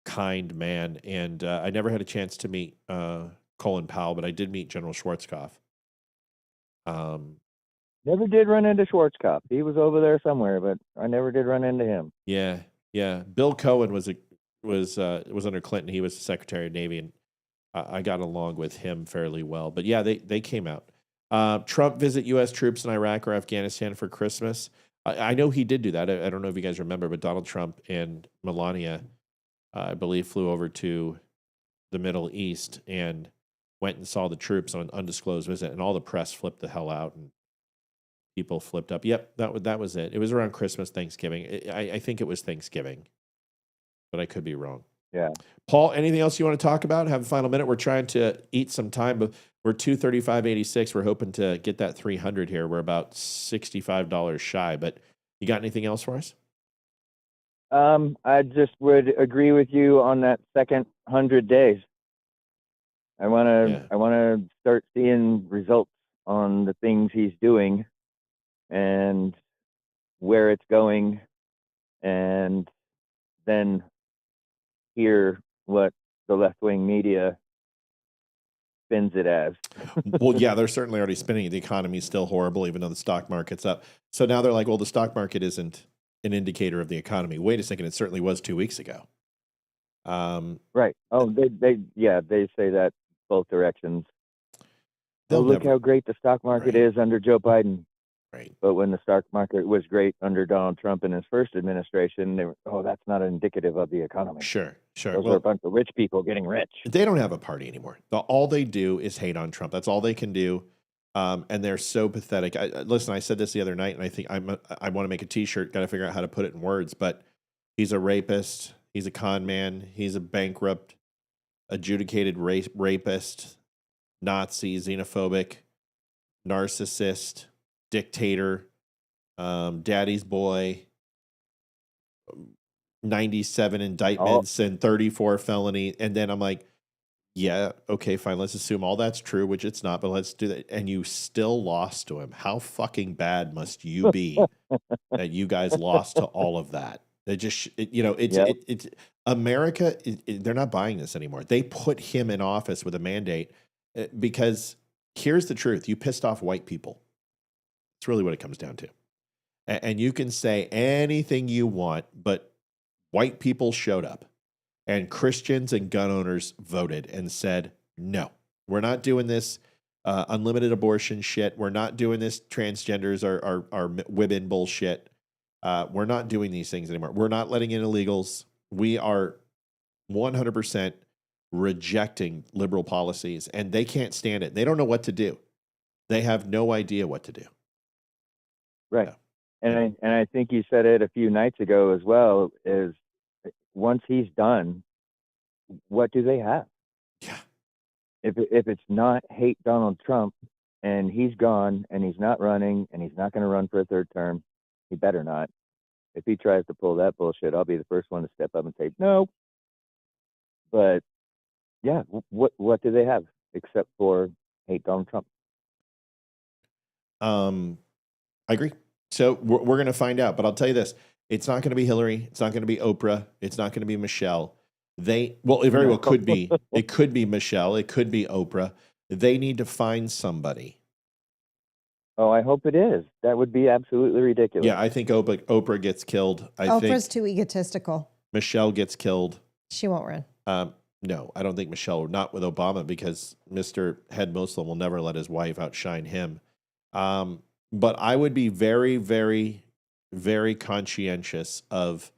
kind man, and I never had a chance to meet Colin Powell, but I did meet General Schwarzkopf. Never did run into Schwarzkopf. He was over there somewhere, but I never did run into him. Yeah. Bill Cohen was was under Clinton. He was the Secretary of Navy, and I got along with him fairly well. But yeah, they came out. Trump visit U.S. troops in Iraq or Afghanistan for Christmas. I know he did do that. I don't know if you guys remember, but Donald Trump and Melania, I believe, flew over to the Middle East and went and saw the troops on an undisclosed visit, and all the press flipped the hell out, and people flipped up. Yep, that was it. It was around Christmas, Thanksgiving. I think it was Thanksgiving, but I could be wrong. Yeah. Paul, anything else you want to talk about? Have a final minute. We're trying to eat some time, but we're 235.86. We're hoping to get that 300 here. We're about $65 shy, but you got anything else for us? I just would agree with you on that second 100 days. I want to start seeing results on the things he's doing and where it's going, and then hear what the left-wing media spins it as. Well, yeah, they're certainly already spinning it. The economy's still horrible, even though the stock market's up. So now they're like, well, the stock market isn't an indicator of the economy. Wait a second, it certainly was 2 weeks ago. Right. Oh, they say that both directions. Look how great the stock market is under Joe Biden. Right. But when the stock market was great under Donald Trump in his first administration, they were, that's not indicative of the economy. Sure. Those are a bunch of rich people getting rich. They don't have a party anymore. All they do is hate on Trump. That's all they can do. And they're so pathetic. Listen, I said this the other night, and I think I want to make a T-shirt. Got to figure out how to put it in words. But he's a rapist. He's a con man. He's a bankrupt, adjudicated rapist, Nazi, xenophobic, narcissist, dictator, daddy's boy, 97 indictments and 34 felony. And then I'm like, yeah, okay, fine. Let's assume all that's true, which it's not, but let's do that. And you still lost to him. How fucking bad must you be that you guys lost to all of that? They just, it's America. They're not buying this anymore. They put him in office with a mandate because here's the truth. You pissed off white people. It's really what it comes down to. And you can say anything you want, but white people showed up, and Christians and gun owners voted and said, no, we're not doing this unlimited abortion shit. We're not doing this transgenders are women bullshit. We're not doing these things anymore. We're not letting in illegals. We are 100% rejecting liberal policies, and they can't stand it. They don't know what to do. They have no idea what to do. Right. Yeah. And I think you said it a few nights ago as well, is once he's done, what do they have? Yeah. If it's not hate Donald Trump and he's gone and he's not running and he's not going to run for a third term, he better not. If he tries to pull that bullshit, I'll be the first one to step up and say no. But yeah, what do they have except for hate Donald Trump? I agree. So we're going to find out, but I'll tell you this. It's not going to be Hillary. It's not going to be Oprah. It's not going to be Michelle. It very well could be. It could be Michelle. It could be Oprah. They need to find somebody. Oh, I hope it is. That would be absolutely ridiculous. Yeah, I think Oprah gets killed. Oprah's too egotistical. Michelle gets killed. She won't run. No, I don't think Michelle, not with Obama, because Mr. Head Muslim will never let his wife outshine him. But I would be very, very, very conscientious of,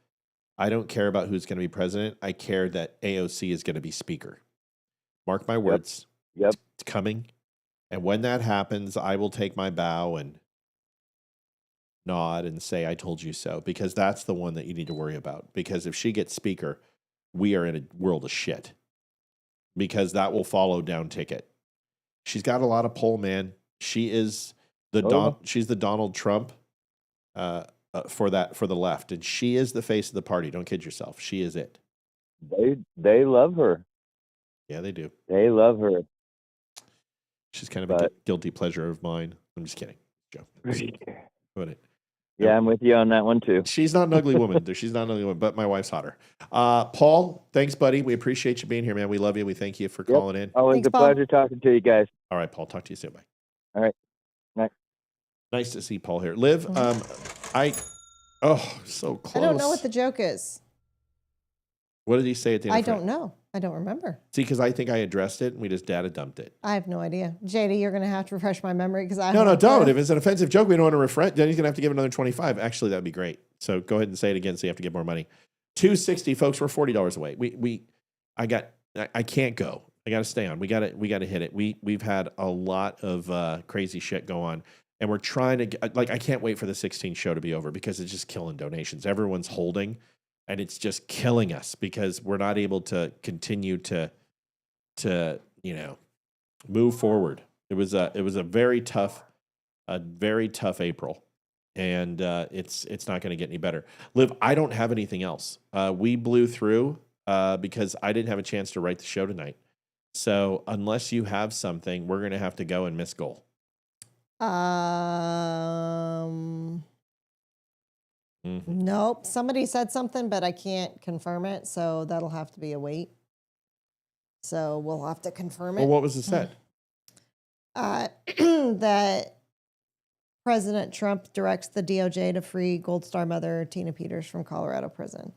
I don't care about who's going to be president. I care that AOC is going to be speaker. Mark my words. Yep. It's coming. And when that happens, I will take my bow and nod and say, I told you so, because that's the one that you need to worry about. Because if she gets speaker, we are in a world of shit, because that will follow down ticket. She's got a lot of pull, man. She is she's the Donald Trump for the left, and she is the face of the party. Don't kid yourself. She is it. They love her. Yeah, they do. They love her. She's kind of a guilty pleasure of mine. I'm just kidding, Joe. Put it. Yeah, I'm with you on that one too. She's not an ugly woman. She's not an ugly woman, but my wife's hotter. Paul, thanks, buddy. We appreciate you being here, man. We love you. We thank you for calling in. Always a pleasure talking to you guys. All right, Paul. Talk to you soon. Bye. All right. Nice to see Paul here. Liv, so close. I don't know what the joke is. What did he say at the end? I don't know. I don't remember. See, because I think I addressed it and we just data dumped it. I have no idea. JD, you're going to have to refresh my memory because I No, don't. If it's an offensive joke, we don't want to refresh. Then he's going to have to give another 25. Actually, that'd be great. So go ahead and say it again so you have to give more money. 260, folks, we're $40 away. I can't go. I got to stay on. We got to hit it. We've had a lot of crazy shit go on. And we're trying to get, I can't wait for the 16th show to be over because it's just killing donations. Everyone's holding and it's just killing us because we're not able to continue to move forward. It was a very tough April, and it's not going to get any better. Liv, I don't have anything else. We blew through because I didn't have a chance to write the show tonight. So unless you have something, we're going to have to go and miss goal. Nope. Somebody said something, but I can't confirm it, so that'll have to be a wait. So we'll have to confirm it. Well, what was it said? That President Trump directs the DOJ to free Gold Star mother Tina Peters from Colorado prison.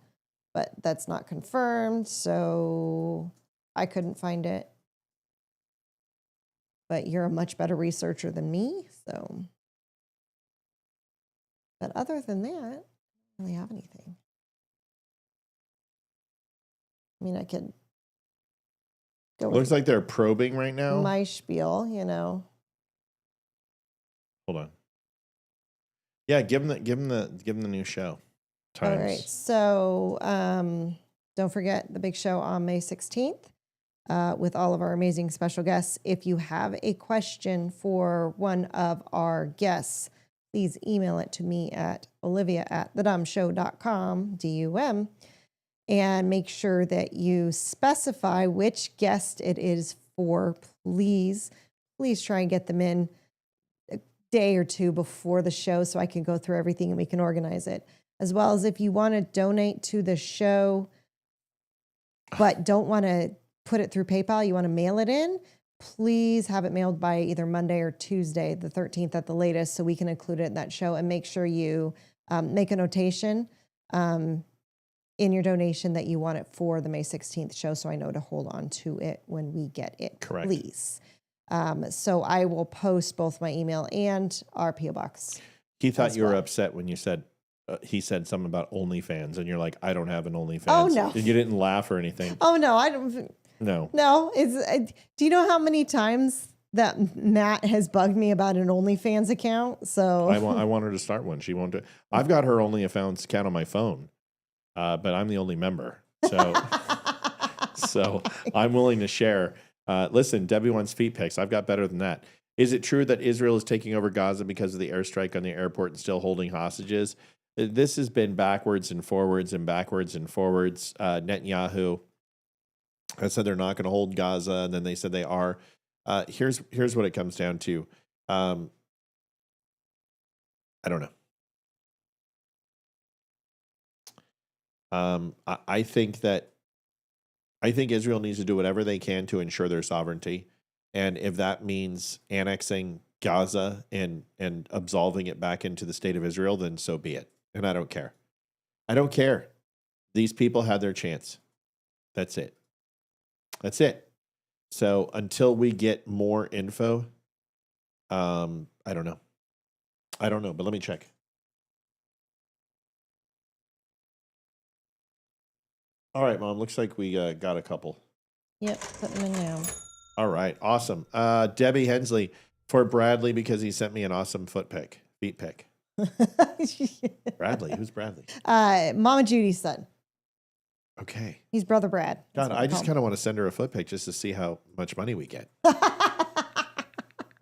But that's not confirmed, so I couldn't find it. But you're a much better researcher than me, so. But other than that, I don't really have anything. I mean, I could go Looks like they're probing right now. my spiel, Hold on. Yeah, give them the new show. Times. All right. So don't forget the big show on May 16th with all of our amazing special guests. If you have a question for one of our guests, please email it to me at olivia@thedumbshow.com, DUM, and make sure that you specify which guest it is for. Please try and get them in a day or two before the show so I can go through everything and we can organize it. As well as if you want to donate to the show, but don't want to put it through PayPal, you want to mail it in, please have it mailed by either Monday or Tuesday, the 13th at the latest, so we can include it in that show. And make sure you make a notation in your donation that you want it for the May 16th show, so I know to hold on to it when we get it. Correct. Please. So I will post both my email and our P.O. Box. He thought you were upset when you said, he said something about OnlyFans, and you're like, I don't have an OnlyFans. Oh, no. You didn't laugh or anything. Oh, no, I don't. No. No, do you know how many times that Matt has bugged me about an OnlyFans account? So I want her to start one. She won't do it. I've got her OnlyFans account on my phone, but I'm the only member. So, so I'm willing to share. Listen, Debbie wants feet pics. I've got better than that. Is it true that Israel is taking over Gaza because of the airstrike on the airport and still holding hostages? This has been backwards and forwards and backwards and forwards. Netanyahu has said they're not going to hold Gaza, and then they said they are. Here's what it comes down to. I don't know. I think Israel needs to do whatever they can to ensure their sovereignty, and if that means annexing Gaza and absolving it back into the state of Israel, then so be it. And I don't care. I don't care. These people had their chance. That's it. That's it. So until we get more info, I don't know. But let me check. All right, Mom. Looks like we got a couple. Yep, put them in now. All right, awesome. Debbie Hensley for Bradley because he sent me an awesome feet pic. Bradley, who's Bradley? Mama Judy's son. Okay. He's brother Brad. God, I just kind of want to send her a foot pic just to see how much money we get. I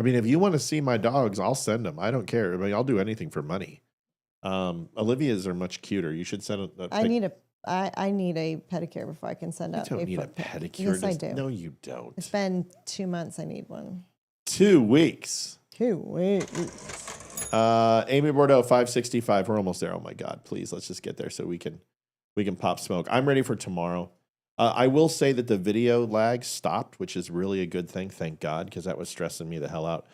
mean, if you want to see my dogs, I'll send them. I don't care. I mean, I'll do anything for money. Olivia's are much cuter. You should send a pic. I need a pedicure before I can send out. You don't need a pedicure. Yes, I do. No, you don't. It's been 2 months. I need one. 2 weeks. 2 weeks. Amy Bordeaux, 565. We're almost there. Oh my God! Please, let's just get there so we can pop smoke. I'm ready for tomorrow. I will say that the video lag stopped, which is really a good thing. Thank God, because that was stressing me the hell out.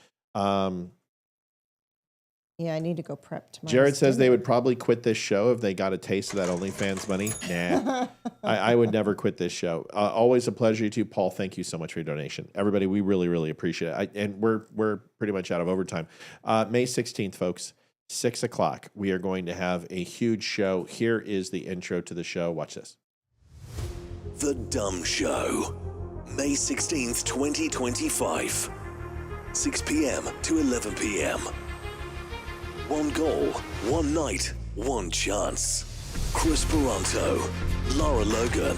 Yeah, I need to go prep tomorrow. Jared says they would probably quit this show if they got a taste of that OnlyFans money. Nah, I would never quit this show. Always a pleasure, you two. Paul, thank you so much for your donation. Everybody, we really, really appreciate it. And we're pretty much out of overtime. May 16th, folks, 6 o'clock. We are going to have a huge show. Here is the intro to the show. Watch this. The Dumb Show, May 16th, 2025, 6 p.m. to 11 p.m. One goal, one night, one chance. Chris Peranto, Laura Logan,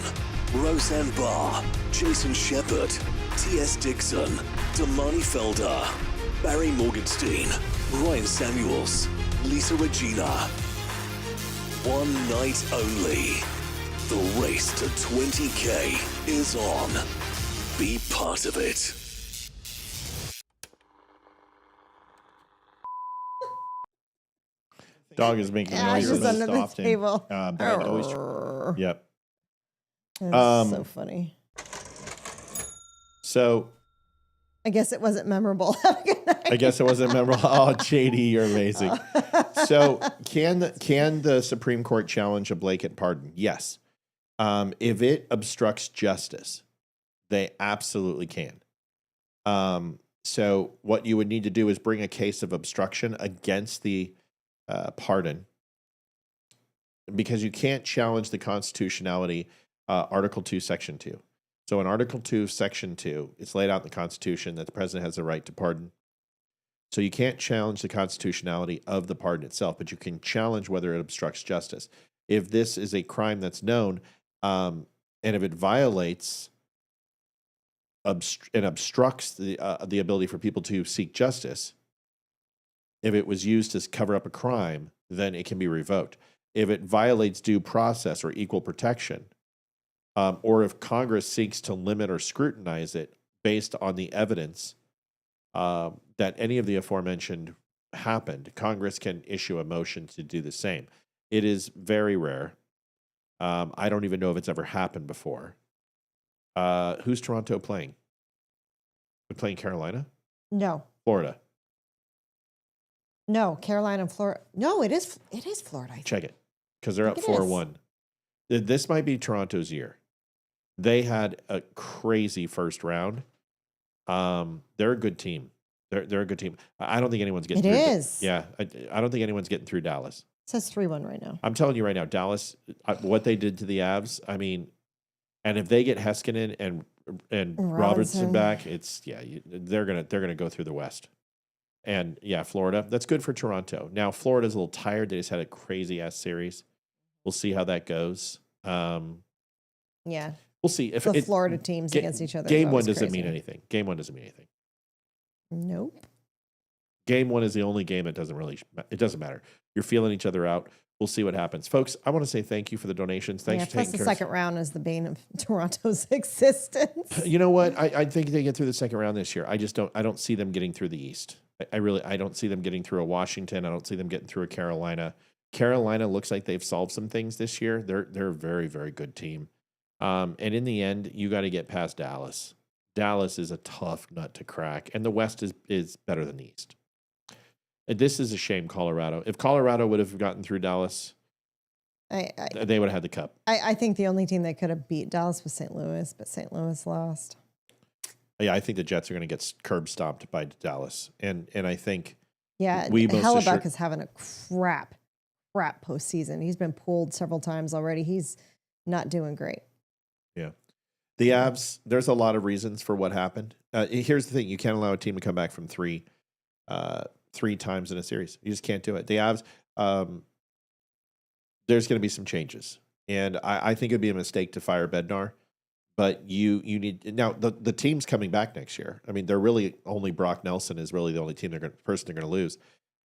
Roseanne Barr, Jason Shepard, T.S. Dixon, Damani Felder, Barry Morgenstein, Ryan Samuels, Lisa Regina. One night only. The race to 20K is on. Be part of it. Dog is making noises under the often. table. Yep. That's so funny. So I guess it wasn't memorable. I guess it wasn't memorable. Oh, JD, you're amazing. So can the Supreme Court challenge a blanket pardon? Yes. If it obstructs justice, they absolutely can. So what you would need to do is bring a case of obstruction against the pardon, because you can't challenge the constitutionality, Article 2, Section 2. So in Article 2, Section 2, it's laid out in the Constitution that the president has the right to pardon. So you can't challenge the constitutionality of the pardon itself, but you can challenge whether it obstructs justice. If this is a crime that's known, and if it violates and obstructs the ability for people to seek justice, if it was used to cover up a crime, then it can be revoked. If it violates due process or equal protection, or if Congress seeks to limit or scrutinize it based on the evidence that any of the aforementioned happened, Congress can issue a motion to do the same. It is very rare. I don't even know if it's ever happened before. Who's Toronto playing? They're playing Carolina? No. Florida. No, Carolina and Florida. No, it is Florida. Check it, because they're up 4-1. This might be Toronto's year. They had a crazy first round. They're a good team. They're a good team. I don't think anyone's getting through. It is. Yeah, I don't think anyone's getting through Dallas. It says 3-1 right now. I'm telling you right now, Dallas, what they did to the Avs, I mean, and if they get Heiskanen and Robertson back, they're gonna go through the West. And yeah, Florida, that's good for Toronto. Now Florida's a little tired. They just had a crazy ass series. We'll see how that goes. Yeah. We'll see if the Florida teams against each other. Game one doesn't mean anything. Game one doesn't mean anything. Nope. Game one is the only game that it doesn't matter. You're feeling each other out. We'll see what happens. Folks, I want to say thank you for the donations. Thanks for taking plus the second round is the bane of Toronto's existence. You know what? I think they get through the second round this year. I don't see them getting through the East. I don't see them getting through a Washington. I don't see them getting through a Carolina. Carolina looks like they've solved some things this year. They're a very, very good team. And in the end, you got to get past Dallas. Dallas is a tough nut to crack, and the West is better than the East. And this is a shame, Colorado. If Colorado would have gotten through Dallas, they would have had the cup. I think the only team that could have beat Dallas was St. Louis, but St. Louis lost. Yeah, I think the Jets are going to get curb stomped by Dallas, and I think Hellebuck is having a crap postseason. He's been pulled several times already. He's not doing great. Yeah, the Avs. There's a lot of reasons for what happened. Here's the thing: you can't allow a team to come back from three times in a series. You just can't do it. The Avs. There's going to be some changes, and I think it'd be a mistake to fire Bednar. But you need now the team's coming back next year. I mean, they're really only Brock Nelson is really the only person they're going to lose.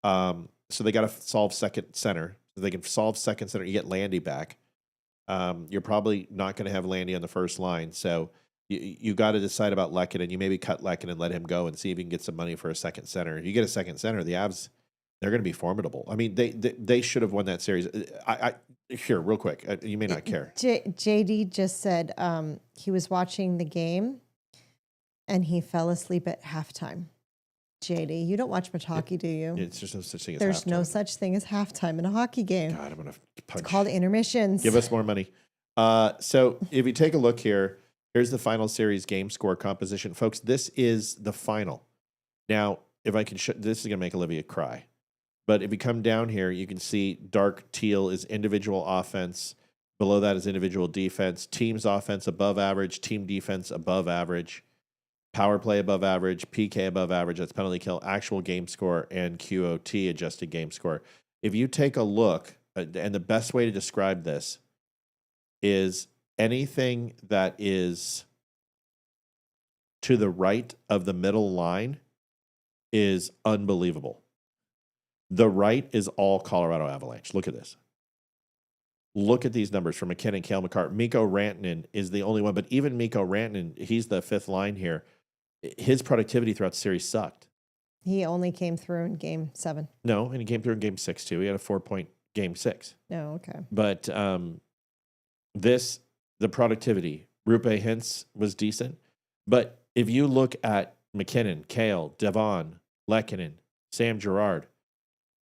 So they got to solve second center. If they can solve second center, you get Landy back. You're probably not going to have Landy on the first line. So you got to decide about Lehkonen. You maybe cut Lehkonen and let him go and see if you can get some money for a second center. If you get a second center, the Avs, they're going to be formidable. I mean, they should have won that series. Here, real quick, you may not care. JD just said he was watching the game and he fell asleep at halftime. JD, you don't watch much hockey, do you? It's just no such thing as There's halftime. no such thing as halftime in a hockey game. God, I'm going to punch. It's called intermissions. Give us more money. So if you take a look here, here's the final series game score composition. Folks, this is the final. Now, if I can show, this is going to make Olivia cry. But if you come down here, you can see dark teal is individual offense. Below that is individual defense. Team's offense above average. Team defense above average. Power play above average. PK above average. That's penalty kill. Actual game score and QOT adjusted game score. If you take a look, and the best way to describe this is anything that is to the right of the middle line is unbelievable. The right is all Colorado Avalanche. Look at this. Look at these numbers from McKinnon, Cale Makar. Mikko Rantanen is the only one, but even Mikko Rantanen, he's the fifth line here. His productivity throughout the series sucked. He only came through in game 7. No, and he came through in game 6 too. He had a 4-point game 6. No, okay. But the productivity, Rupe Hintz was decent. But if you look at McKinnon, Cale, Devon, Lehkonen, Sam Girard,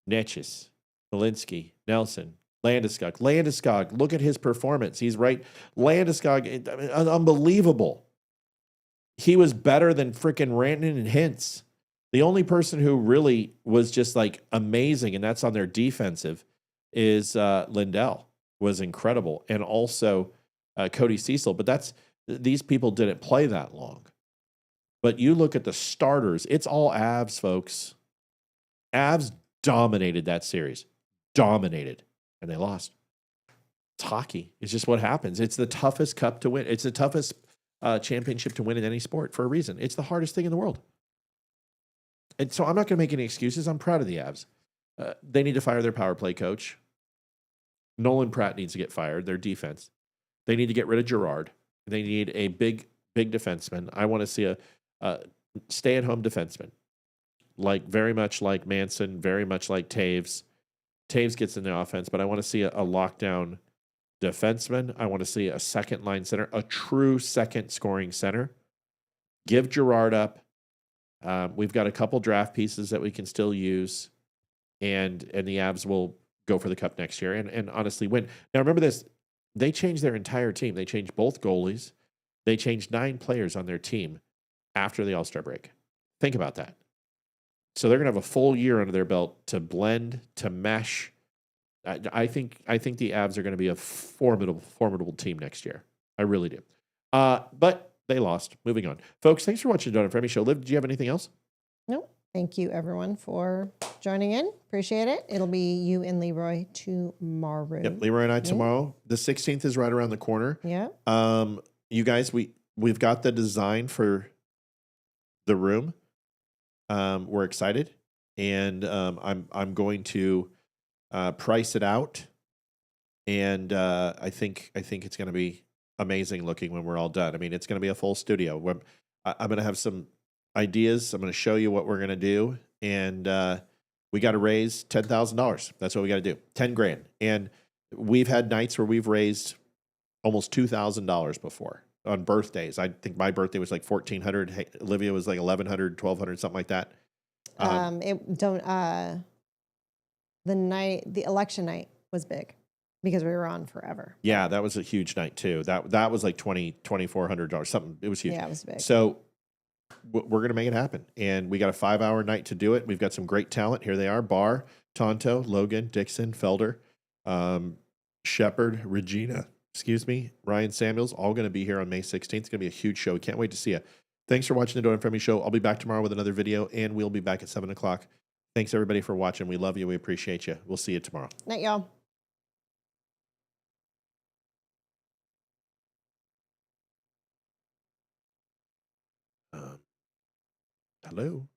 Netchis, Malinsky, Nelson, Landeskog, look at his performance. He's right. Landeskog, unbelievable. He was better than freaking Rantanen and Hintz. The only person who really was just like amazing, and that's on their defensive, is Lindell. Was incredible. And also Cody Cecil. But these people didn't play that long. But you look at the starters, it's all Avs, folks. Avs dominated that series. Dominated. And they lost. It's hockey. It's just what happens. It's the toughest cup to win. It's the toughest championship to win in any sport for a reason. It's the hardest thing in the world. And so I'm not going to make any excuses. I'm proud of the Avs. They need to fire their power play coach. Nolan Pratt needs to get fired, their defense. They need to get rid of Girard. They need a big defenseman. I want to see a stay-at-home defenseman. Very much like Manson, very much like Taves. Taves gets in the offense, but I want to see a lockdown defenseman. I want to see a second-line center, a true second scoring center. Give Girard up. We've got a couple draft pieces that we can still use, and the Avs will go for the cup next year and honestly win. Now, remember this. They changed their entire team. They changed both goalies. They changed 9 players on their team after the All-Star break. Think about that. So they're going to have a full year under their belt to blend, to mesh. I think the Avs are going to be a formidable team next year. I really do. But they lost. Moving on. Folks, thanks for watching the Don't Unfriend Me Show. Liv, do you have anything else? No. Thank you, everyone, for joining in. Appreciate it. It'll be you and Leroy tomorrow. Yep, Leroy and I tomorrow. The 16th is right around the corner. Yeah. You guys, we've got the design for the room. We're excited, and I'm going to price it out, and I think it's going to be amazing looking when we're all done. I mean, it's going to be a full studio. I'm going to have some ideas. I'm going to show you what we're going to do, and we got to raise $10,000. That's what we got to do. $10,000, and we've had nights where we've raised almost $2,000 before on birthdays. I think my birthday was like $1,400. Hey, Olivia was like $1,100, $1,200, something like that. The election night was big because we were on forever. Yeah, that was a huge night too. That was like $2,400, something. It was huge. Yeah, it was big. So we're going to make it happen. And we got a 5-hour night to do it. We've got some great talent. Here they are. Barr, Tonto, Logan, Dixon, Felder, Shepard, Regina, Ryan Samuels, all going to be here on May 16th. It's going to be a huge show. Can't wait to see you. Thanks for watching the Don't Unfriend Me Show. I'll be back tomorrow with another video, and we'll be back at 7 o'clock. Thanks, everybody, for watching. We love you. We appreciate you. We'll see you tomorrow. Night, y'all. Hello.